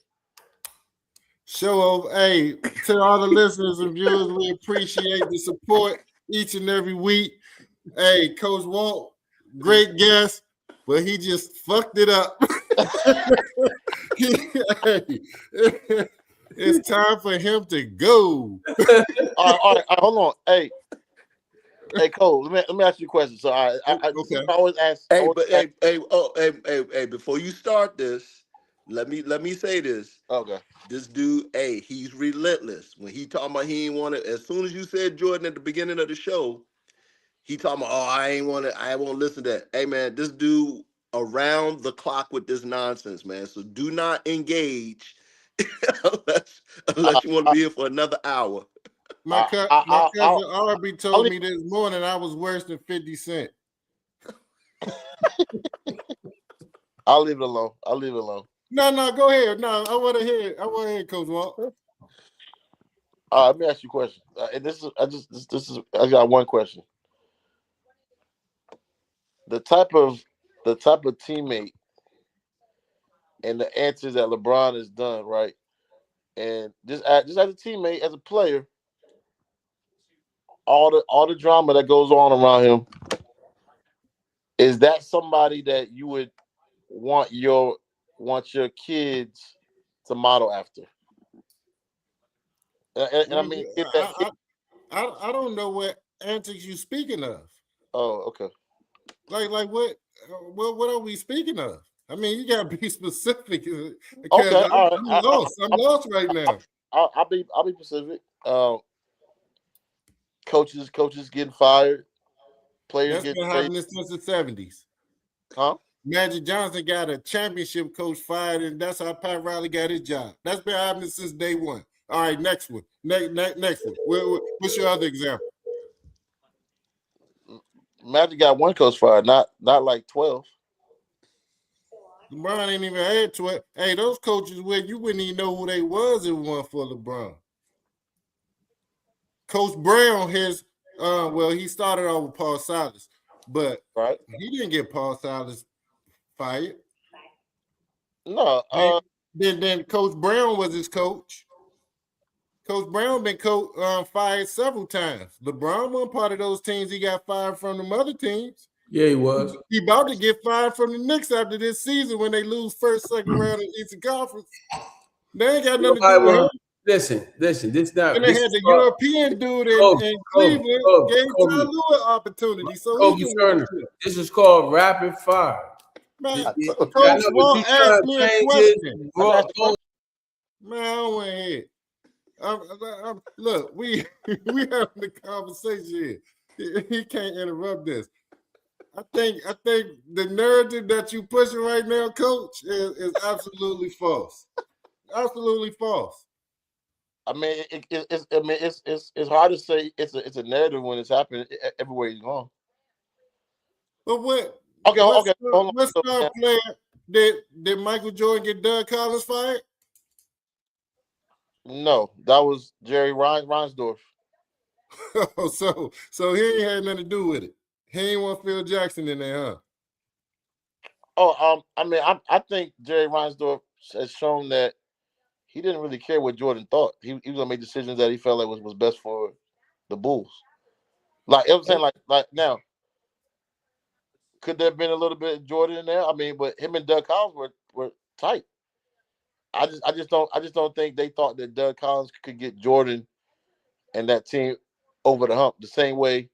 S5: Show of to all the listeners and viewers, we appreciate the support each and every week. Hey, Coach Walt, great guest, but he just fucked it up. It's time for him to go.
S4: All right, hold on. Hey, Cole, let me ask you a question. So, I always ask.
S7: Hey, before you start this, let me say this.
S4: Okay.
S7: This dude, he's relentless. When he talking about he ain't want it, as soon as you said Jordan at the beginning of the show, he talking about, I won't listen to that. Hey man, this dude around the clock with this nonsense, man. So do not engage unless you want to be here for another hour.
S5: My cousin Arby told me this morning I was worse than 50 Cent.
S4: I'll leave it alone.
S5: No, go ahead. No, I want to hear Coach Walt.
S4: Let me ask you a question. And I got one question. The type of teammate and the answers that LeBron has done, right? And just as a teammate, as a player, all the drama that goes on around him, is that somebody that you would want your kids to model after? And I mean,
S5: I don't know what antics you speaking of.
S4: Oh, okay.
S5: Like what are we speaking of? I mean, you gotta be specific because
S4: Okay,
S5: I'm lost. I'm lost right now.
S4: I'll be specific. Coaches getting fired. Players
S5: That's
S4: getting
S5: been happening since the 70s.
S4: Huh?
S5: Magic Johnson got a championship coach fired, and that's how Pat Riley got his job. That's been happening since day one. All right, next one. Next one. What's your other example?
S4: Magic got one coach fired, not like 12.
S5: LeBron ain't even had 12. Hey, those coaches where you wouldn't even know who they was if it wasn't for LeBron. Coach Brown he started off with Paul Silas, but
S4: Right?
S5: he didn't get Paul Silas fired.
S4: No.
S5: Then Coach Brown was his coach. Coach Brown been fired several times. LeBron wasn't part of those teams. He got fired from them other teams.
S3: Yeah, he was.
S5: He about to get fired from the Knicks after this season when they lose first, second round in the Eastern Conference. They ain't got nothing to do with him.
S3: Listen. This not.
S5: And they had the European dude in Cleveland gave Ty Lue opportunity. So
S3: Kobe Turner. This is called rapid fire.
S5: Man, Coach Walt asked me a question. Man, I don't want to hear it. Look, we having the conversation here. He can't interrupt this. I think the narrative that you pushing right now, Coach, is absolutely false. Absolutely false.
S4: I mean, it's hard to say it's a narrative when it's happening everywhere he's gone.
S5: But what?
S4: Okay.
S5: What star player did Michael Jordan get Doug Collins fired?
S4: No, that was Jerry Reinsdorf.
S5: so he ain't had nothing to do with it. He ain't want Phil Jackson in there, huh?
S4: Oh, I mean, I think Jerry Reinsdorf has shown that he didn't really care what Jordan thought. He was gonna make decisions that he felt like was best for the Bulls. Like I'm saying, like now, could there have been a little bit of Jordan in there? I mean, but him and Doug Collins were tight. I just don't think they thought that Doug Collins could get Jordan and that team over the hump the same way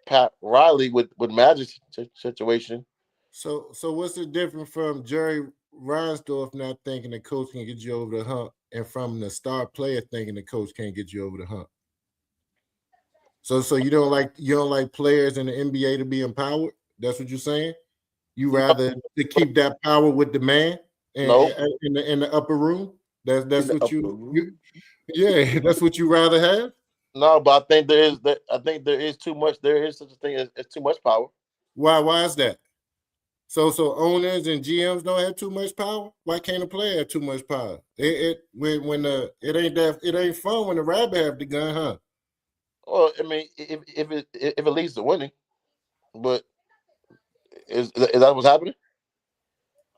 S4: Pat Riley with Magic's situation.
S5: So what's the difference from Jerry Reinsdorf not thinking the coach can get you over the hump and from the star player thinking the coach can't get you over the hump? So you don't like players in the NBA to be empowered? That's what you're saying? You rather to keep that power with the man in the upper room? That's what you that's what you rather have?
S4: No, but I think there is too much. There is such a thing as too much power.
S5: Why is that? So owners and GMs don't have too much power. Why can't a player have too much power? It ain't fun when the rabbit have the gun, huh?
S4: Well, I mean, if it leads to winning, but is that what's happening?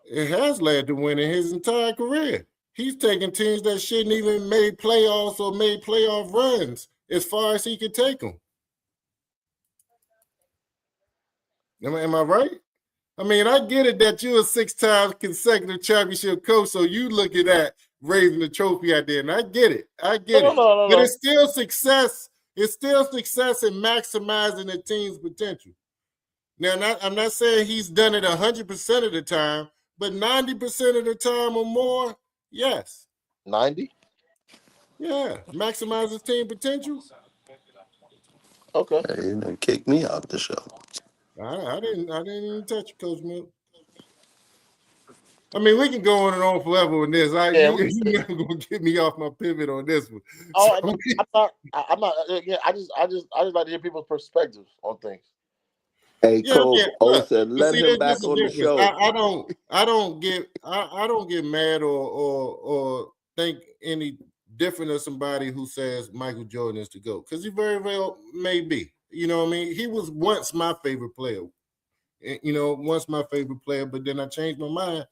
S5: It has led to winning his entire career. He's taking teams that shouldn't even made playoffs or made playoff runs as far as he could take them. Am I right? I mean, I get it that you're a 6-time consecutive championship coach, so you look at that raising the trophy out there, and I get it.
S4: No.
S5: But it's still success. It's still success in maximizing the team's potential. Now, I'm not saying he's done it 100% of the time, but 90% of the time or more, yes.
S4: 90?
S5: Yeah, maximizes team potential.
S4: Okay.
S7: Hey, you done kicked me out the show.
S5: I didn't even touch you, Coach Milk. I mean, we can go on and on forever on this. You're never gonna get me off my pivot on this one.
S4: Oh, I'm not. Yeah, I just like to hear people's perspectives on things.
S7: Hey, Cole said, let him back on the show.
S5: I don't get mad or think any different of somebody who says Michael Jordan is the GOAT, because he very well may be. You know what I mean? He was once my favorite player. But then I changed my mind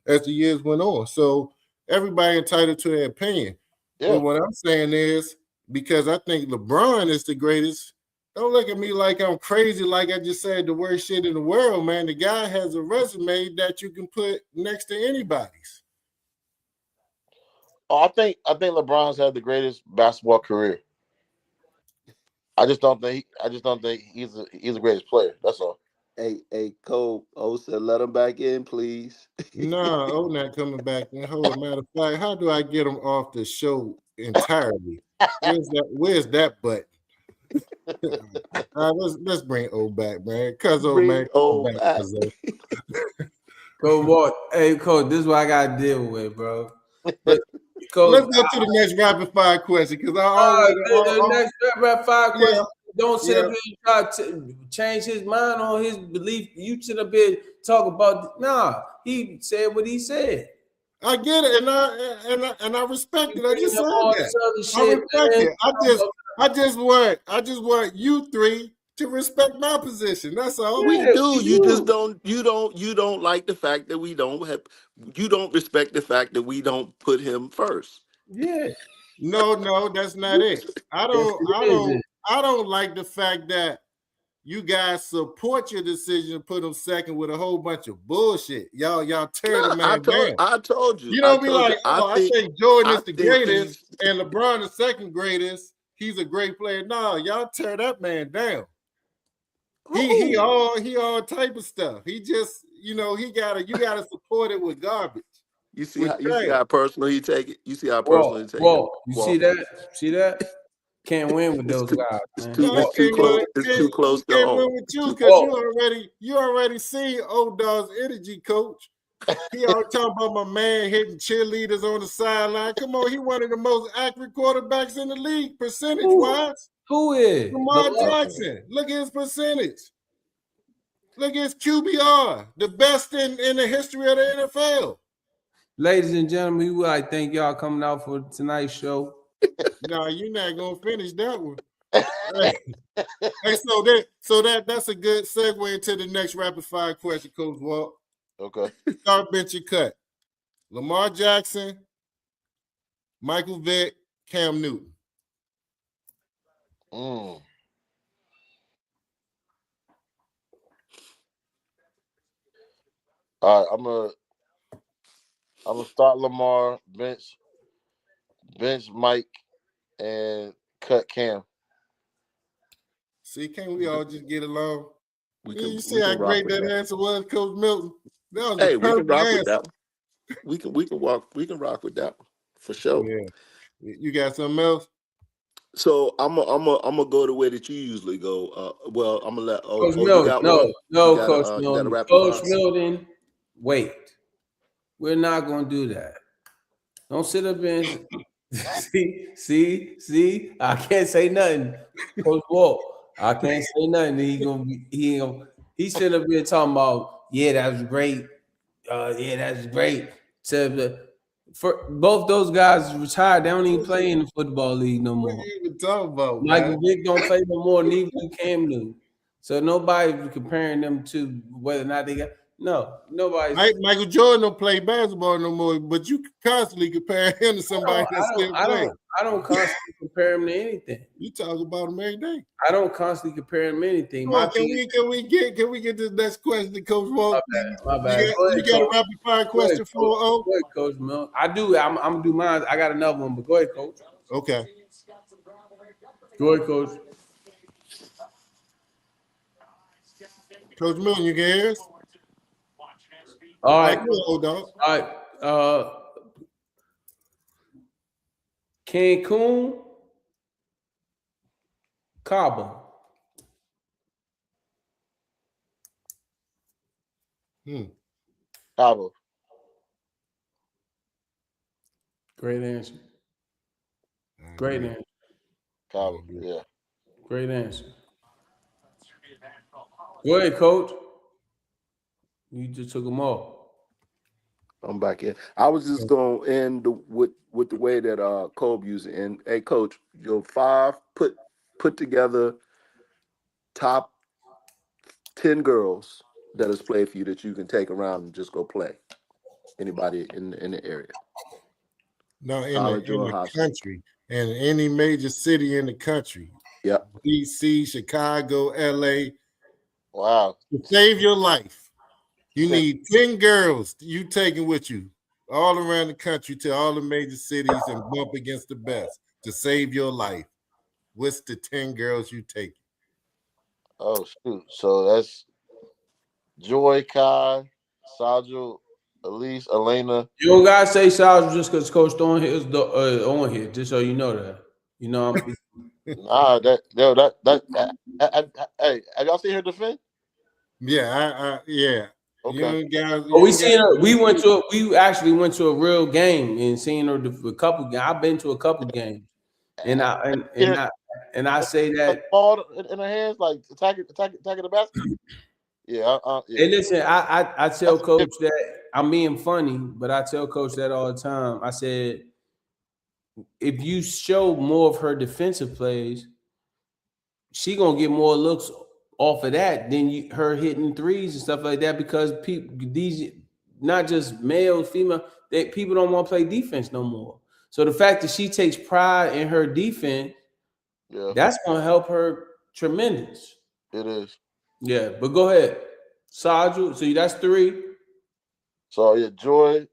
S5: as the years went on. So everybody entitled to their opinion. Yeah. But what I'm saying is, because I think LeBron is the greatest, don't look at me like I'm crazy, like I just said the worst shit in the world, man. The guy has a resume that you can put next to anybody's.
S4: Oh, I think LeBron's had the greatest basketball career. I just don't think he's the greatest player. That's all.
S7: Hey, Cole said, let him back in, please.
S5: No, not coming back in. Matter of fact, how do I get him off the show entirely? Where's that button? Let's bring O back, man. Cuz O, man.
S7: O back.
S3: Coach Walt, hey Coach, this is what I gotta deal with, bro. But Coach,
S5: Let's go to the next rapid fire question because I already.
S3: the next rapid fire question.
S5: Yeah.
S3: Don't sit up here and try to change his mind on his belief. You sit up here talk about he said what he said.
S5: I get it, and I respect it. I just said that. I respect it. I just want you three to respect my position. That's all.
S7: We do. You just don't. You don't like the fact that we don't have. You don't respect the fact that we don't put him first.
S3: Yeah.
S5: No, that's not it. I don't like the fact that you guys support your decision to put him second with a whole bunch of bullshit. Y'all tear the man down.
S7: I told you.
S5: You don't be like, I think Jordan is the greatest and LeBron the second greatest. He's a great player. No, y'all tear that man down. He all type of stuff. He just, you gotta support it with garbage.
S7: You see how personal he take it. You see how personal he take it.
S3: You see that? See that? Can't win with those guys.
S7: It's too close. It's too close to home.
S5: Can't win with you because you already see old dog's energy, coach. He always talking about my man hitting cheerleaders on the sideline. Come on, he one of the most accurate quarterbacks in the league, percentage-wise.
S3: Who is?
S5: Lamar Jackson. Look at his percentage. Look at his QBR, the best in the history of the NFL.
S3: Ladies and gentlemen, we would like thank y'all coming out for tonight's show.
S5: No, you're not gonna finish that one. Hey, so that's a good segue into the next rapid fire question, Coach Walt.
S4: Okay.
S5: Start, bench, and cut. Lamar Jackson, Michael Vick, Cam Newton.
S4: All right, I'm gonna start Lamar, bench Mike, and cut Cam.
S5: See, can't we all just get along? You see
S7: we
S5: how
S7: can rock
S5: great
S7: with
S5: that answer was, Coach Milton? That was
S7: Hey,
S5: a
S7: we can
S5: perfect
S7: rock
S5: answer.
S7: with that one. We can rock with that one for sure.
S5: Yeah. You got something else?
S7: So I'm gonna go the way that you usually go. Well, I'm gonna let
S3: Coach
S7: you
S3: Milton.
S7: got
S3: No,
S7: one?
S3: no,
S7: You got
S3: Coach
S7: you got a
S3: Milton.
S7: rapid
S3: Coach
S7: fire?
S3: Milton, wait. We're not gonna do that. Don't sit up and see. I can't say nothing, Coach Walt. I can't say nothing. He's sitting up here talking about, that was great. That's great. For both those guys retired, they don't even play in the football league no more.
S5: What are you even talking about,
S3: Michael Vick don't play no more, neither do Cam Newton. So nobody's comparing them to whether or not they got nobody's.
S5: Michael Jordan don't play basketball no more, but you constantly compare him to somebody that's still playing.
S3: I don't constantly compare him to anything.
S5: You talk about him every day.
S3: I don't constantly compare him to anything.
S5: Can we get this next question, Coach Walt?
S3: My bad.
S5: You got a rapid fire question for
S3: Go ahead, Coach Mel. I do. I'm gonna do mine. I got another one, but go ahead, Coach.
S5: Okay.
S3: Go ahead, Coach.
S5: Coach Milton, you can hear us?
S3: All right.
S5: Dog.
S3: All right. Cancun, Cabo.
S4: Cabo.
S3: Great answer. Great answer.
S4: Cabo. Yeah.
S3: Great answer. Go ahead, Coach. You just took them off.
S7: I'm back in. I was just going to end with the way that Kobe used it. And hey, Coach, your 5 put together top 10 girls that has played for you that you can take around and just go play. Anybody in the area?
S5: No, in the country, and any major city in the country.
S7: Yep.
S5: DC, Chicago, LA.
S4: Wow.
S5: To save your life. You need 10 girls you taking with you all around the country to all the major cities and bump against the best to save your life. What's the 10 girls you take?
S4: Oh, shoot. So that's Joy, Kai, Sajul, Elise, Elena.
S3: You don't gotta say Sajul just because Coach on here is on here, just so you know that. You know,
S4: Nah, hey, have y'all seen her defend?
S5: Yeah, yeah.
S4: Okay.
S5: Young guys.
S3: Oh, we
S5: Young
S3: seen her.
S5: guys.
S3: We actually went to a real game and seen her a couple. I've been to a couple games, and
S4: Yeah,
S3: I say
S4: a
S3: that.
S4: ball in her hands, like attacking the basket. Yeah, yeah.
S3: Hey, listen, I tell
S4: That's
S3: coach that I'm being funny, but I tell coach that all the time. I said, if you show more of her defensive plays, she gonna get more looks off of that than her hitting threes and stuff like that, because people, these, not just male, female, that people don't want to play defense no more. So the fact that she takes pride in her defense,
S4: yeah,
S3: that's gonna help her tremendous.
S4: it is.
S3: Yeah, but go ahead, Saju. So that's 3.
S4: So yeah, Joy,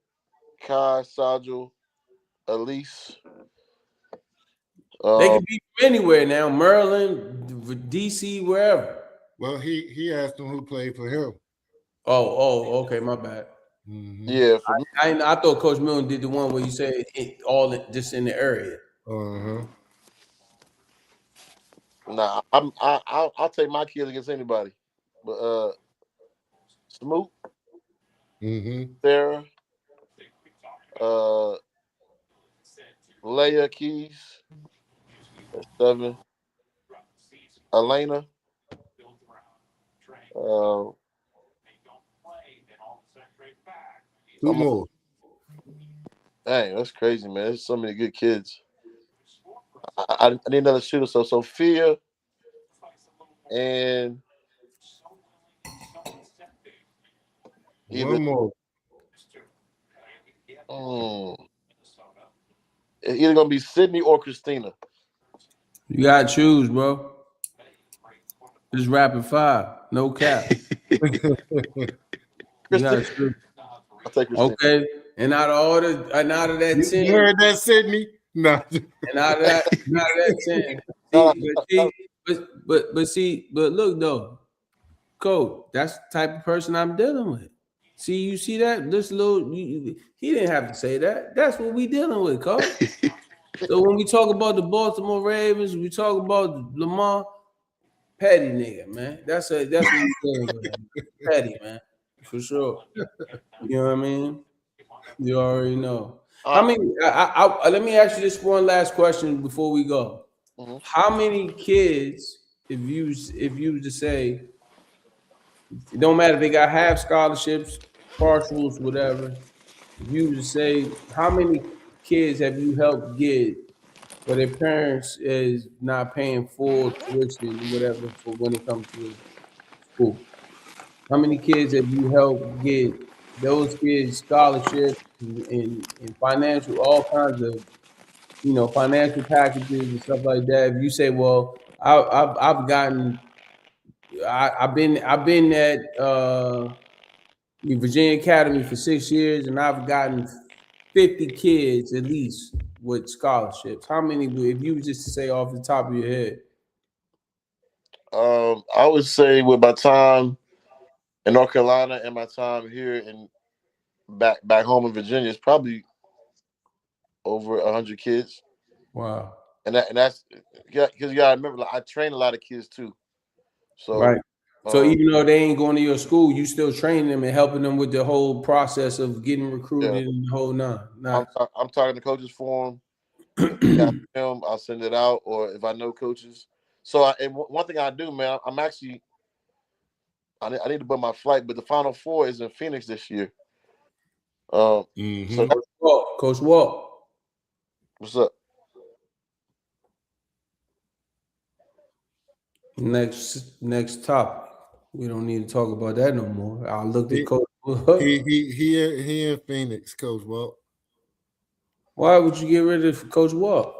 S4: Kai, Sajul, Elise.
S3: They can be from anywhere now, Maryland, DC, wherever.
S5: Well, he asked him who played for him.
S3: Okay, my bad.
S5: Mm-hmm.
S4: Yeah, for me.
S3: I thought Coach Milton did the one where you said just in the area.
S5: Uh-huh.
S4: Nah, I'll take my kids against anybody. But Smoot,
S5: Mm-hmm.
S4: Sarah, Leia Keys, that's 7. Elena,
S5: Two more.
S4: dang, that's crazy, man. There's so many good kids. I need another shooter. So Sophia and either
S5: One more.
S4: It's either gonna be Sydney or Christina.
S3: You gotta choose, bro. Just rapid fire, no cap. You gotta
S4: Christina.
S3: choose.
S4: I'll take Christina.
S3: Okay, and out of that 10,
S5: You heard that, Sydney? No.
S3: and out of that 10, but look though, Coach, that's the type of person I'm dealing with. See, you see that? This little, he didn't have to say that. That's what we dealing with, Coach. So when we talk about the Baltimore Ravens, we talk about Lamar, petty nigga, man. That's what we dealing with. Petty, man, for sure. You know what I mean? You already know. How many? Let me ask you this one last question before we go.
S4: Mm-hmm.
S3: How many kids, if you was to say, it don't matter if they got half scholarships, partials, whatever. If you was to say, how many kids have you helped get where their parents is not paying full tuition, whatever, for when it comes to school? How many kids have you helped get those kids scholarships and financial, all kinds of, financial packages and stuff like that? If you say, well, I've been at the Virginia Academy for 6 years, and I've gotten 50 kids at least with scholarships. How many, if you was just to say off the top of your head?
S4: I would say with my time in North Carolina and my time here in back home in Virginia, it's probably over 100 kids.
S3: Wow.
S4: And that's because you gotta remember, like, I train a lot of kids too. So
S3: right. So even though they ain't going to your school, you still training them and helping them with the whole process of getting recruited and the whole nine. Nice.
S4: I'm talking to coaches for them. If I got film, I'll send it out, or if I know coaches. So one thing I do, man, I'm actually I need to book my flight, but the Final Four is in Phoenix this year. So
S3: Coach Walt,
S4: what's up?
S3: Next topic. We don't need to talk about that no more. I looked at Coach.
S5: he in Phoenix, Coach Walt.
S3: Why would you get rid of Coach Walt?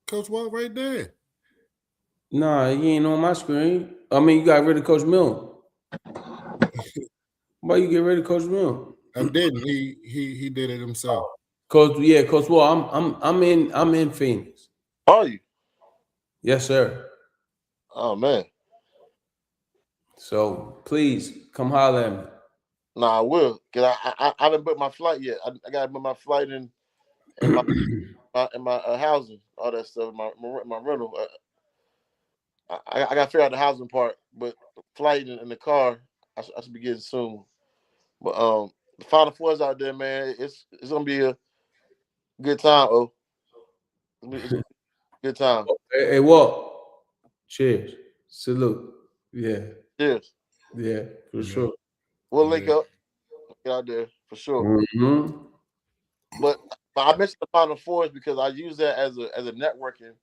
S5: Coach Walt right there.
S3: Nah, he ain't on my screen. I mean, you got rid of Coach Milne. Why you get rid of Coach Milne?
S5: I didn't. He did it himself.
S3: Coach Walt. I'm in Phoenix.
S4: Are you?
S3: Yes, sir.
S4: Oh man.
S3: So please come holler at me.
S4: Nah, I will. Cause I haven't booked my flight yet. I got to book my flight and my housing, all that stuff, my rental. I got to figure out the housing part, but the flight and the car, I should be getting soon. But the Final Fours out there, man. It's gonna be a good time. Oh, it's gonna be a good time.
S3: Hey, Walt. Cheers. Salute. Yeah.
S4: Cheers.
S3: Yeah, for
S5: Yeah.
S3: sure.
S4: We'll link
S5: Yeah.
S4: up. Get out there for sure.
S3: Hmm.
S4: But I mentioned the Final Fours because I use that as a networking.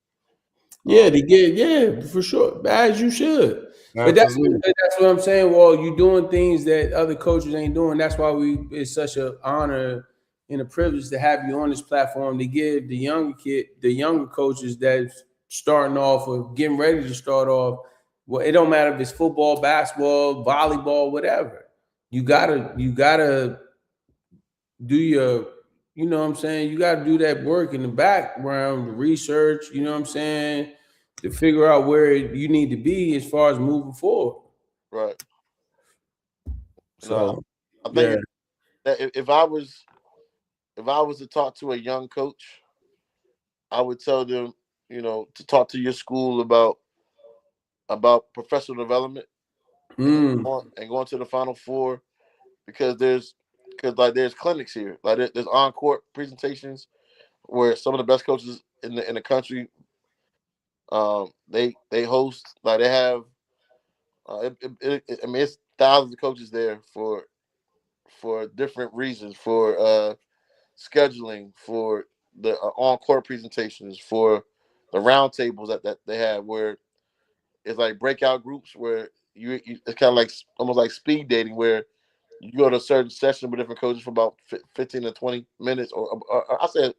S3: Yeah, to get for sure, as you should. But
S5: Absolutely.
S3: that's what I'm saying. Well, you're doing things that other coaches ain't doing. That's why it's such an honor and a privilege to have you on this platform to give the younger coaches that's starting off or getting ready to start off. Well, it don't matter if it's football, basketball, volleyball, whatever. You gotta do your, you know what I'm saying? You got to do that work in the background, the research, you know what I'm saying? To figure out where you need to be as far as moving forward.
S4: Right.
S3: So,
S4: I
S3: yeah.
S4: think that if I was to talk to a young coach, I would tell them, to talk to your school about professional development
S3: Mm.
S4: and going to the Final Four because there's clinics here, like there's on court presentations where some of the best coaches in the country, they host, like they have, I mean, it's thousands of coaches there for different reasons, for scheduling, for the on court presentations, for the round tables that they have where it's like breakout groups where you it's kind of like almost like speed dating where you go to a certain session with different coaches for about 15 to 20 minutes, or I said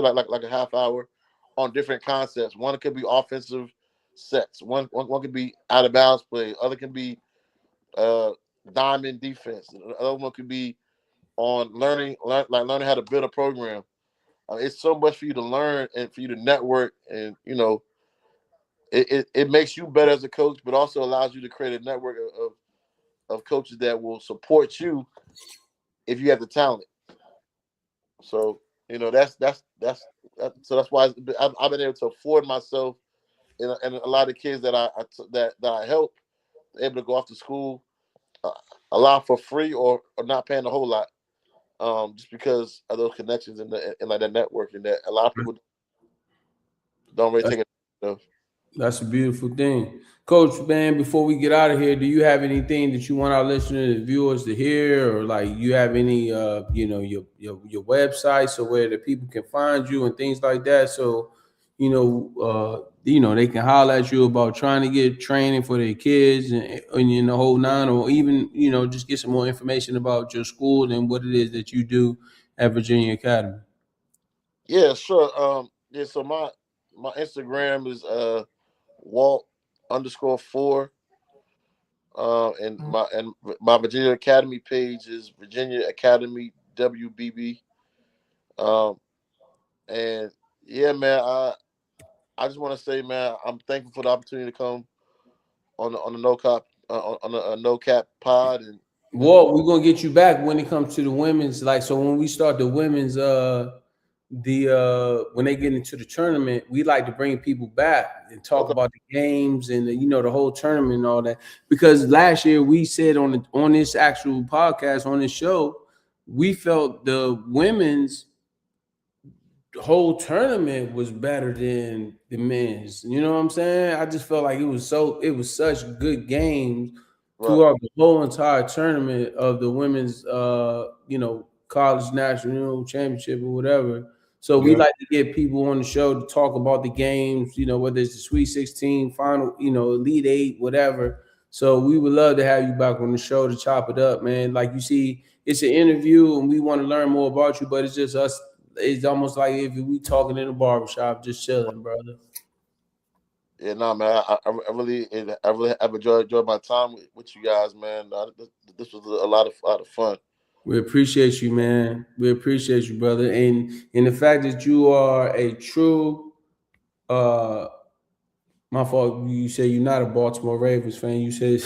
S4: like a half hour on different concepts. One could be offensive sets. One could be out of bounds play. Other can be diamond defense. Other one could be on learning how to build a program. It's so much for you to learn and for you to network, and it makes you better as a coach, but also allows you to create a network of coaches that will support you if you have the talent. So so that's why I've been able to afford myself and a lot of kids that I help able to go off to school a lot for free or not paying a whole lot, just because of those connections and like that networking that a lot of people don't really
S3: That's,
S4: take advantage of.
S3: that's a beautiful thing. Coach, man, before we get out of here, do you have anything that you want our listeners and viewers to hear, or like you have any your website so where the people can find you and things like that, so they can holler at you about trying to get training for their kids and in the whole nine, or even just get some more information about your school and what it is that you do at Virginia Academy.
S4: Yeah, sure. Yeah, so my Instagram is Walt_4. And my Virginia Academy page is Virginia Academy WBB. Um, and yeah, man, I just want to say, man, I'm thankful for the opportunity to come on the no cap on a no cap pod and
S3: Walt, we're gonna get you back when it comes to the women's. Like, so when we start the women's, when they get into the tournament, we like to bring people back and talk
S4: okay,
S3: about the games and the whole tournament and all that. Because last year we said on this actual podcast on this show, we felt the women's whole tournament was better than the men's. You know what I'm saying? I just felt like it was such good games
S4: right,
S3: throughout the whole entire tournament of the women's college national championship or whatever. So we
S5: Yeah.
S3: like to get people on the show to talk about the games, whether it's the Sweet 16, final, Elite 8, whatever. So we would love to have you back on the show to chop it up, man. Like you see, it's an interview and we want to learn more about you, but it's just us. It's almost like if we talking in a barbershop, just chilling, brother.
S4: yeah, nah, man, I really have enjoyed my time with you guys, man. This was a lot of fun.
S3: We appreciate you, man. We appreciate you, brother. And the fact that you are a true my fault, you say you're not a Baltimore Ravens fan. You said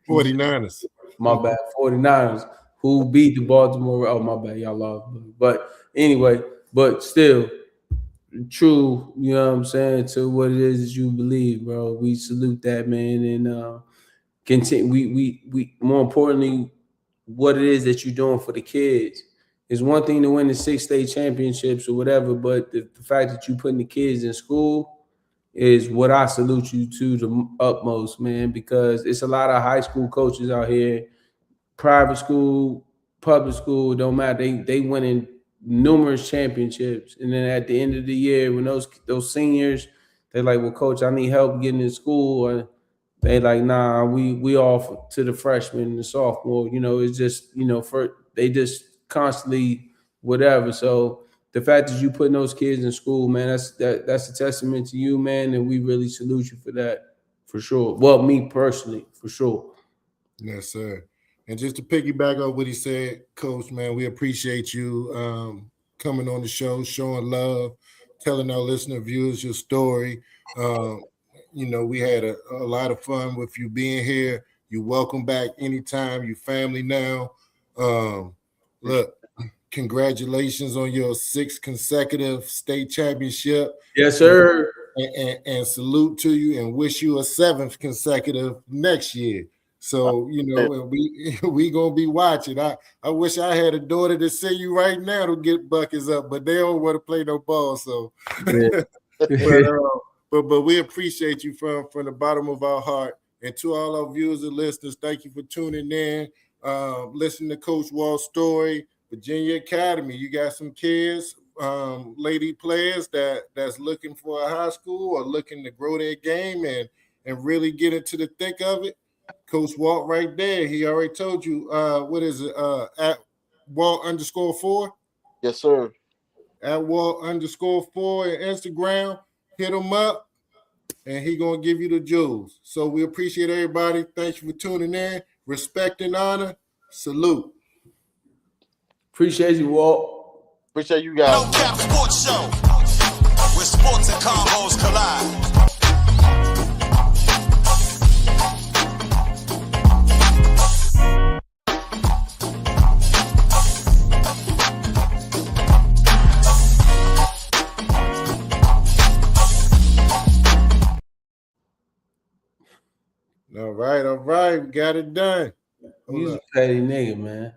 S5: 49ers.
S3: my bad, 49ers who beat the Baltimore. Oh, my bad, y'all lost. But anyway, but still true, you know what I'm saying, to what it is that you believe, bro. We salute that, man. And continue we more importantly, what it is that you're doing for the kids. It's one thing to win the 6 state championships or whatever, but the fact that you putting the kids in school is what I salute you to the utmost, man, because it's a lot of high school coaches out here, private school, public school, don't matter. They winning numerous championships. And then at the end of the year, when those seniors, they're like, well, coach, I need help getting in school. And they like, nah, we off to the freshman and the sophomore. It's just, they just constantly whatever. So the fact that you putting those kids in school, man, that's a testament to you, man, and we really salute you for that, for sure. Well, me personally, for sure.
S5: Yes, sir. And just to piggyback on what he said, Coach, man, we appreciate you coming on the show, showing love, telling our listener viewers your story. We had a lot of fun with you being here. You're welcome back anytime. You family now. Look, congratulations on your 6th consecutive state championship.
S3: Yes, sir.
S5: And salute to you and wish you a 7th consecutive next year. So, we gonna be watching. I wish I had a daughter to see you right now to get buckets up, but they don't want to play no ball. So,
S3: Yeah.
S5: but we appreciate you from the bottom of our heart. And to all our viewers and listeners, thank you for tuning in. Listen to Coach Walt's story, Virginia Academy. You got some kids, lady players that's looking for a high school or looking to grow their game and really get into the thick of it. Coach Walt right there. He already told you what is it? At Walt_4.
S4: Yes, sir.
S5: At Walt_4 at Instagram. Hit him up and he gonna give you the jewels. So we appreciate everybody. Thank you for tuning in. Respect and honor. Salute.
S3: Appreciate you, Walt.
S4: Appreciate you guys.
S1: No Cap Sports Show, where sports and combos collide.
S5: All right. We got it done.
S3: He's a petty nigga, man.